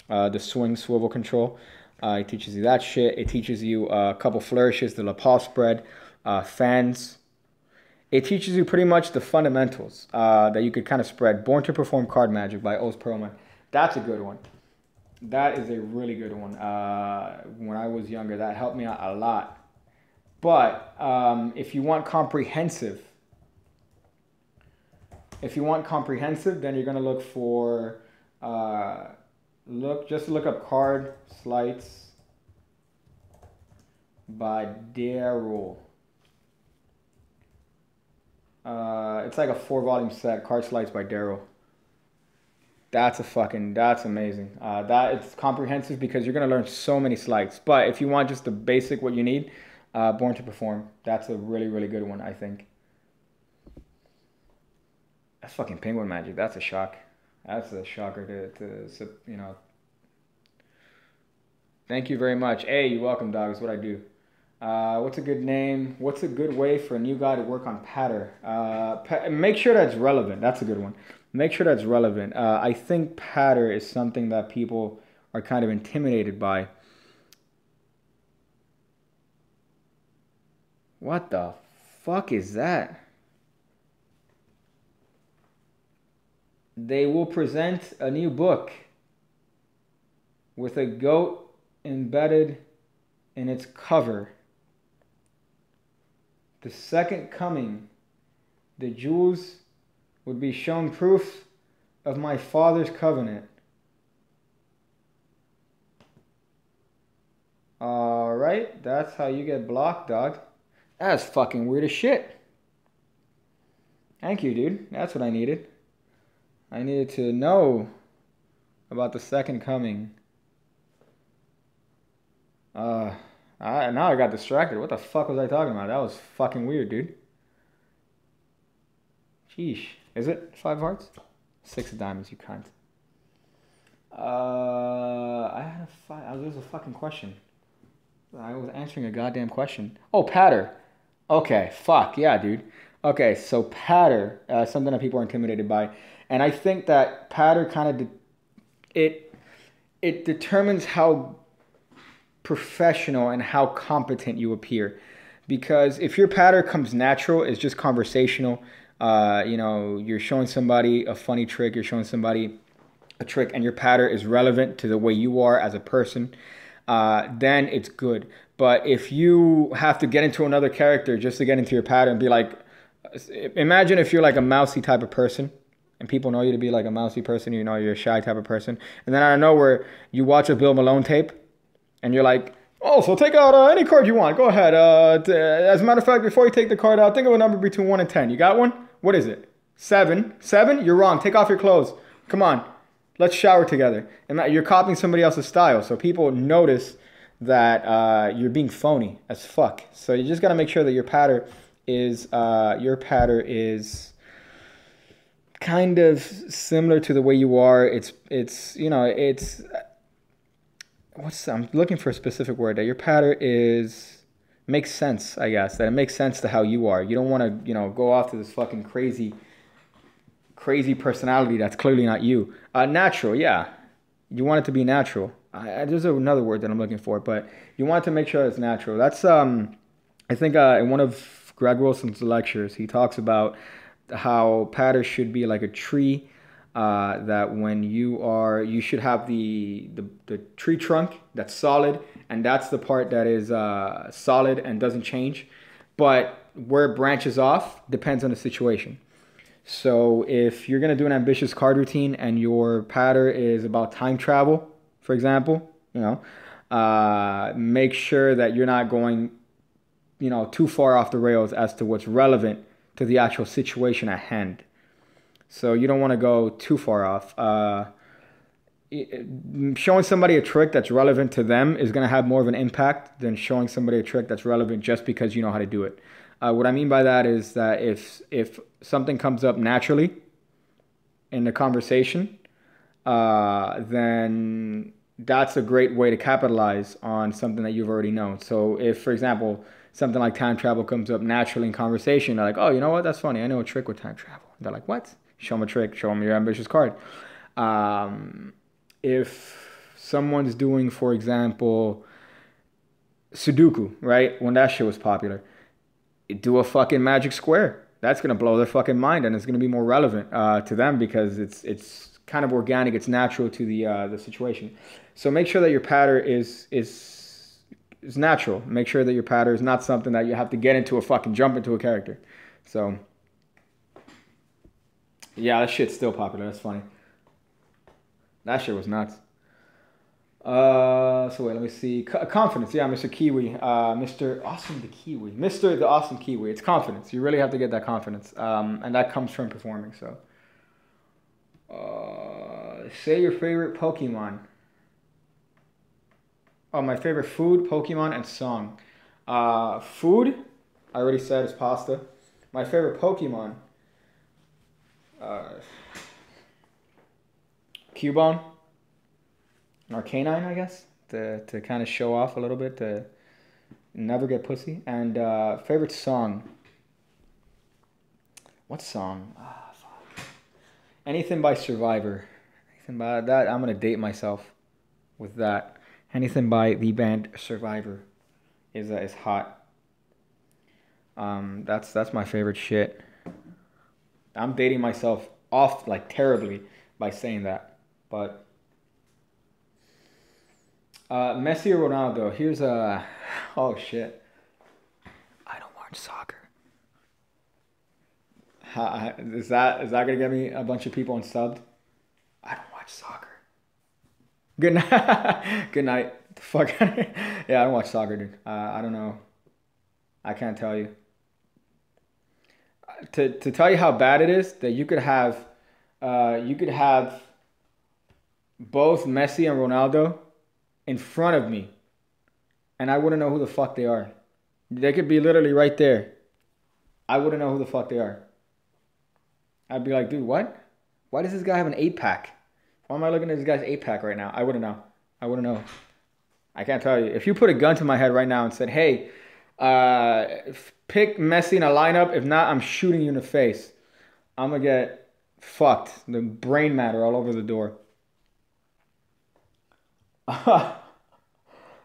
the swing swivel control. It teaches you that shit. It teaches you a couple flourishes, the lapel spread, fans. It teaches you pretty much the fundamentals that you could kind of spread. Born to Perform Card Magic by Oz Perlman. That's a good one. That is a really good one. When I was younger, that helped me out a lot. But if you want comprehensive, then you're gonna look for look up Card Sleights by Daryl. It's like a 4-volume set, Card Sleights by Daryl. That's amazing. It's comprehensive because you're gonna learn so many sleights. But if you want just the basic, what you need, Born to Perform. That's a really good one, I think. That's fucking Penguin Magic. That's a shock. That's a shocker to. Thank you very much. Hey, you're welcome, dog. Is what I do. What's a good name? What's a good way for a new guy to work on patter? Make sure that's relevant. That's a good one. Make sure that's relevant. I think patter is something that people are kind of intimidated by. What the fuck is that? They will present a new book with a goat embedded in its cover. The second coming, the Jews would be shown proof of my father's covenant. Alright, that's how you get blocked, dog. That's fucking weird as shit. Thank you, dude. That's what I needed. I needed to know about the second coming. Now I got distracted. What the fuck was I talking about? That was fucking weird, dude. Sheesh. Is it 5 hearts? 6 of diamonds, you cunt. There's a fucking question. I was answering a goddamn question. Oh, patter. Okay, fuck. Yeah, dude. Okay, so patter, something that people are intimidated by. And I think that patter kind of, it determines how professional and how competent you appear. Because if your patter comes natural, it's just conversational, you're showing somebody a funny trick, you're showing somebody a trick, and your patter is relevant to the way you are as a person, then it's good. But if you have to get into another character just to get into your patter and be like, imagine if you're like a mousy type of person, and people know you to be like a mousy person, you're a shy type of person, and then out of nowhere, you watch a Bill Malone tape, and you're like, oh, so take out any card you want. Go ahead. As a matter of fact, before you take the card out, think of a number between 1 and 10. You got one? What is it? 7. 7? You're wrong. Take off your clothes. Come on. Let's shower together. And you're copying somebody else's style. So people notice that you're being phony as fuck. So you just got to make sure that your patter is kind of similar to the way you are. I'm looking for a specific word. That your patter is makes sense, I guess. That it makes sense to how you are. You don't want to, go off to this fucking crazy personality that's clearly not you. Natural, yeah. You want it to be natural. There's another word that I'm looking for, but you want to make sure it's natural. That's I think in one of Greg Wilson's lectures, he talks about how pattern should be like a tree. That when you should have the tree trunk that's solid, and that's the part that is solid and doesn't change. But where it branches off depends on the situation. So if you're gonna do an ambitious card routine and your pattern is about time travel, for example, make sure that you're not going, too far off the rails as to what's relevant to the actual situation at hand. So you don't want to go too far off. Showing somebody a trick that's relevant to them is going to have more of an impact than showing somebody a trick that's relevant just because you know how to do it. What I mean by that is that if something comes up naturally in the conversation, then that's a great way to capitalize on something that you've already known. So if, for example, something like time travel comes up naturally in conversation, they're like, oh, you know what? That's funny. I know a trick with time travel. They're like, what? Show them a trick. Show them your ambitious card. If someone's doing, for example, Sudoku, right? When that shit was popular, do a fucking magic square. That's going to blow their fucking mind, and it's going to be more relevant to them because it's kind of organic. It's natural to the situation. So make sure that your pattern is natural. Make sure that your pattern is not something that you have to get into jump into a character. So yeah, that shit's still popular. That's funny. That shit was nuts. So wait, let me see. Confidence, yeah, Mr. Kiwi, Mr. Awesome the Kiwi, Mr. the Awesome Kiwi. It's confidence. You really have to get that confidence, and that comes from performing. So, say your favorite Pokemon. Oh, my favorite food, Pokemon, and song. Food, I already said is pasta. My favorite Pokemon. Cubone. Arcanine, I guess, to kind of show off a little bit, to never get pussy. And favorite song. What song? Fuck. Anything by Survivor. Anything by that. I'm gonna date myself with that. Anything by the band Survivor is hot. That's my favorite shit. I'm dating myself off like terribly by saying that, but. Messi or Ronaldo? Here's a... Oh, shit. I don't watch soccer. Is that going to get me a bunch of people unsubbed? I don't watch soccer. Good night. Good night. The fuck? Yeah, I don't watch soccer, dude. I don't know. I can't tell you. To tell you how bad it is, that you could have both Messi and Ronaldo in front of me, and I wouldn't know who the fuck they are. They could be literally right there. I wouldn't know who the fuck they are. I'd be like, dude, what? Why does this guy have an 8-pack? Why am I looking at this guy's 8-pack right now? I wouldn't know. I wouldn't know. I can't tell you. If you put a gun to my head right now and said, hey, pick Messi in a lineup. If not, I'm shooting you in the face. I'm going to get fucked. The brain matter all over the door.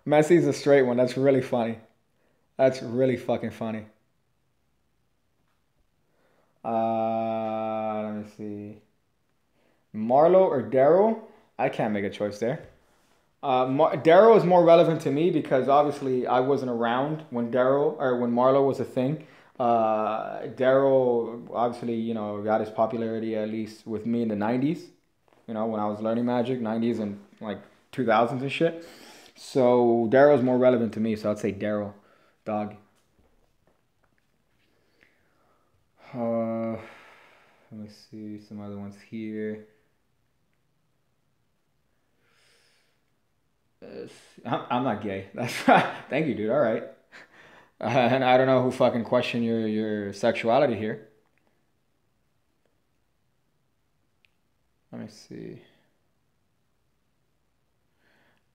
Messi's a straight one. That's really funny. That's really fucking funny. Let me see. Marlo or Daryl? I can't make a choice there. Daryl is more relevant to me because obviously I wasn't around when Marlo was a thing. Daryl obviously, got his popularity at least with me in the 90s. When I was learning Magic, 90s and like 2000s and shit. So Daryl's more relevant to me, so I'd say Daryl, dog. Let me see some other ones here. I'm not gay. That's thank you, dude. All right. And I don't know who fucking questioned your sexuality here. Let me see.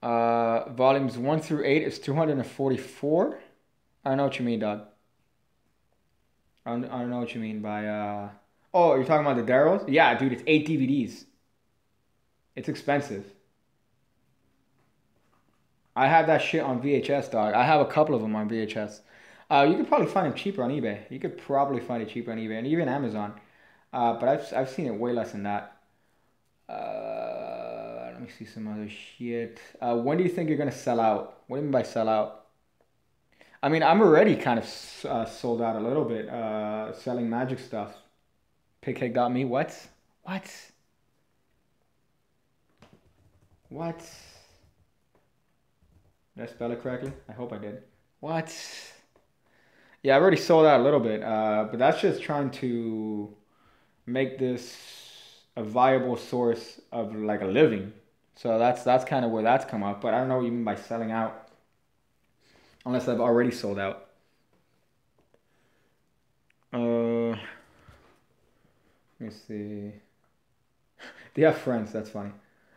Volumes 1 through 8 is 244. I don't know what you mean, dog. I don't know what you mean by oh, you're talking about the Darrows? Yeah, dude, it's 8 DVDs. It's expensive. I have that shit on VHS, dog. I have a couple of them on VHS. You could probably find them cheaper on eBay. You could probably find it cheaper on eBay and even Amazon. But I've seen it way less than that. Let me see some other shit. When do you think you're gonna sell out? What do you mean by sell out? I mean, I'm already kind of sold out a little bit. Selling Magic stuff. Pighead.me. What? What? What? Did I spell it correctly? I hope I did. What? Yeah, I've already sold out a little bit. But that's just trying to make this a viable source of like a living. So that's kind of where that's come up. But I don't know what you mean by selling out. Unless I've already sold out. Let me see. Do you have friends? That's funny.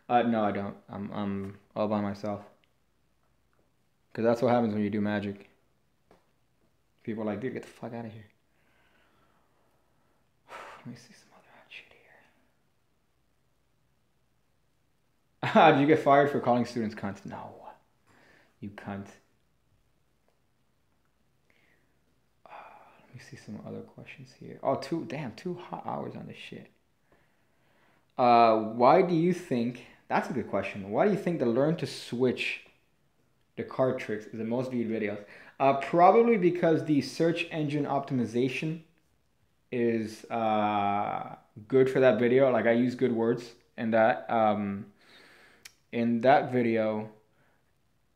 No, I don't. I'm all by myself. Because that's what happens when you do Magic. People are like, dude, get the fuck out of here. Let me see some other hot shit here. Did you get fired for calling students cunts? No. You cunt. Let me see some other questions here. Oh, 2 hot hours on this shit. Why do you think, that's a good question. Why do you think the learn to switch the card tricks is the most viewed videos? Probably because the search engine optimization is good for that video. Like I use good words in that. In that video,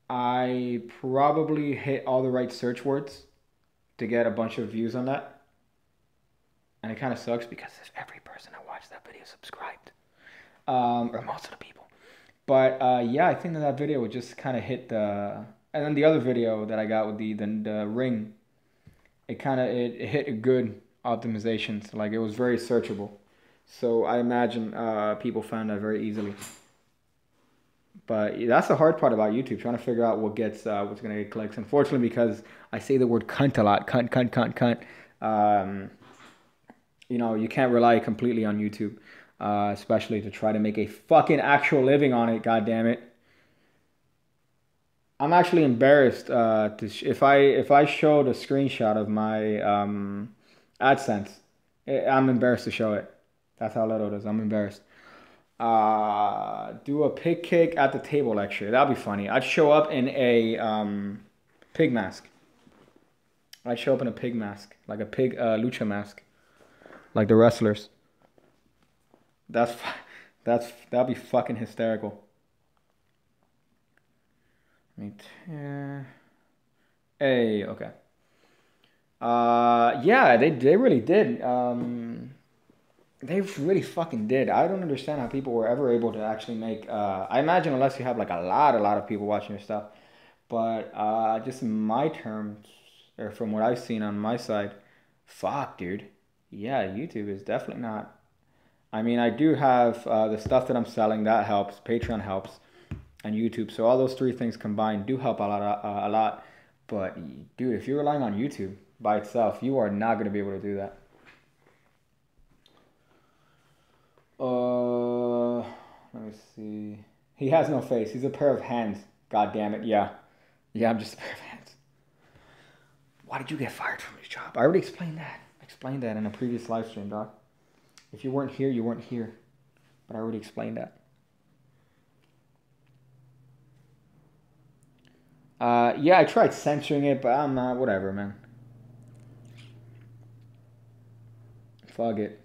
I probably hit all the right search words to get a bunch of views on that. And it kind of sucks because every person that watched that video subscribed. Or most of the people. But yeah, I think that video would just kind of hit the... And then the other video that I got with the ring, it hit a good optimizations. Like it was very searchable. So I imagine people found that very easily. But that's the hard part about YouTube, trying to figure out what gets what's gonna get clicks. Unfortunately, because I say the word cunt a lot, cunt. You know, you can't rely completely on YouTube, especially to try to make a fucking actual living on it. God damn it! I'm actually embarrassed if I showed a screenshot of my AdSense, I'm embarrassed to show it. That's how little it is. I'm embarrassed. Do a pig kick at the table lecture. That'd be funny. I'd show up in a pig mask. I'd show up in a pig mask, like a pig lucha mask, like the wrestlers. That'd be fucking hysterical. Hey, okay. Yeah, they really did. They really fucking did. I don't understand how people were ever able to actually make... I imagine unless you have like a lot of people watching your stuff. But just in my terms, or from what I've seen on my side, fuck, dude. Yeah, YouTube is definitely not... I mean, I do have the stuff that I'm selling. That helps. Patreon helps. And YouTube. So all those three things combined do help a lot. But, dude, if you're relying on YouTube by itself, you are not going to be able to do that. Let me see. He has no face. He's a pair of hands. God damn it. Yeah. Yeah, I'm just a pair of hands. Why did you get fired from your job? I already explained that. I explained that in a previous live stream, dog. If you weren't here, you weren't here. But I already explained that. Yeah, I tried censoring it, but I'm not. Whatever, man. Fuck it.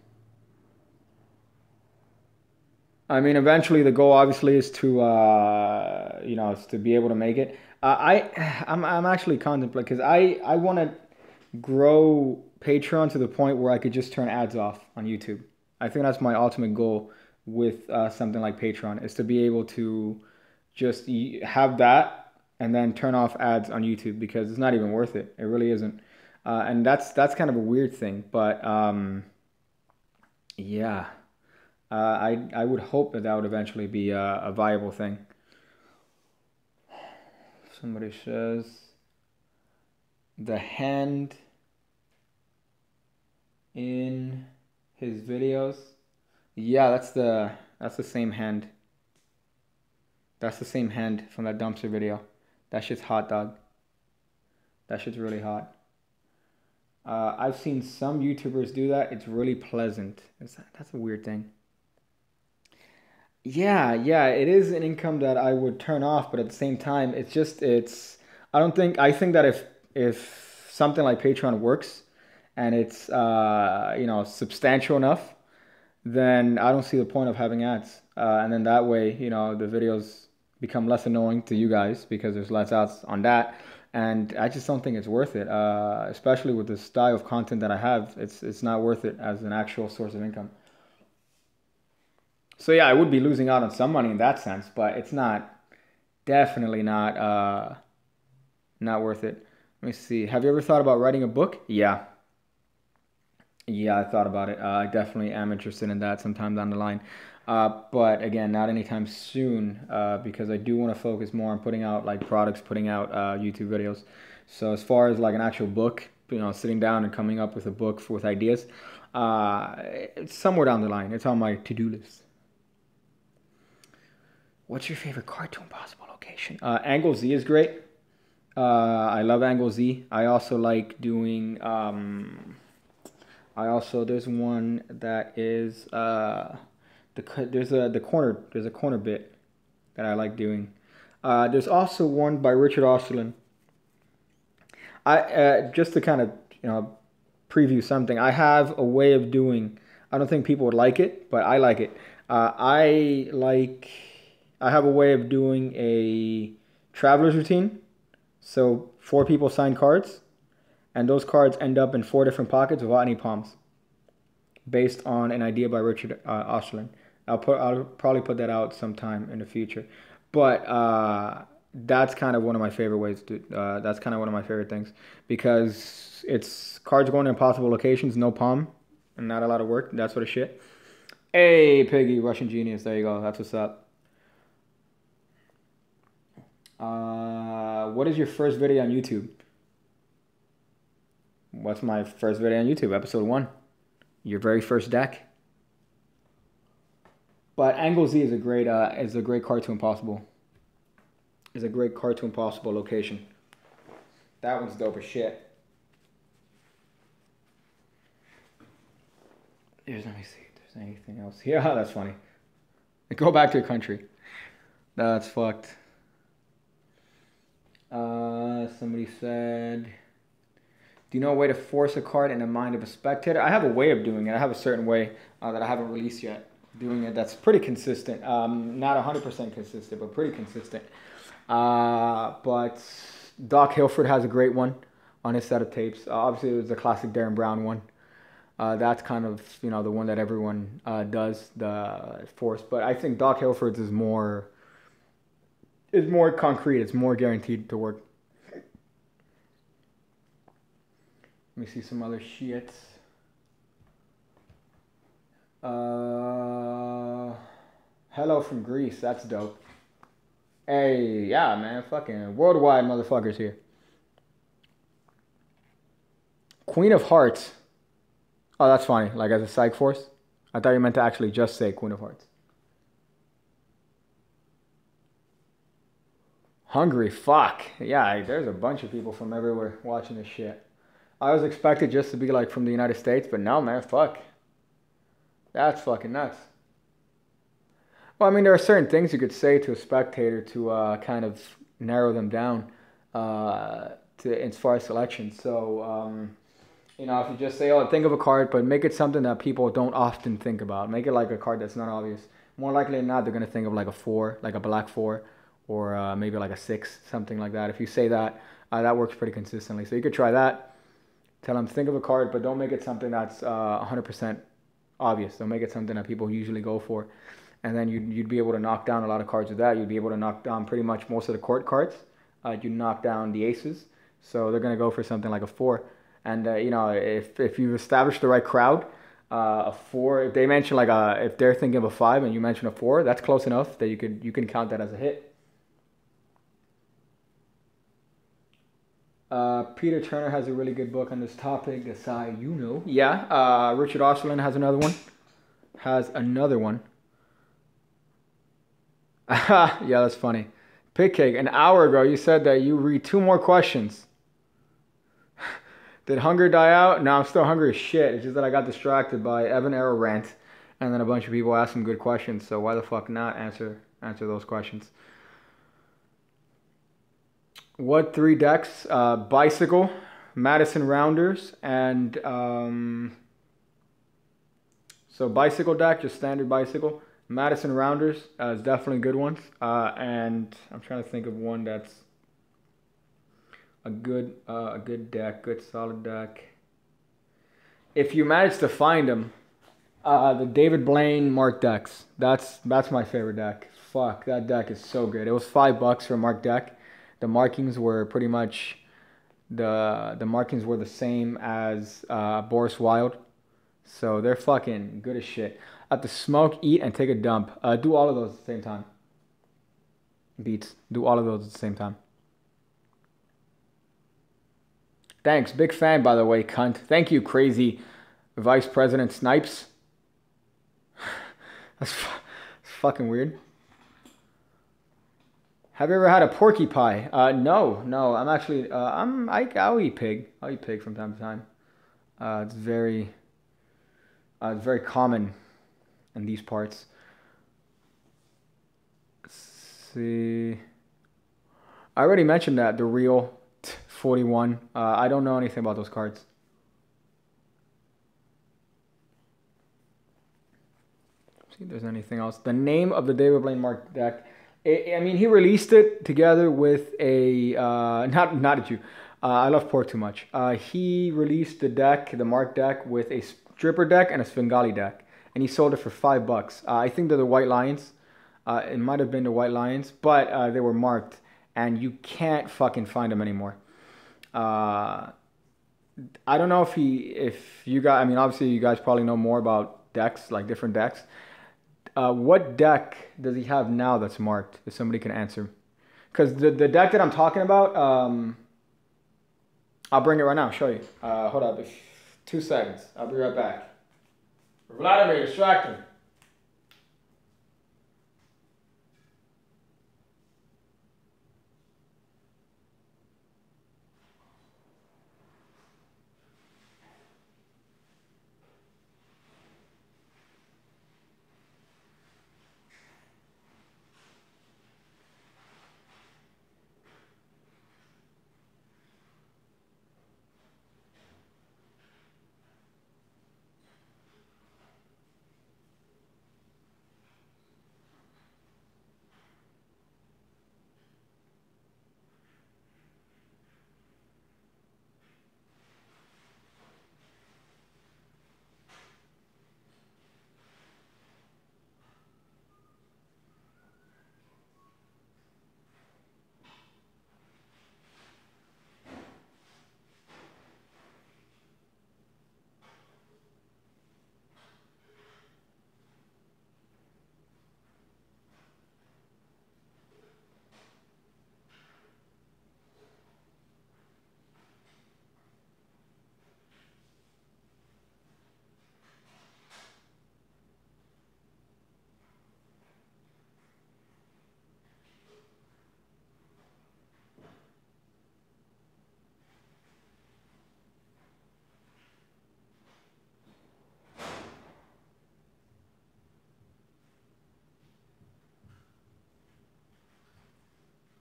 I mean, eventually the goal obviously is to, you know, is to be able to make it. I'm actually contemplating because I want to grow Patreon to the point where I could just turn ads off on YouTube. I think that's my ultimate goal with something like Patreon is to be able to just have that and then turn off ads on YouTube because it's not even worth it. It really isn't. And that's kind of a weird thing, but yeah. I would hope that would eventually be a viable thing. Somebody says, the hand in his videos. Yeah, that's the same hand. That's the same hand from that dumpster video. That shit's hot, dog. That shit's really hot. I've seen some YouTubers do that. It's really pleasant. That's a weird thing. Yeah, it is an income that I would turn off, but at the same time, I think that if something like Patreon works and it's substantial enough, then I don't see the point of having ads. And then that way, the videos become less annoying to you guys because there's less ads on that. And I just don't think it's worth it, especially with the style of content that I have. It's not worth it as an actual source of income. So yeah, I would be losing out on some money in that sense, but it's definitely not worth it. Let me see. Have you ever thought about writing a book? Yeah. Yeah, I thought about it. I definitely am interested in that sometime down the line. But again, not anytime soon, because I do want to focus more on putting out like products, putting out YouTube videos. So as far as like an actual book, sitting down and coming up with a book with ideas, it's somewhere down the line. It's on my to-do list. What's your favorite Cartoon Possible location? Angle Z is great. I love Angle Z. I also like doing. There's one that is there's a corner bit that I like doing. There's also one by Richard Osselin. I just to kind of preview something. I have a way of doing. I don't think people would like it, but I like it. I have a way of doing a traveler's routine. So 4 people sign cards, and those cards end up in 4 different pockets without any palms, based on an idea by Richard Osselin. I'll probably put that out sometime in the future, but that's kind of one of my favorite ways to. That's kind of one of my favorite things because it's cards going to impossible locations, no palm, and not a lot of work. That sort of shit. Hey, Piggy, Russian genius. There you go. That's what's up. What is your first video on YouTube? What's my first video on YouTube? Episode 1. Your very first deck. But Angle Z is a great Cartoon Possible. Is a great Cartoon Possible location. That one's dope as shit. Let me see if there's anything else. Yeah, that's funny. Go back to your country. That's fucked. Somebody said, do you know a way to force a card in the mind of a spectator? I have a way of doing it. I have a certain way that I haven't released yet. Doing it that's pretty consistent. Not 100% consistent, but pretty consistent. But Doc Hilford has a great one on his set of tapes. Obviously, it was the classic Darren Brown one. That's kind of the one that everyone does, the force. But I think Doc Hilford's is more concrete. It's more guaranteed to work. Let me see some other shit. Hello from Greece. That's dope. Hey, yeah, man. Fucking worldwide motherfuckers here. Queen of Hearts. Oh, that's funny. Like as a psych force? I thought you meant to actually just say Queen of Hearts. Hungary. Fuck. Yeah, there's a bunch of people from everywhere watching this shit. I was expected just to be like from the United States, but no, man. Fuck. That's fucking nuts. Well, I mean, there are certain things you could say to a spectator to kind of narrow them down as far as selection. So, if you just say, oh, think of a card, but make it something that people don't often think about. Make it like a card that's not obvious. More likely than not, they're going to think of like a 4, like a black 4, or maybe like a 6, something like that. If you say that, that works pretty consistently. So you could try that. Tell them, think of a card, but don't make it something that's 100% obvious. Don't make it something that people usually go for. And then you'd be able to knock down a lot of cards with that. You'd be able to knock down pretty much most of the court cards. You knock down the aces. So they're going to go for something like a 4. And, if you've established the right crowd, a 4, if they mention like if they're thinking of a 5 and you mention a 4, that's close enough that you can count that as a hit. Peter Turner has a really good book on this topic. Asai, you know. Yeah. Richard Osterlin has another one. Yeah, that's funny. Pig Cake, an hour ago you said that you read 2 more questions. Did hunger die out? No, I'm still hungry as shit. It's just that I got distracted by Evan Arrow rant, and then a bunch of people asked some good questions. So why the fuck not answer those questions? What 3 decks? Bicycle, Matteson Rounders, and so bicycle deck, just standard bicycle. Matteson Rounders is definitely good ones. And I'm trying to think of one that's a good deck, good solid deck. If you manage to find them, the David Blaine Mark decks. That's my favorite deck. Fuck, that deck is so good. It was $5 for a Mark deck. The markings were pretty much the markings were the same as Boris Wild. So they're fucking good as shit. I have to smoke, eat, and take a dump. Do all of those at the same time. Beats. Do all of those at the same time. Thanks. Big fan, by the way, cunt. Thank you, crazy Vice President Snipes. That's fucking weird. Have you ever had a porky pie? No. I'm actually, I'll eat pig. I'll eat pig from time to time. It's very common in these parts. Let's see. I already mentioned that, the real 41. I don't know anything about those cards. See if there's anything else. The name of the David Blaine Mark deck. I mean, he released it together with a not at you. I love pork too much. He released the deck, the Mark deck, with a stripper deck and a Svengali deck, and he sold it for $5. I think they're the White Lions. It might have been the White Lions, but they were marked, and you can't fucking find them anymore. I don't know if you guys. I mean, obviously you guys probably know more about decks, like different decks. What deck does he have now that's marked? If somebody can answer. Because the deck that I'm talking about, I'll bring it right now. I'll show you. Hold up. 2 seconds. I'll be right back. Vladimir, distract him.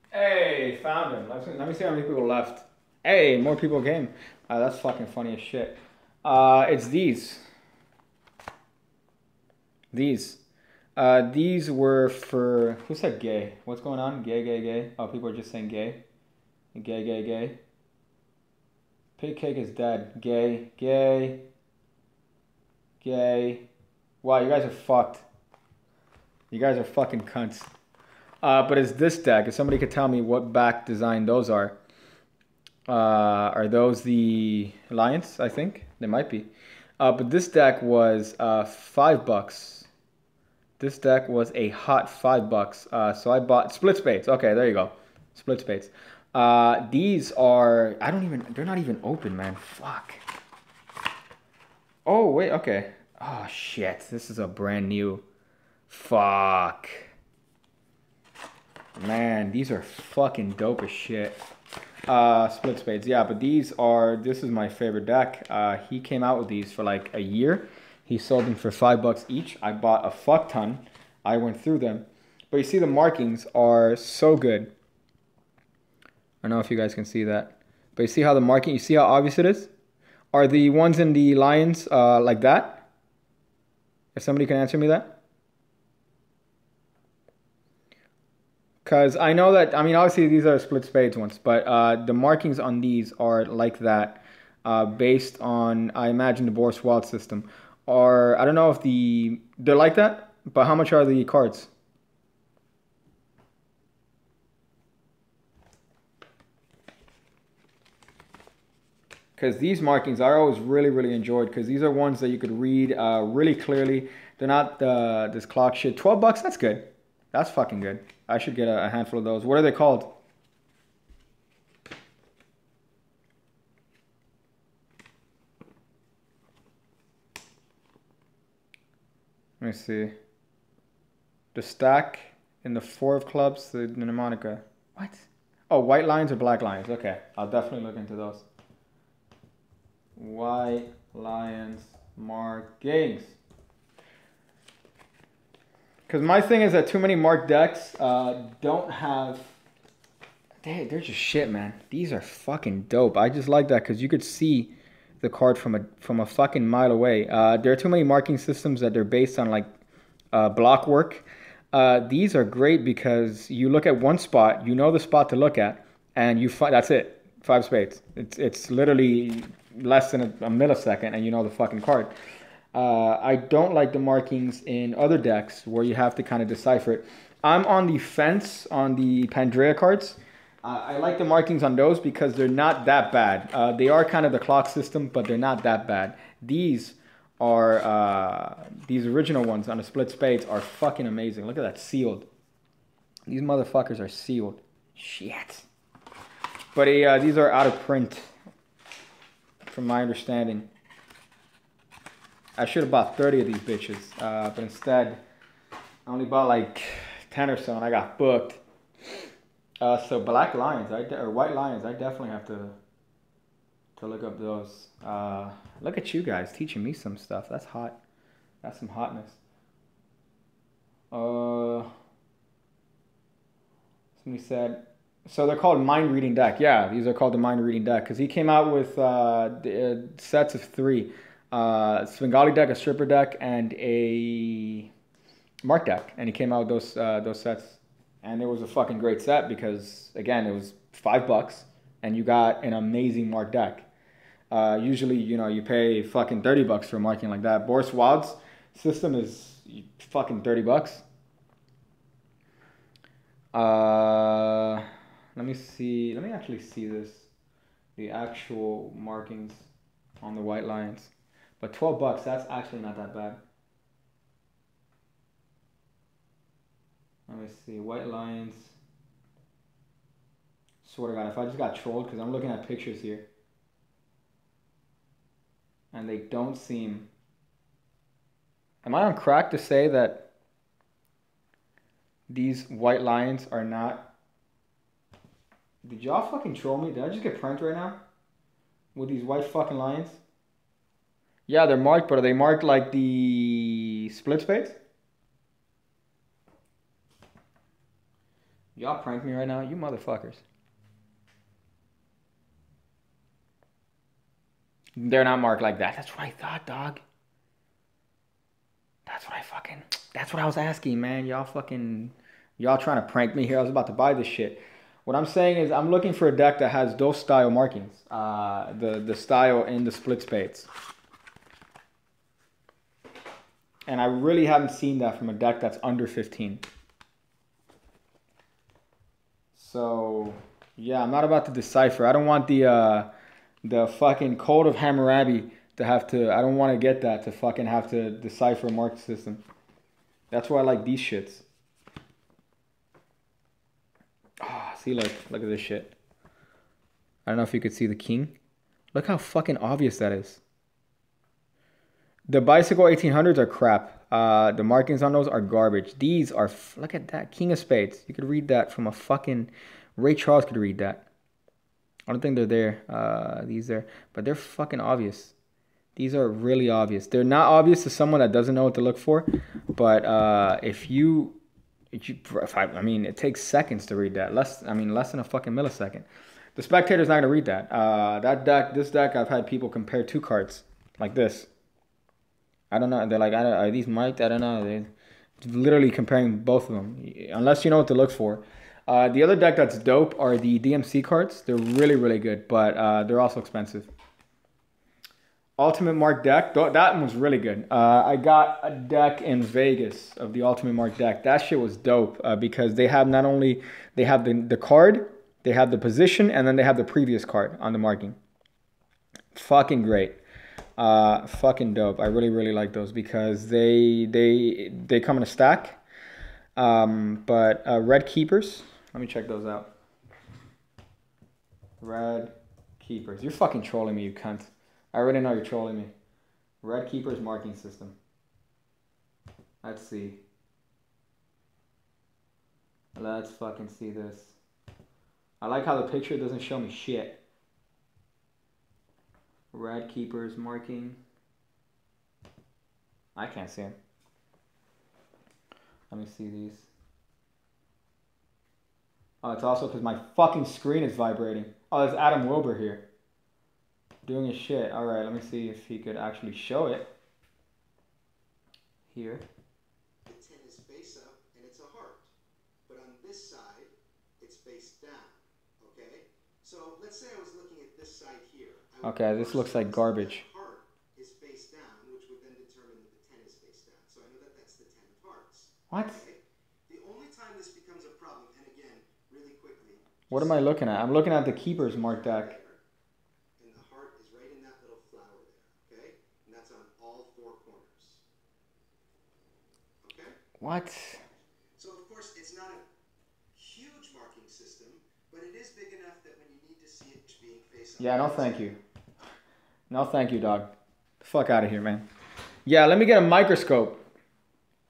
Hey, found him. Let me see how many people left. Hey, more people came. That's fucking funny as shit. It's these. These were for... Who said gay? What's going on? Gay. Oh, people are just saying gay. Gay. Pig cake is dead. Gay. Wow, you guys are fucked. You guys are fucking cunts. But it's this deck. If somebody could tell me what back design those are. Are those the Lions? I think they might be. But this deck was $5. This deck was a hot $5. So I bought Split Spades. Okay, there you go. Split Spades. These are, they're not even open, man. Fuck. Oh, wait, okay. Oh, shit. This is a brand new. Fuck. Man, these are fucking dope as shit. Split spades, yeah, but this is my favorite deck. He came out with these for like a year. He sold them for $5 each. I bought a fuck ton. I went through them. But you see the markings are so good. I don't know if you guys can see that. But you see how the marking, you see how obvious it is? Are the ones in the lions like that? If somebody can answer me that? Because I know that, I mean, obviously these are split spades ones, but the markings on these are like that based on, I imagine, the Boris Wild system. Or, I don't know if they're like that, but how much are the cards? Because these markings I always really enjoyed, because these are ones that you could read really clearly. They're not this clock shit. $12, that's good. That's fucking good. I should get a handful of those. What are they called? Let me see. The stack in the 4 of clubs, the mnemonic. What? Oh, white lions or black lions. Okay, I'll definitely look into those. White lions markings. Because my thing is that too many marked decks don't have... They're just shit, man. These are fucking dope. I just like that because you could see the card from a fucking mile away. There are too many marking systems that they're based on like block work. These are great because you look at one spot, you know the spot to look at, and that's it. 5 spades. It's literally less than a millisecond, and you know the fucking card. I don't like the markings in other decks where you have to kind of decipher it. I'm on the fence on the Pandrea cards. I like the markings on those because they're not that bad. They are kind of the clock system, but they're not that bad. These original ones on the split spades are fucking amazing. Look at that, sealed. These motherfuckers are sealed. Shit. But these are out of print, from my understanding. I should have bought 30 of these bitches, but instead, I only bought like 10 or so, and I got booked. So black lions, or white lions, I definitely have to look up those. Look at you guys teaching me some stuff. That's hot. That's some hotness. Somebody said, so they're called mind reading deck. Yeah, these are called the mind reading deck because he came out with sets of 3. Svengali deck, a stripper deck, and a mark deck, and he came out with those sets, and it was a fucking great set because again it was $5 and you got an amazing mark deck. Usually you pay fucking $30 for marking like that. Boris Wild's system is fucking $30. Let me actually see the actual markings on the white lions. But $12, that's actually not that bad. Let me see, white lions. Swear to God, if I just got trolled, because I'm looking at pictures here. And they don't seem... Am I on crack to say that these white lions are not... Did y'all fucking troll me? Did I just get pranked right now? With these white fucking lions? Yeah, they're marked, but are they marked like the split spades? Y'all prank me right now, you motherfuckers. They're not marked like that. That's what I thought, dog. That's what I was asking, man. Y'all trying to prank me here. I was about to buy this shit. What I'm saying is I'm looking for a deck that has those style markings. The style in the split spades. And I really haven't seen that from a deck that's under 15. So, yeah, I'm not about to decipher. I don't want the fucking Code of Hammurabi to have to... I don't want to get that to fucking have to decipher a mark system. That's why I like these shits. Oh, see, look at this shit. I don't know if you could see the king. Look how fucking obvious that is. The bicycle 1800s are crap. The markings on those are garbage. These are, look at that, king of spades. You could read that from a fucking, Ray Charles could read that. I don't think they're there, these there, but they're fucking obvious. These are really obvious. They're not obvious to someone that doesn't know what to look for, but I mean, it takes seconds to read that. Less than a fucking millisecond. The spectator's not gonna read that. This deck, I've had people compare two cards like this. I don't know. They're like, are these mic'd? I don't know. They're literally comparing both of them, unless you know what to look for. The other deck that's dope are the DMC cards. They're really, really good, but they're also expensive. Ultimate Mark deck, that one was really good. I got a deck in Vegas of the Ultimate Mark deck. That shit was dope because they have not only, they have the card, they have the position, and then they have the previous card on the marking. Fucking great. Fucking dope. I really, really like those because they come in a stack. But red keepers, let me check those out. Red keepers. You're fucking trolling me, you cunt. I already know you're trolling me. Red keepers marking system. Let's see. Let's fucking see this. I like how the picture doesn't show me shit. Red keepers marking. I can't see them. Let me see these. Oh, it's also because my fucking screen is vibrating. Oh, there's Adam Wilbur here. Doing his shit. Alright, let me see if he could actually show it. Here. The 10 is face up and it's a heart. But on this side, it's face down. Okay? So let's say I was looking at this side here. Okay, this looks like garbage. The heart is face down, which would then determine that the 10 is face down. So I know that that's the 10 of hearts. What? Okay? The only time this becomes a problem, and again, really quickly. What am I looking at? I'm looking at the keepers mark deck. What? So of course it's not a huge marking system, but it is big enough that when you need to see it being face up. Yeah, no thank you. No thank you, dog. Fuck out of here, man. Yeah, let me get a microscope.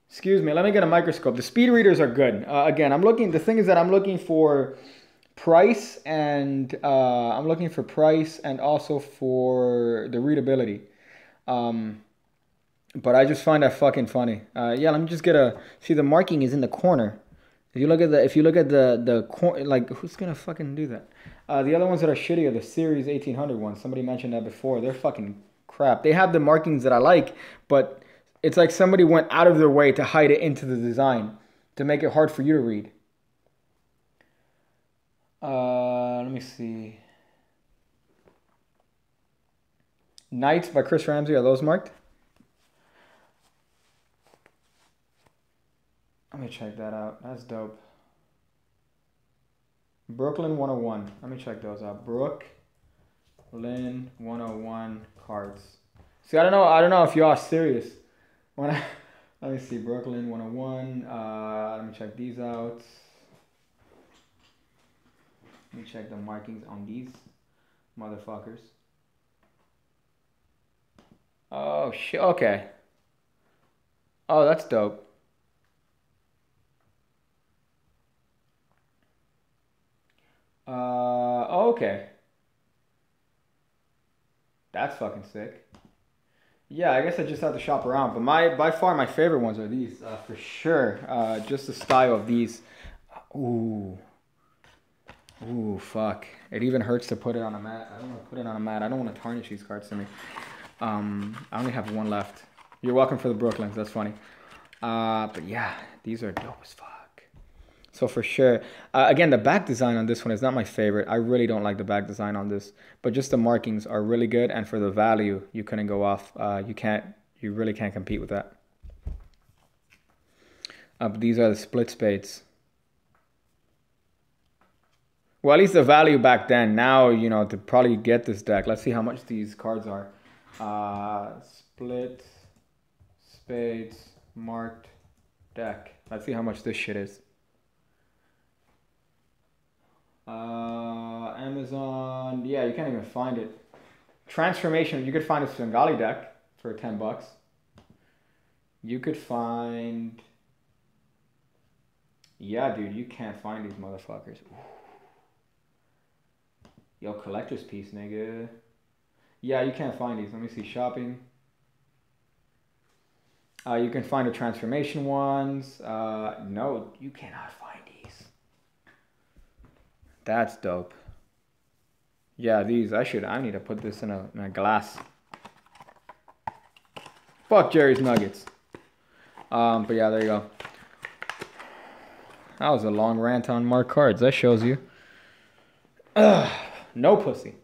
Excuse me, let me get a microscope. The speed readers are good. Again, the thing is that I'm looking for price and also for the readability. But I just find that fucking funny. Yeah, let me just see the marking is in the corner. If you look at the corner, like who's gonna fucking do that? The other ones that are shitty are the Series 1800 ones. Somebody mentioned that before. They're fucking crap. They have the markings that I like, but it's like somebody went out of their way to hide it into the design to make it hard for you to read. Let me see. Knights by Chris Ramsey, are those marked? Let me check that out. That's dope. Brooklyn 101. Let me check those out. Brooklyn 101 cards. See, I don't know if y'all are serious. Let me see. Brooklyn 101. Let me check these out. Let me check the markings on these motherfuckers. Oh shit. Okay. Oh, that's dope. Okay. That's fucking sick. Yeah, I guess I just have to shop around. But by far my favorite ones are these, for sure. Just the style of these. Ooh, fuck. It even hurts to put it on a mat. I don't want to put it on a mat. I don't want to tarnish these cards to me. I only have one left. You're welcome for the Brooklyns. That's funny. But yeah, these are dope as fuck. So for sure, again, the back design on this one is not my favorite. I really don't like the back design on this, but just the markings are really good. And for the value, you couldn't go off. You really can't compete with that. But these are the split spades. Well, at least the value back then. Now, to probably get this deck, let's see how much these cards are. Split spades marked deck. Let's see how much this shit is. Amazon, yeah, you can't even find it. Transformation, you could find a Svengali deck for 10 bucks. You could find, yeah, dude, you can't find these motherfuckers. Yo, collector's piece, nigga. Yeah, you can't find these. Let me see, shopping. You can find the transformation ones. No, you cannot find these. That's dope. Yeah, these, I need to put this in a glass. Fuck Jerry's Nuggets. But yeah, there you go. That was a long rant on Mark cards. That shows you. No pussy.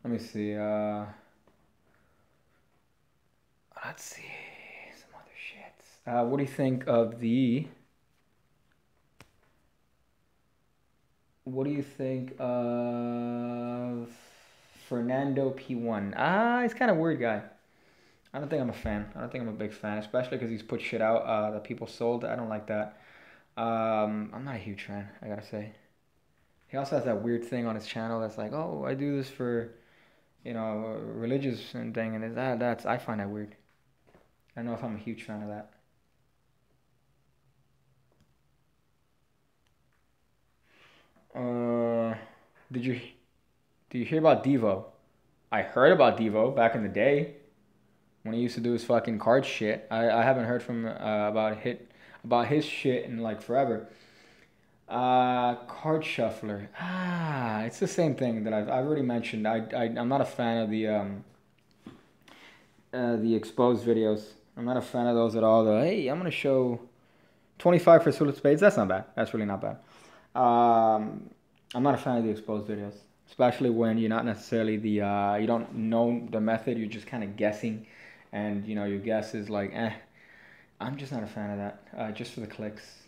Let me see. Let's see. Some other shits. What do you think of the... What do you think of Fernando P1? He's kind of a weird guy. I don't think I'm a fan. I don't think I'm a big fan, especially because he's put shit out that people sold. I don't like that. I'm not a huge fan, I gotta say. He also has that weird thing on his channel that's like, oh, I do this for, you know, religious and thing, and that's I find that weird. I don't know if I'm a huge fan of that. Did you hear about Devo? I heard about Devo back in the day when he used to do his fucking card shit. I haven't heard from about his shit in like forever. Card shuffler. It's the same thing that I've already mentioned. I'm not a fan of the exposed videos. I'm not a fan of those at all. Though, hey, I'm gonna show 25 for Phillips Spades. That's not bad. That's really not bad. I'm not a fan of the exposed videos, especially when you're not necessarily you don't know the method. You're just kind of guessing, and you know your guess is like, I'm just not a fan of that. Just for the clicks.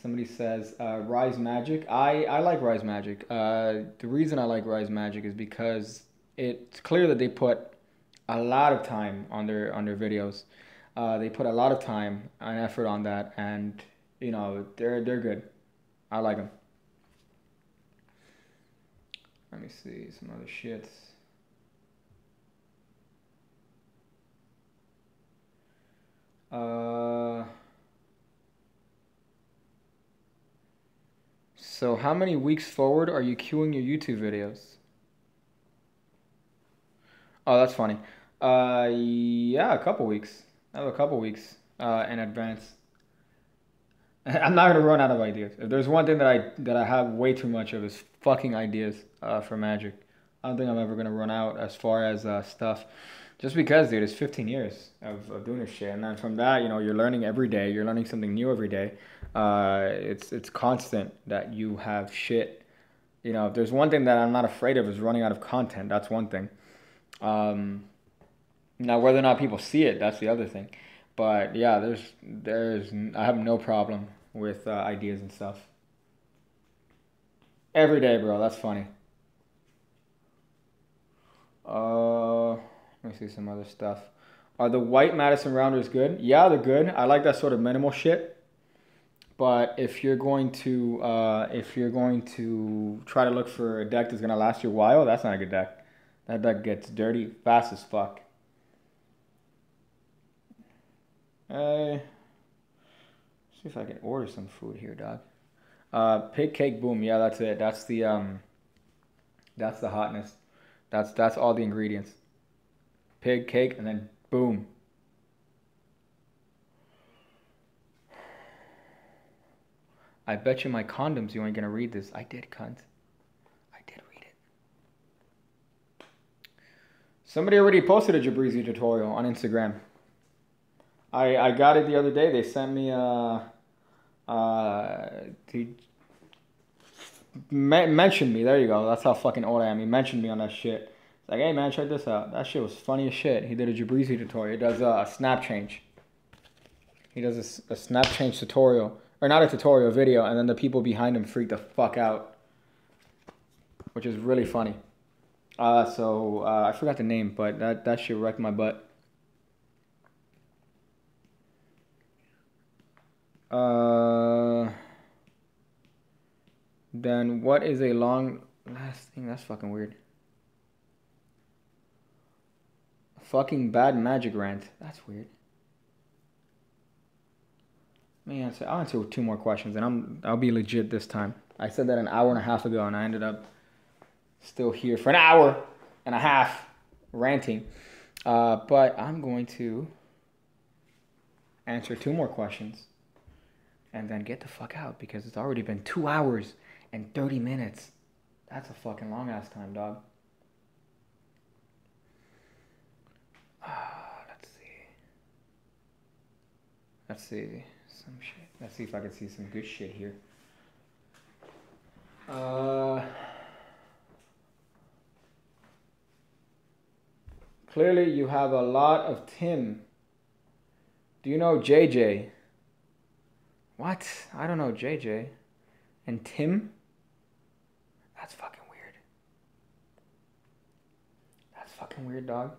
Somebody says Rise Magic. I like Rise Magic. The reason I like Rise Magic is because it's clear that they put a lot of time on their videos. They put a lot of time and effort on that, and you know they're good. I like them. Let me see some other shits. So how many weeks forward are you queuing your YouTube videos? Oh, that's funny. Yeah, a couple weeks. I have a couple weeks in advance. I'm not gonna run out of ideas. If there's one thing that I have way too much of is fucking ideas for Magic. I don't think I'm ever gonna run out as far as stuff. Just because, dude, it's 15 years of doing this shit, and then from that, you know, you're learning every day. You're learning something new every day. It's constant that you have shit. You know, if there's one thing that I'm not afraid of is running out of content. That's one thing. Now, whether or not people see it, that's the other thing. But yeah, I have no problem with ideas and stuff. Every day, bro. That's funny. Let me see some other stuff. Are the white Matteson rounders good? Yeah, they're good. I like that sort of minimal shit. But if you're going to try to look for a deck that's gonna last you a while, that's not a good deck. That deck gets dirty fast as fuck. See if I can order some food here, dog. Pig cake boom. Yeah, that's it. That's the hotness. That's all the ingredients. Pig cake and then boom. I bet you my condoms you ain't gonna read this. I did, cunt. I did read it. Somebody already posted a Jabrizi tutorial on Instagram. I got it the other day. They sent me he mentioned me. There you go. That's how fucking old I am. He mentioned me on that shit. It's like, hey man, check this out. That shit was funny as shit. He did a Jabrizi tutorial. He does a snap change. He does a snap change tutorial. Or not a tutorial, video, and then the people behind him freak the fuck out. Which is really funny. I forgot the name, but that shit wrecked my butt. Then what is a long last thing? That's fucking weird. Fucking bad magic rant. That's weird. Man, I'll answer 2 more questions, and I'll be legit this time. I said that an hour and a half ago, and I ended up still here for an hour and a half ranting. But I'm going to answer 2 more questions and then get the fuck out because it's already been 2 hours and 30 minutes. That's a fucking long ass time, dog. Let's see some shit. Let's see if I can see some good shit here. Clearly you have a lot of Tim. Do you know JJ? What? I don't know JJ. And Tim? That's fucking weird. That's fucking weird, dog.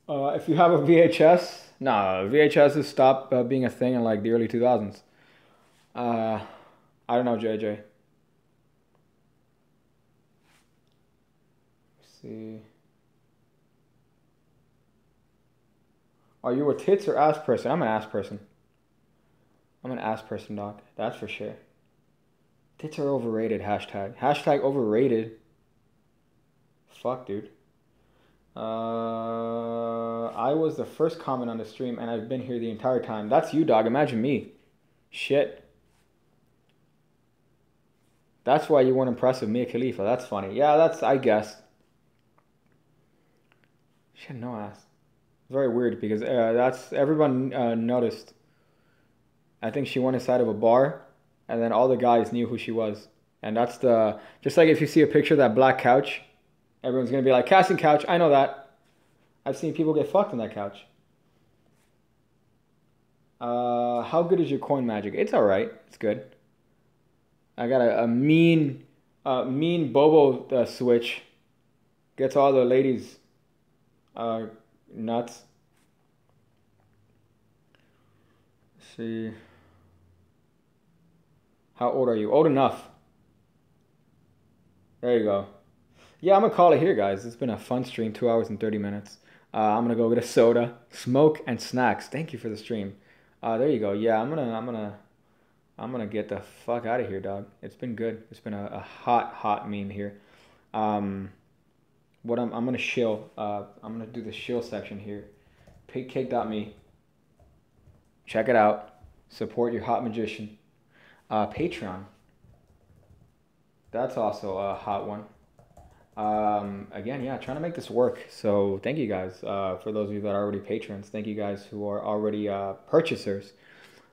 If you have a VHS, no, VHS has stopped being a thing in like the early 2000s. I don't know, JJ. Let's see. Are you a tits or ass person? I'm an ass person. I'm an ass person, dog. That's for sure. Tits are overrated, hashtag. Hashtag overrated. Fuck, dude. I was the first comment on the stream and I've been here the entire time. That's you, dog. Imagine me. Shit. That's why you weren't impressed with Mia Khalifa. That's funny. Yeah, that's, I guess. She had no ass. Very weird because that's, everyone noticed. I think she went inside of a bar and then all the guys knew who she was. And that's the, just like if you see a picture of that black couch, everyone's going to be like, casting couch, I know that. I've seen people get fucked on that couch. How good is your coin magic? It's alright. It's good. I got a mean Bobo switch. Gets all the ladies nuts. Let's see. How old are you? Old enough. There you go. Yeah, I'm going to call it here, guys. It's been a fun stream, 2 hours and 30 minutes. I'm going to go get a soda, smoke, and snacks. Thank you for the stream. There you go. Yeah, I'm gonna get the fuck out of here, dog. It's been good. It's been a hot meme here. I'm gonna shill. I'm gonna do the shill section here. Pigcake.me. Check it out. Support your hot magician. Patreon. That's also a hot one. Again, yeah, trying to make this work. So thank you guys. For those of you that are already patrons, thank you guys who are already purchasers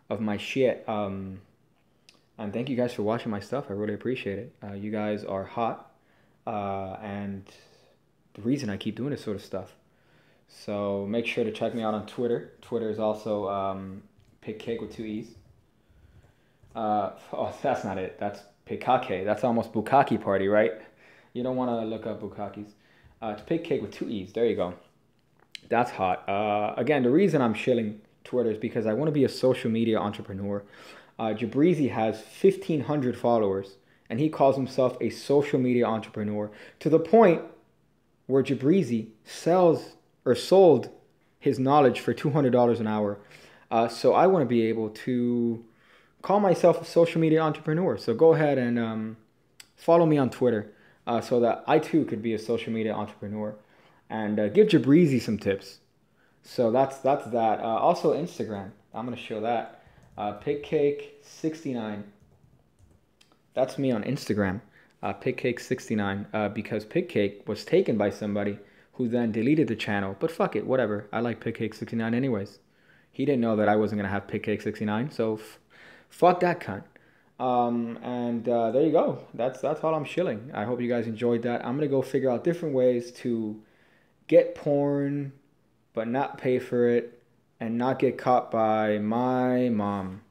of my shit. And thank you guys for watching my stuff. I really appreciate it. You guys are hot. And the reason I keep doing this sort of stuff. So make sure to check me out on Twitter. Twitter is also Pigcake with 2 E's. Oh, that's not it. That's Pikake. That's almost Bukkake party, right? You don't want to look up Bukkakes. It's Pigcake with 2 E's. There you go. That's hot. Again, the reason I'm shilling Twitter is because I want to be a social media entrepreneur. Jabrizi has 1,500 followers, and he calls himself a social media entrepreneur to the point where Jabrizi sold his knowledge for $200 an hour. So I want to be able to call myself a social media entrepreneur. So go ahead and follow me on Twitter. So that I too could be a social media entrepreneur and give Jabrizi some tips. So that's that. Also Instagram. I'm going to show that. Pigcake69. That's me on Instagram. Pigcake69. Because Pigcake was taken by somebody who then deleted the channel. But fuck it, whatever. I like Pigcake69 anyways. He didn't know that I wasn't going to have Pigcake69. So fuck that cunt. There you go. That's all I'm shilling. I hope you guys enjoyed that. I'm gonna go figure out different ways to get porn, but not pay for it, and not get caught by my mom.